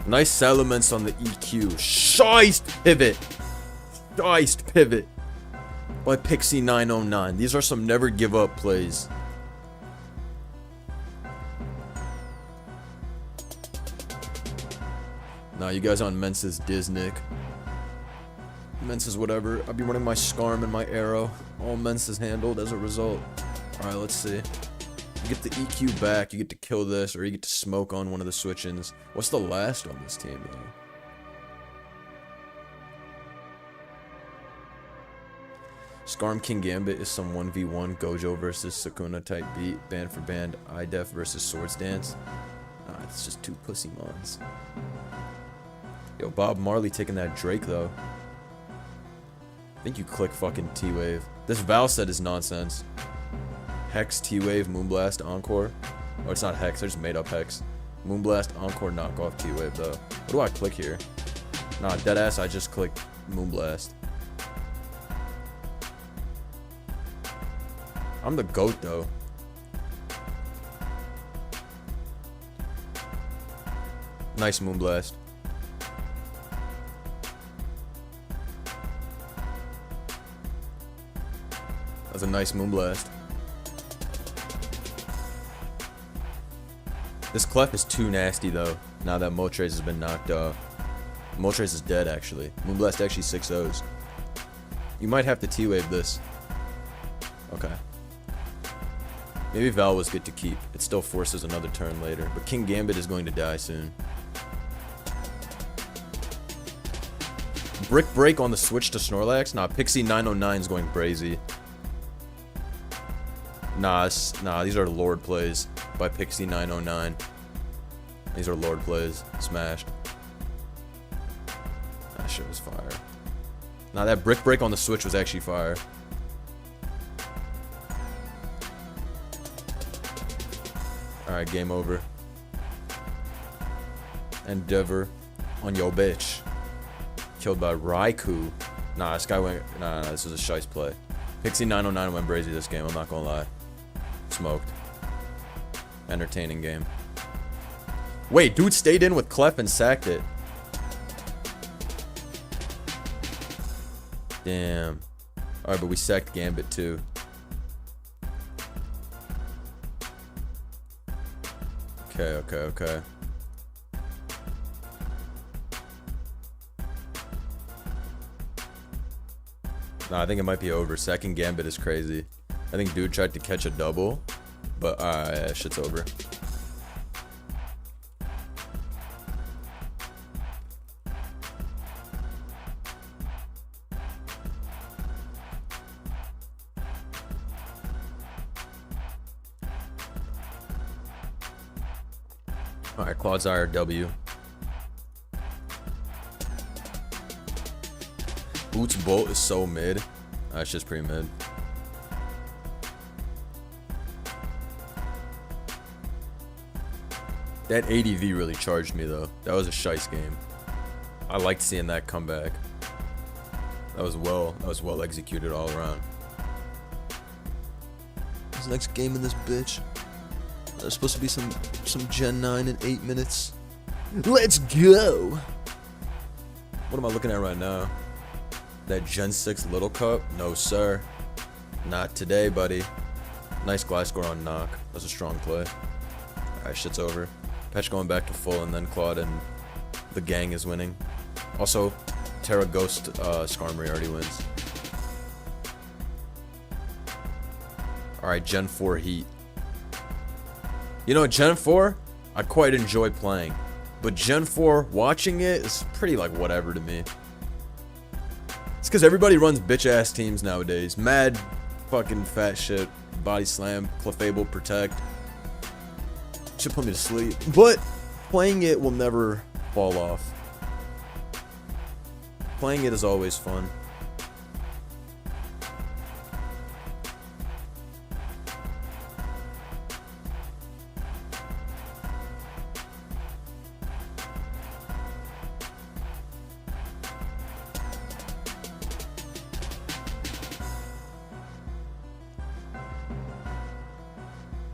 Nice Salamence on the EQ. Shiced pivot. Shiced pivot. By Pixie 909. These are some never give up plays. Nah, you guys on Mensa's Disnick. Mensa's whatever. I'll be running my Skarm and my Arrow. All Mensa's handled as a result. Alright, let's see. You get the EQ back, you get to kill this, or you get to smoke on one of the switch-ins. What's the last on this team, though? Skarm King Gambit is some 1v1 Gojo versus Sukuna type beat, band for band, IDEF versus Swords Dance. Nah, it's just two pussy mons. Yo, Bob Marley taking that Drake, though. I think you click fucking T-Wave. This Val set is nonsense. Hex, T-Wave, Moonblast, Encore. Oh, it's not Hex, I just made up Hex. Moonblast, Encore, knockoff T-Wave, though. What do I click here? Nah, deadass, I just clicked Moonblast. I'm the GOAT, though. Nice Moonblast. That's a nice Moonblast. This Clef is too nasty, though, now that Moltres has been knocked off. Moltres is dead, actually. Moonblast actually 6-0s. You might have to T-Wave this. Okay. Maybe Val was good to keep. It still forces another turn later. But King Gambit is going to die soon. Brick Break on the switch to Snorlax? Nah, Pixie 909 is going crazy. Nah, these are Lord plays by Pixie 909. These are Lord plays. Smashed. That shit was fire. Nah, that Brick Break on the switch was actually fire. Alright, game over. Endeavor on yo bitch. Killed by Raikou. Nah, this guy went... Nah, this was a shice play. Pixie 909 went brazy this game, I'm not gonna lie. Smoked. Entertaining game. Wait, dude stayed in with Clef and sacked it. Damn. Alright, but we sacked Gambit too. Okay. Nah, I think it might be over. Second Gambit is crazy. I think dude tried to catch a double, but yeah, shit's over. Alright, Clodsire W. Boots Bolt is so mid. That's just pretty mid. That ADV really charged me though. That was a shice game. I liked seeing that comeback. That was well executed all around. This next game in this bitch. There's supposed to be some Gen 9 in 8 minutes. Let's go! What am I looking at right now? That Gen 6 Little Cup? No, sir. Not today, buddy. Nice Gliscor on knock. That's a strong play. Alright, shit's over. Patch going back to full, and then Claude and the gang is winning. Also, Terra Ghost Skarmory already wins. Alright, Gen 4 Heat. You know, Gen 4, I quite enjoy playing. But Gen 4, watching it is pretty, like, whatever to me. because everybody runs bitch-ass teams nowadays. Mad fucking fat shit. Body slam, clefable, protect. Should put me to sleep. But playing it will never fall off. Playing it is always fun.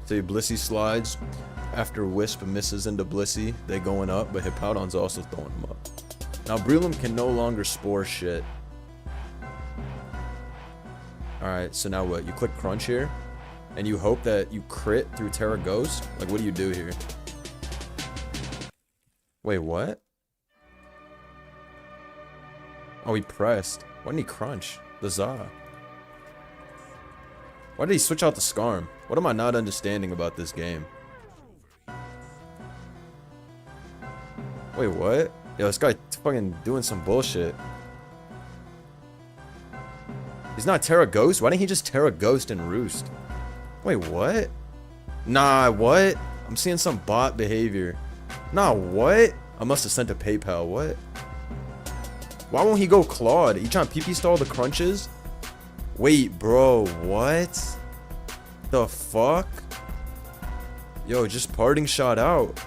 Say Blissey slides. After Wisp misses into Blissey, they going up, but Hippowdon's also throwing them up. Now Breloom can no longer spore shit. Alright, so now what? You click Crunch here, and you hope that you crit through Terra Ghost? Like, what do you do here? Wait, what? Oh, he pressed. Why didn't he crunch? The Za. Why did he switch out the Scarm? What am I not understanding about this game? Wait, what? Yo, this guy fucking doing some bullshit. He's not Terra Ghost? Why didn't he just Terra Ghost and Roost? Wait, what? Nah, what? I'm seeing some bot behavior. Nah, what? I must have sent a PayPal, what? Why won't he go Claude? You trying to PP stall the crunches? Wait, bro, what? The fuck? Yo, just parting shot out.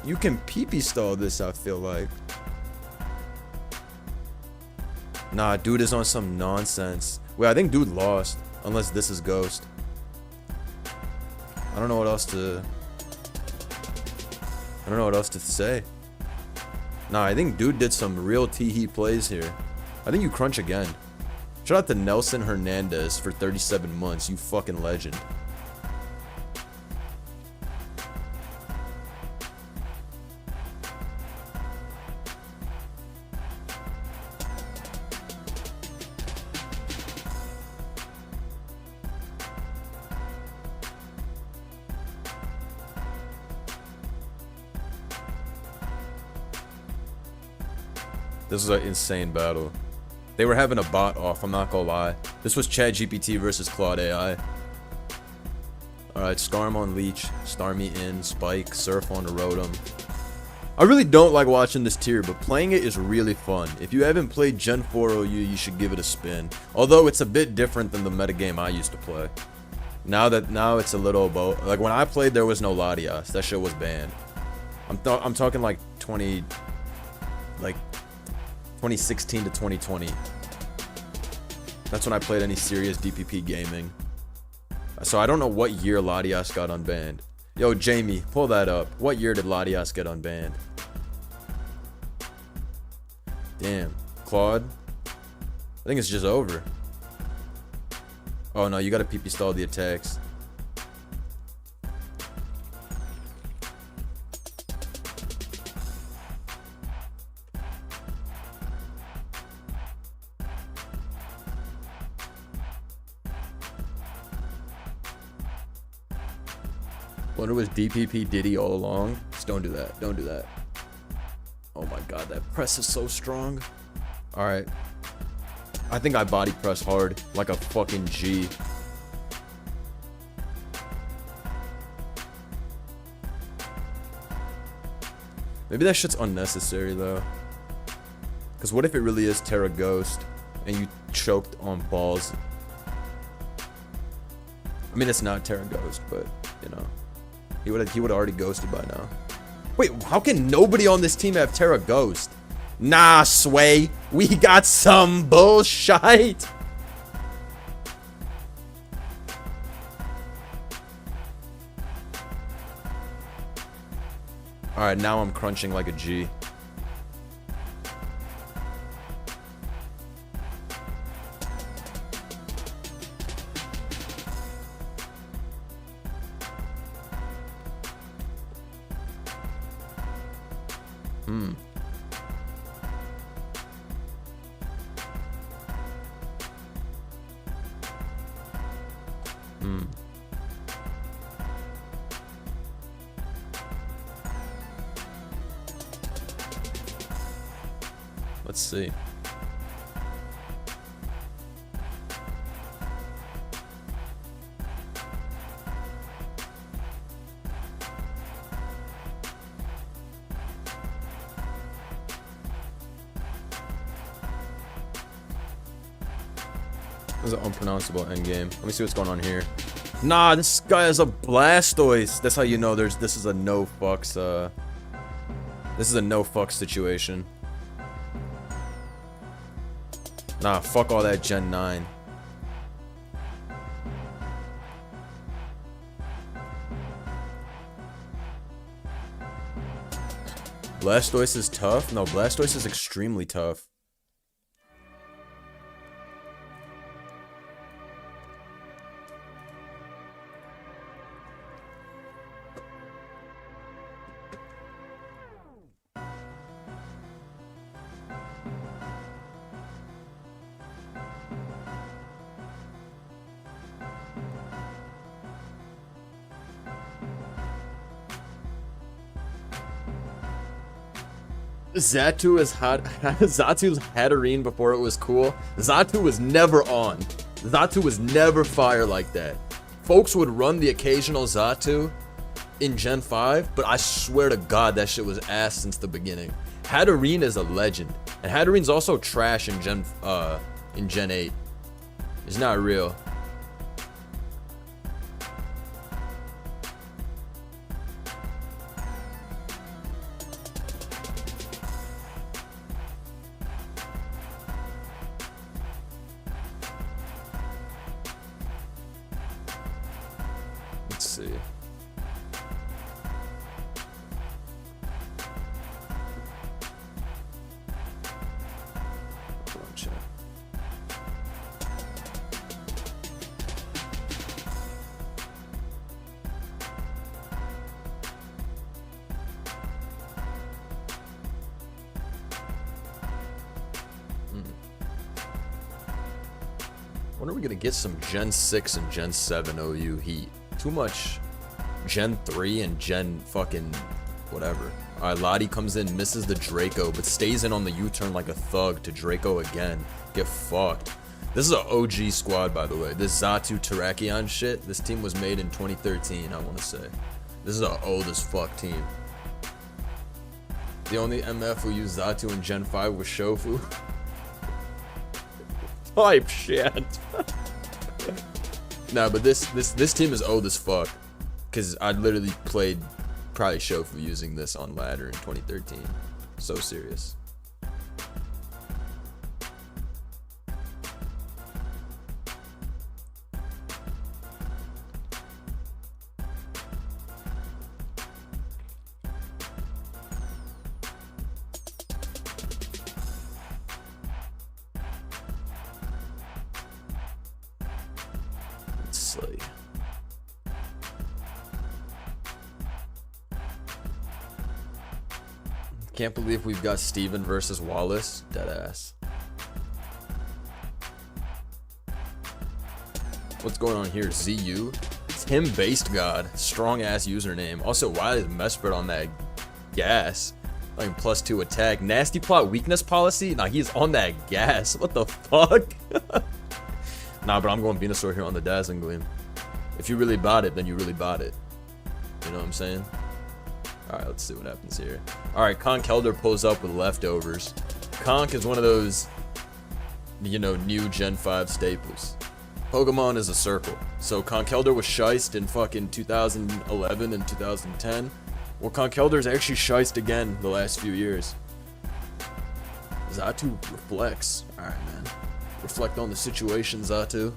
You can PP stall this, I feel like. Nah, dude is on some nonsense. Wait, I think dude lost. Unless this is Ghost. I don't know what else to... I don't know what else to say. Nah, I think dude did some real tee-hee plays here. I think you crunch again. Shout out to Nelson Hernandez for 37 months. You fucking legend. This is an insane battle. They were having a bot off, I'm not gonna lie. This was ChatGPT versus Claude AI. Alright, Scarm on Leech, Starmie in, Spike, Surf on the Rotom. I really don't like watching this tier, but playing it is really fun. If you haven't played Gen 4 OU, you should give it a spin. Although it's a bit different than the metagame I used to play. Now it's a little about... Like, when I played, there was no Latias. That shit was banned. I'm talking like 2016 to 2020. That's when I played any serious DPP gaming. So I don't know what year Latias got unbanned. Yo, Jamie, pull that up. What year did Latias get unbanned? Damn. Claude? I think it's just over. Oh no, you gotta PP stall the attacks. Wonder was DPP Diddy all along? Just don't do that. Don't do that. Oh my god, that press is so strong. Alright. I think I body press hard. Like a fucking G. Maybe that shit's unnecessary though. Because what if it really is Terra Ghost and you choked on balls? I mean, it's not Terra Ghost, but, you know. He would have already ghosted by now. Wait, how can nobody on this team have Terra Ghost? Nah, Sway. We got some bullshit. Alright, now I'm crunching like a G. Let's see. This is an unpronounceable endgame. Let me see what's going on here. Nah, this guy has a Blastoise. That's how you know this is a no fucks, this is a no fucks situation. Nah, fuck all that Gen 9. Blastoise is tough? No, Blastoise is extremely tough. Xatu is hot. Xatu's Hatterene before it was cool. Xatu was never on. Xatu was never fire like that. Folks would run the occasional Xatu in Gen 5, but I swear to God that shit was ass since the beginning. Hatterene is a legend, and Hatterene's also trash in Gen 8. It's not real. Let's see. Hold on, chat. When are we gonna get some Gen 6 and Gen 7 OU heat? Too much Gen 3 and Gen fucking whatever. Alright, Lottie comes in, misses the Draco, but stays in on the U-turn like a thug to Draco again. Get fucked. This is an OG squad, by the way. This Xatu Terrakion shit, this team was made in 2013, I want to say. This is an old as fuck team. The only MF who used Xatu in Gen 5 was Shofu. Type shit. Nah, but this team is old as fuck. Cause I literally played probably Shofu using this on ladder in 2013. So serious. Like, can't believe we've got Steven versus Wallace. Deadass. What's going on here? ZU? It's him based god. Strong ass username. Also, why is Mesprit on that gas? Like +2 attack. Nasty plot weakness policy? Nah, he's on that gas. What the fuck? Nah, but I'm going Venusaur here on the Dazzling Gleam. If you really bought it, then you really bought it. You know what I'm saying? Alright, let's see what happens here. Alright, Conkeldurr pulls up with leftovers. Conk is one of those, you know, new Gen 5 staples. Pokemon is a circle. So Conkeldurr was shiced in fucking 2011 and 2010. Well, Conkeldurr's actually shiced again the last few years. Xatu reflects. Alright, man. Reflect on the situation, Xatu.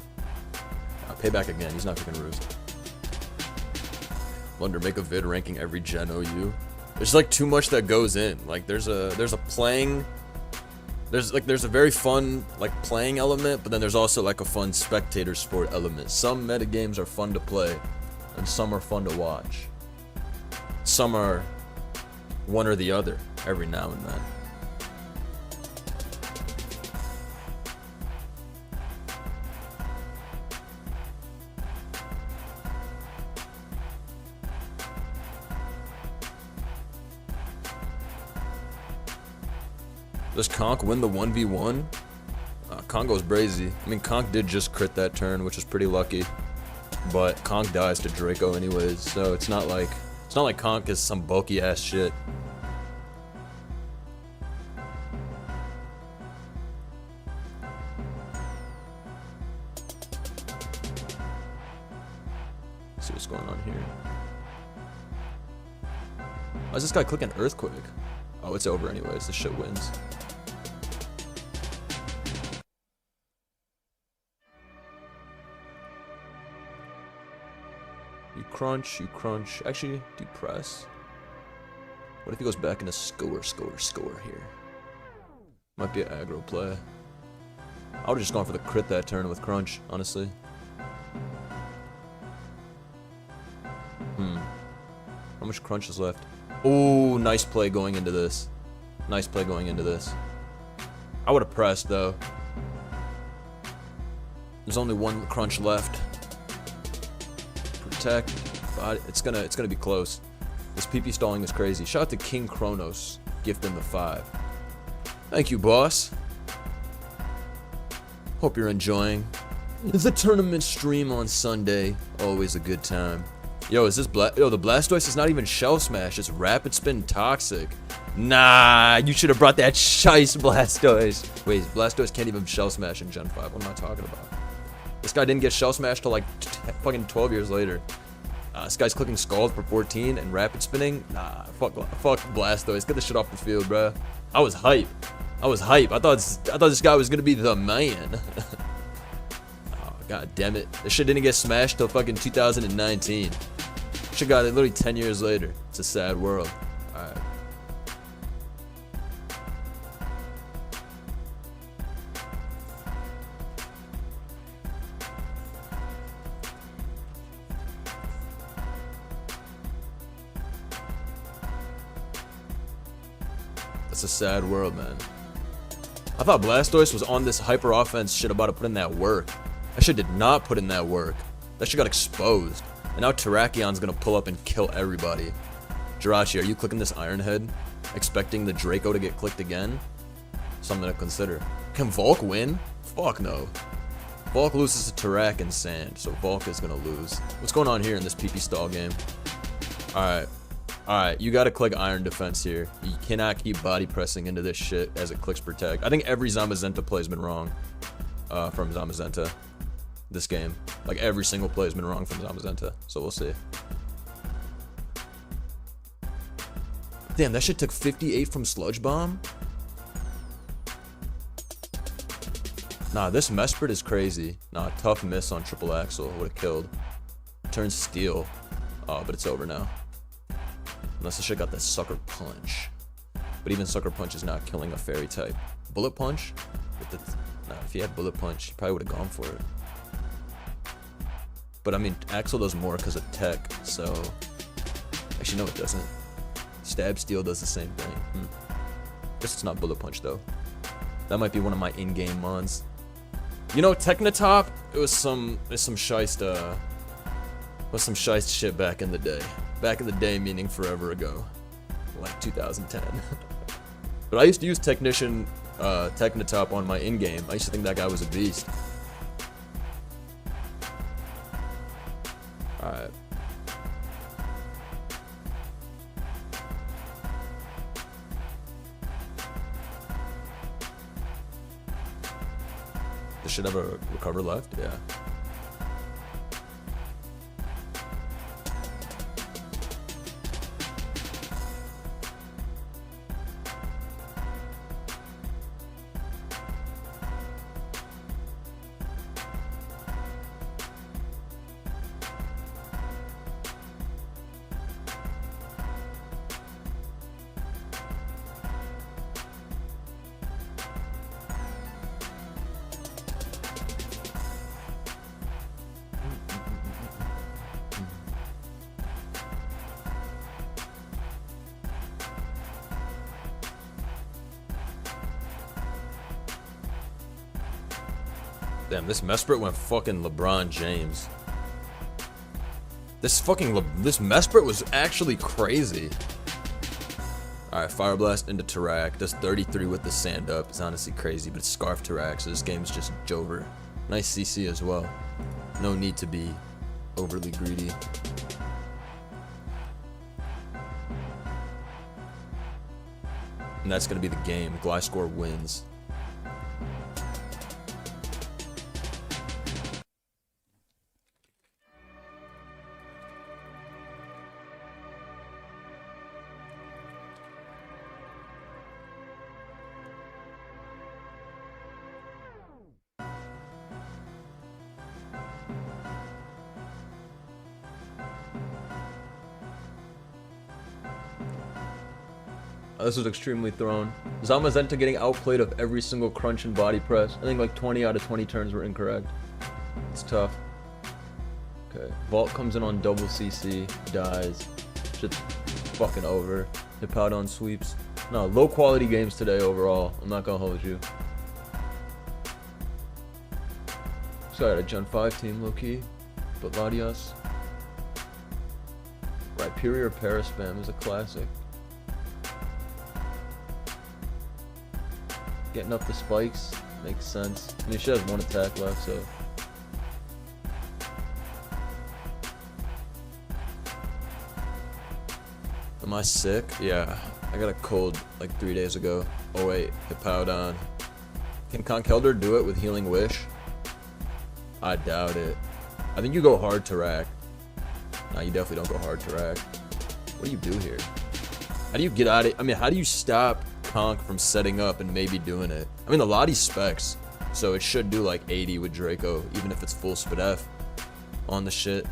Payback again. He's not kicking Roost. Wonder, make a vid ranking every Gen OU. There's like too much that goes in. Like there's a playing. There's a very fun like playing element, but then there's also like a fun spectator sport element. Some metagames are fun to play, and some are fun to watch. Some are one or the other every now and then. Does Conk win the 1v1? Conk goes brazy. I mean, Conk did just crit that turn, which is pretty lucky. But Conk dies to Draco anyways, so it's not like Conk is some bulky ass shit. see what's going on here. Why is this guy clicking Earthquake? Oh, it's over anyways. This shit wins. You crunch, you crunch. Actually, do press. What if he goes back into score here? Might be an aggro play. I would've just gone for the crit that turn with crunch, honestly. How much crunch is left? Oh, nice play going into this. Nice play going into this. I would've pressed though. There's only one crunch left. Protect. But it's gonna be close. This PP stalling is crazy. Shout out to King Kronos, gifting the 5. Thank you, boss. Hope you're enjoying the tournament stream on Sunday. Always a good time. Yo, is this the Blastoise is not even Shell Smash. It's Rapid Spin Toxic. Nah, you should have brought that shice Blastoise. Wait, Blastoise can't even Shell Smash in Gen 5. What am I talking about? This guy didn't get Shell Smash till like fucking 12 years later. This guy's clicking Scald for 14 and Rapid Spinning. Nah, fuck Blastoise. Get this shit off the field, bruh. I was hype. I thought this guy was gonna be the man. Oh, god damn it. This shit didn't get smashed till fucking 2019. Shit got it literally 10 years later. It's a sad world. Alright. It's a sad world, man. I thought Blastoise was on this hyper offense shit about to put in that work. That shit did not put in that work. That shit got exposed. And now Terrakion's gonna pull up and kill everybody. Jirachi, are you clicking this Iron Head? Expecting the Draco to get clicked again? Something to consider. Can Volk win? Fuck no. Volk loses to Terrak and Sand, so Volk is gonna lose. What's going on here in this PP stall game? Alright. Alright, you gotta click Iron Defense here. You cannot keep body pressing into this shit as it clicks Protect. I think every Zamazenta play has been wrong from Zamazenta this game. Like, every single play has been wrong from Zamazenta, so we'll see. Damn, that shit took 58 from Sludge Bomb? Nah, this Mesprit is crazy. Nah, tough miss on Triple Axel. Would've killed. Turns Steel. Oh, but it's over now. Unless the shit got that Sucker Punch. But even Sucker Punch is not killing a Fairy type. Bullet Punch? Nah, if he had Bullet Punch, he probably would have gone for it. But I mean, Axel does more because of tech, so... Actually, no, it doesn't. Stab Steel does the same thing. Guess it's not Bullet Punch, though. That might be one of my in-game mons. You know, Technotop, it was some shiest, shit back in the day. Back in the day, meaning forever ago. Like 2010. But I used to use Technotop on my in-game. I used to think that guy was a beast. Alright. This should have a recover left? Yeah. Damn, this Mesprit went fucking LeBron James. This Mesprit was actually crazy. Alright, Fire Blast into Terrak. Does 33 with the Sand Up. It's honestly crazy, but it's Scarf Terrak, so this game's just Jover. Nice CC as well. No need to be overly greedy. And that's gonna be the game. Gliscor wins. This was extremely thrown. Zamazenta getting outplayed of every single crunch and body press. I think like 20 out of 20 turns were incorrect. It's tough. Okay, Vault comes in on double CC, dies. Shit's fucking over. Hip out on sweeps. No, low quality games today overall. I'm not gonna hold you. So I had a Gen 5 team, low key. But Latias. Rhyperior Paraspam is a classic. Getting up the spikes makes sense. I mean, she has one attack left, so. Am I sick? Yeah. I got a cold like 3 days ago. Oh wait, Hippowdon. Can Conkeldurr do it with Healing Wish? I doubt it. I think you go hard to rack. Nah, you definitely don't go hard to rack. What do you do here? How do you get out of it? I mean, how do you stop Conk from setting up and maybe doing it? I mean, the Lottie specs, so it should do like 80 with Draco, even if it's full SPF on the shit.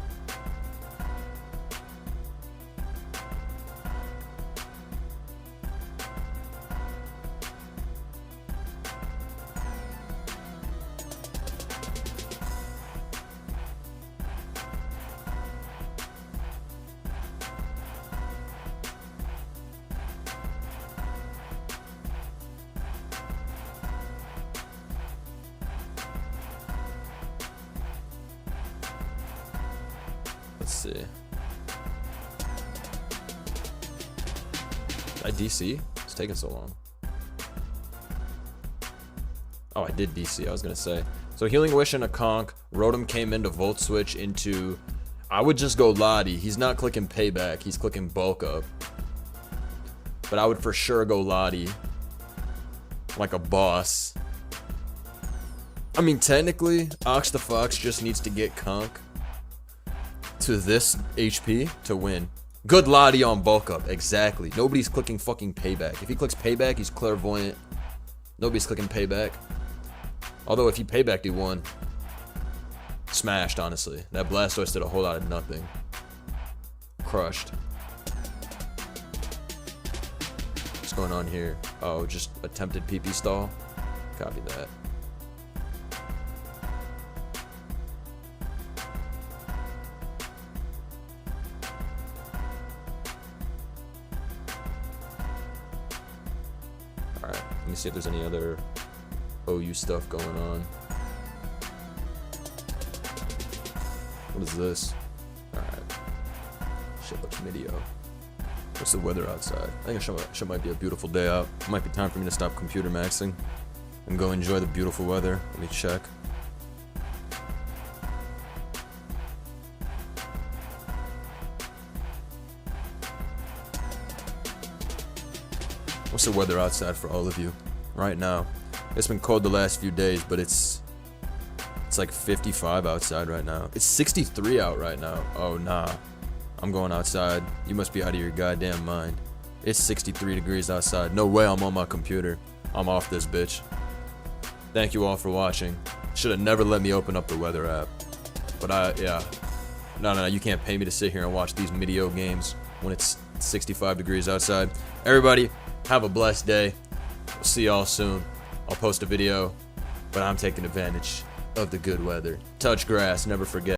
Let's see. Did I DC? It's taking so long. Oh, I did DC, I was gonna say. So Healing Wish and a Conk. Rotom came into Volt Switch into... I would just go Lottie. He's not clicking Payback, he's clicking Bulk Up. But I would for sure go Lottie. Like a boss. I mean, technically, Ox the Fox just needs to get Conk to this HP to win. Good Lottie on Bulk Up, exactly. Nobody's clicking fucking Payback. If he clicks Payback, he's Clairvoyant. Nobody's clicking Payback. Although if he Paybacked, he won. Smashed, honestly. That Blastoise did a whole lot of nothing. Crushed. What's going on here? Oh, just attempted PP stall. Copy that. Alright, let me see if there's any other OU stuff going on. What is this? Alright. Shit looks medio. What's the weather outside? I think it might be a beautiful day out. It might be time for me to stop computer maxing and go enjoy the beautiful weather. Let me check. What's the weather outside for all of you right now? It's been cold the last few days, but it's like 55 outside right now. It's 63 out right now. Oh, nah. I'm going outside. You must be out of your goddamn mind. It's 63 degrees outside. No way I'm on my computer. I'm off this bitch. Thank you all for watching. Should have never let me open up the weather app. But yeah. No, you can't pay me to sit here and watch these Medio games when it's 65 degrees outside. Everybody, have a blessed day. We'll see y'all soon. I'll post a video, but I'm taking advantage of the good weather. Touch grass, never forget.